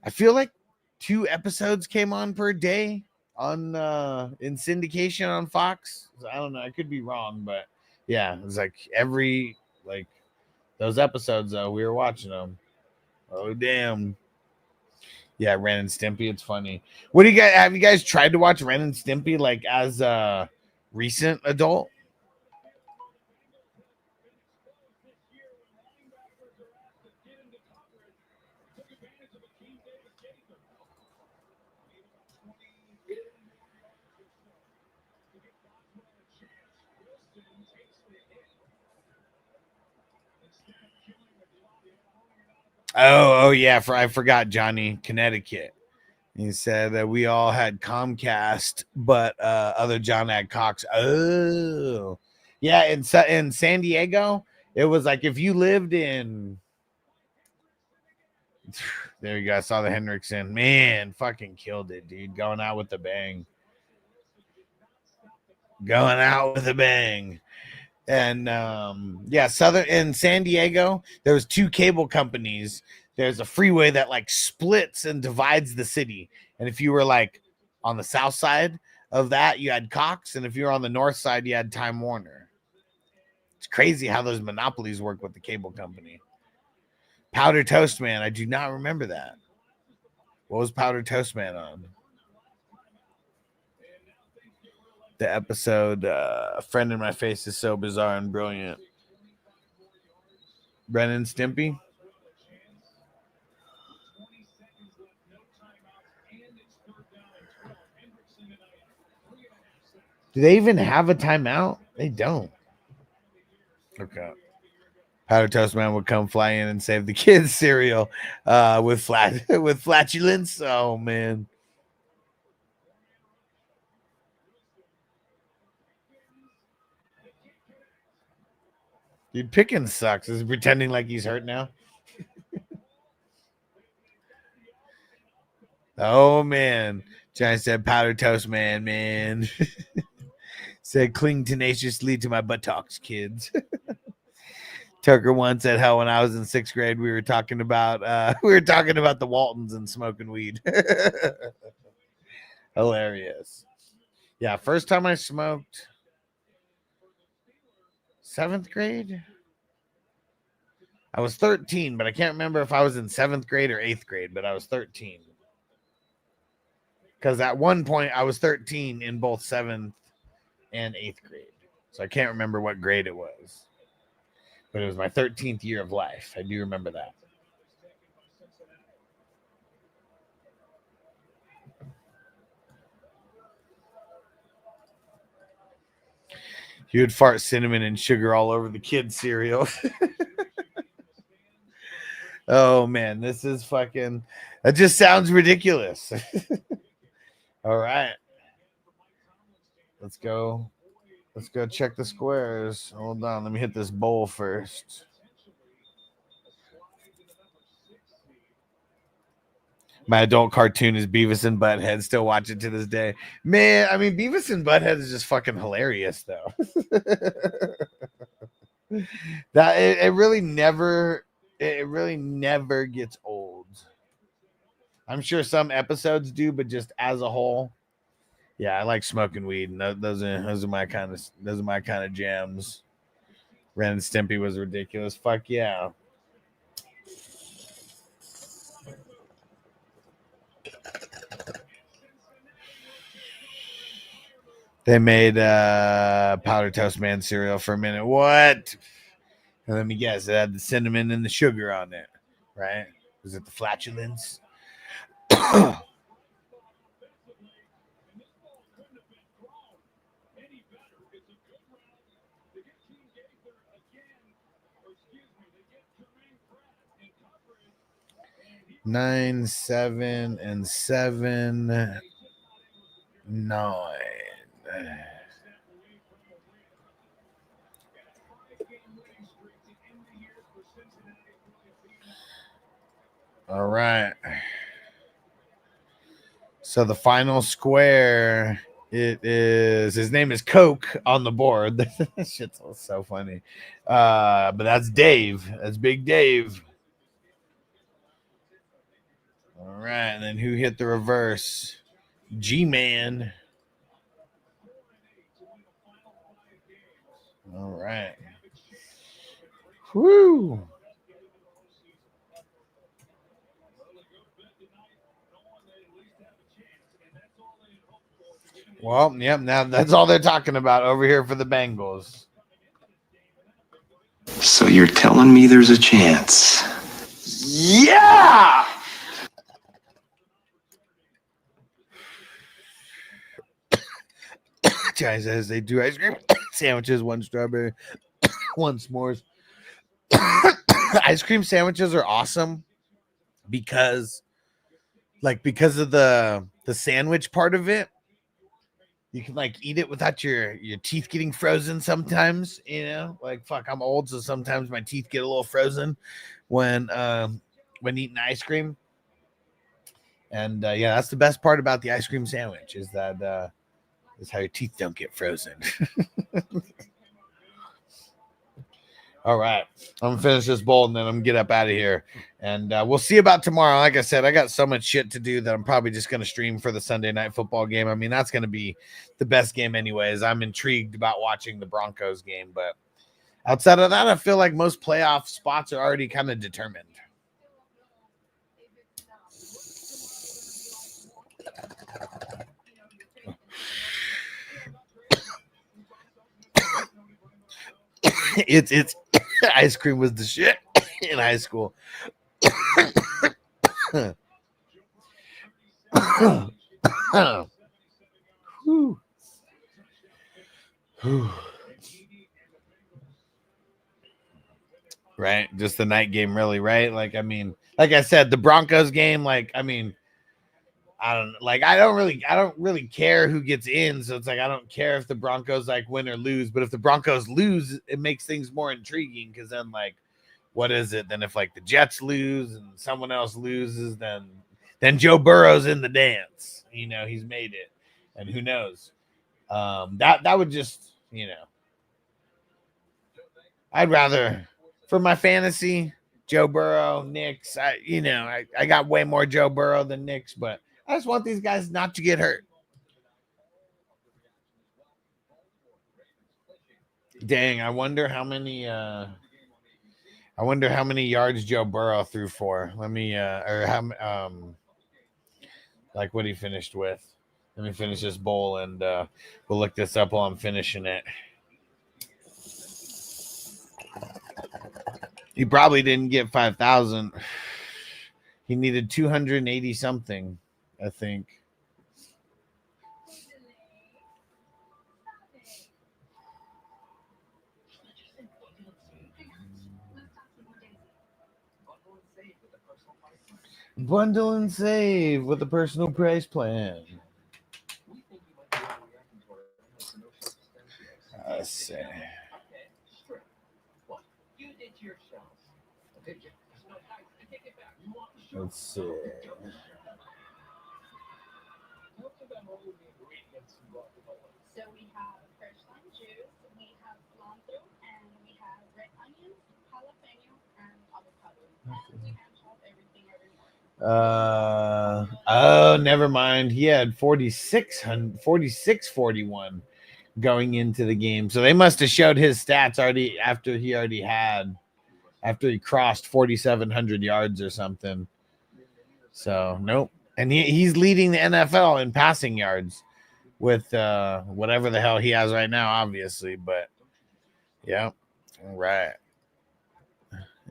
I feel like 2 episodes came on per day on in syndication on Fox. I don't know. I could be wrong, but yeah, it was like every like those episodes though. We were watching them. Oh damn. Yeah, Ren and Stimpy. It's funny. What do you guys have? You guys tried to watch Ren and Stimpy like as a recent adult? Oh yeah. I forgot Johnny, Connecticut. He said that we all had Comcast, but other John had Cox. Oh, yeah. In San Diego, it was like if you lived in. There you go. I saw the Hendrickson. Man, fucking killed it, dude. Going out with a bang. Going out with a bang. And yeah, in San Diego, there was 2 cable companies. There's a freeway that like splits and divides the city. And if you were like on the south side of that, you had Cox. And if you were on the north side, you had Time Warner. It's crazy how those monopolies work with the cable company. Powder Toast Man. I do not remember that. What was Powder Toast Man on? The episode, A Friend in My Face is So Bizarre and Brilliant. Ren and Stimpy. Do they even have a timeout? They don't. Okay. Powder Toast Man would come fly in and save the kids' cereal with flatulence. Oh man. Dude, Pickens sucks. Is he pretending like he's hurt now? Oh man. Johnny said Powder Toast Man. Said cling tenaciously to my buttocks, kids. Tucker once said how when I was in 6th grade we were talking about the Waltons and smoking weed. Hilarious. Yeah, first time I smoked 7th grade. I was 13, but I can't remember if I was in 7th grade or 8th grade, but I was 13. Because at one point I was 13 in both 7th and 8th grade. So I can't remember what grade it was. But it was my 13th year of life. I do remember that. You would fart cinnamon and sugar all over the kids' cereal. Oh, man, this is fucking... That just sounds ridiculous. All right. Let's go. Let's go check the squares. Hold on. Let me hit this bowl first. My adult cartoon is Beavis and Butthead. Still watch it to this day. Man, I mean, Beavis and Butthead is just fucking hilarious, though. That it really never gets old. I'm sure some episodes do, but just as a whole, yeah, I like smoking weed, and those are my kind of jams. Ren and Stimpy was ridiculous. Fuck yeah. They made Powder Toast Man cereal for a minute. What? And let me guess, it had the cinnamon and the sugar on it, right? Was it the flatulence? Nine, 7, and 7, 9. All right. So the final square, his name is Coke on the board. That shit's so funny. But that's Dave. That's Big Dave. All right. And then who hit the reverse? G-Man. All right. Woo. Well, yep, now that's all they're talking about over here for the Bengals. So you're telling me there's a chance? Yeah! Guys, as they do ice cream sandwiches, 1 strawberry, 1 s'mores. Ice cream sandwiches are awesome because of the sandwich part of it. You can like eat it without your teeth getting frozen sometimes, you know, like fuck, I'm old, so sometimes my teeth get a little frozen when eating ice cream. And yeah, that's the best part about the ice cream sandwich is that is how your teeth don't get frozen. All right, I'm gonna finish this bowl and then I'm gonna get up out of here, and we'll see about tomorrow. Like I said, I got so much shit to do that I'm probably just gonna stream for the Sunday night football game. I mean, that's gonna be the best game anyways. I'm intrigued about watching the Broncos game, but outside of that, I feel like most playoff spots are already kind of determined. It's ice cream was the shit in high school. Right, just the night game, really, right? Like, I mean, like I said, the Broncos game, like, I mean, I don't really care who gets in. So it's like, I don't care if the Broncos like win or lose, but if the Broncos lose, it makes things more intriguing. Cause then like, what is it? Then if like the Jets lose and someone else loses, then Joe Burrow's in the dance, you know, he's made it, and who knows? That would just, you know, I'd rather for my fantasy, Joe Burrow, Knicks. I got way more Joe Burrow than Knicks, but I just want these guys not to get hurt. Dang, I wonder how many yards Joe Burrow threw for. Let me or how like what he finished with. Let me finish this bowl and we'll look this up while I'm finishing it. He probably didn't get 5,000. He needed 280 something, I think. Bundle and save with a personal price plan. Let's see. Let's see. So we have fresh lime juice, we have cilantro, and we have red onions, jalapeno, and avocado. And we hand chop everything every morning. Oh, never mind. He had 4641 going into the game. So they must have showed his stats already after he crossed 4,700 yards or something. So nope. And he's leading the NFL in passing yards with whatever the hell he has right now, obviously. But yeah, all right.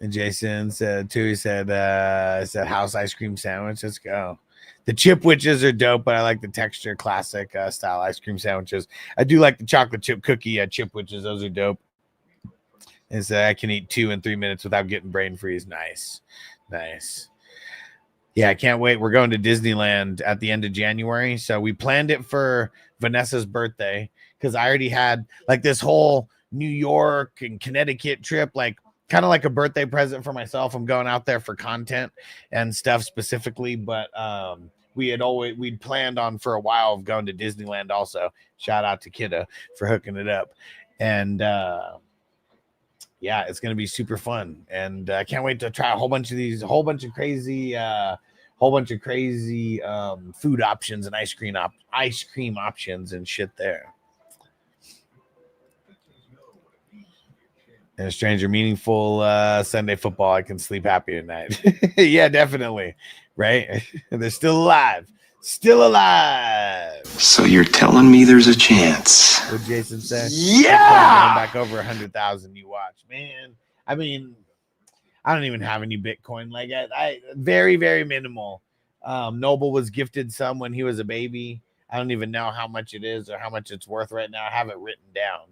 And Jason said too. He said house ice cream sandwich. Let's go. The chipwiches are dope, but I like the texture classic style ice cream sandwiches. I do like the chocolate chip cookie chipwiches. Those are dope. And so I can eat 2 in 3 minutes without getting brain freeze. Nice. Yeah, I can't wait. We're going to Disneyland at the end of January. So we planned it for Vanessa's birthday because I already had like this whole New York and Connecticut trip, like kind of like a birthday present for myself. I'm going out there for content and stuff specifically, but we'd planned on for a while of going to Disneyland also. Shout out to Kidda for hooking it up. And yeah, it's going to be super fun. And I can't wait to try a whole bunch of crazy food options and ice cream options and shit there. And a stranger meaningful Sunday football. I can sleep happy at night. Yeah, definitely. Right. They're still alive. Still alive. So you're telling me there's a chance? What Jason said? Yeah. Back over 100,000 you watch, man. I mean, I don't even have any Bitcoin. Like I very, very minimal. Noble was gifted some when he was a baby. I don't even know how much it is or how much it's worth right now. I have it written down.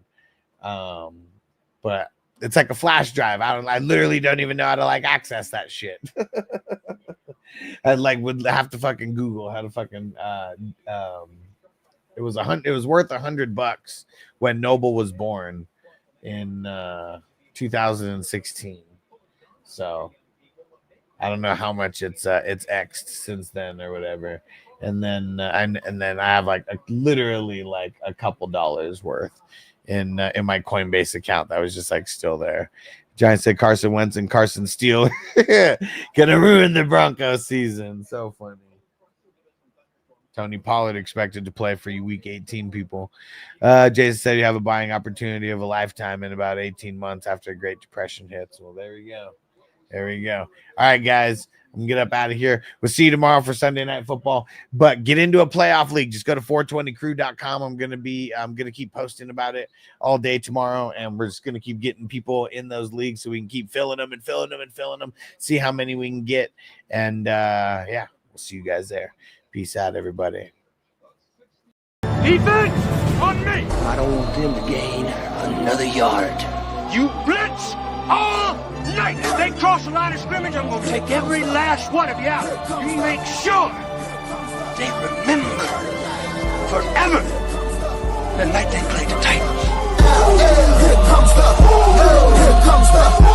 But it's like a flash drive. I literally don't even know how to like access that shit. I would have to fucking Google how to fucking it was worth $100 when Noble was born in 2016. So I don't know how much it's X'd since then or whatever. And then I have literally a couple dollars worth in my Coinbase account that was just still there. Giants said Carson Wentz and Carson Steele gonna ruin the Broncos season. So funny. Tony Pollard expected to play for you week 18 people. Jason said you have a buying opportunity of a lifetime in about 18 months after a Great Depression hits. Well, there we go. All right, guys. I'm going to get up out of here. We'll see you tomorrow for Sunday Night Football. But get into a playoff league. Just go to 420crew.com. I'm going to keep posting about it all day tomorrow. And we're just going to keep getting people in those leagues so we can keep filling them. See how many we can get. And, yeah, we'll see you guys there. Peace out, everybody. Defense on me. I don't want them to gain another yard. You blitz all night. If they cross the line of scrimmage, I'm going to take every last one of you out. You make sure they remember forever the night they played the Titans. Here comes the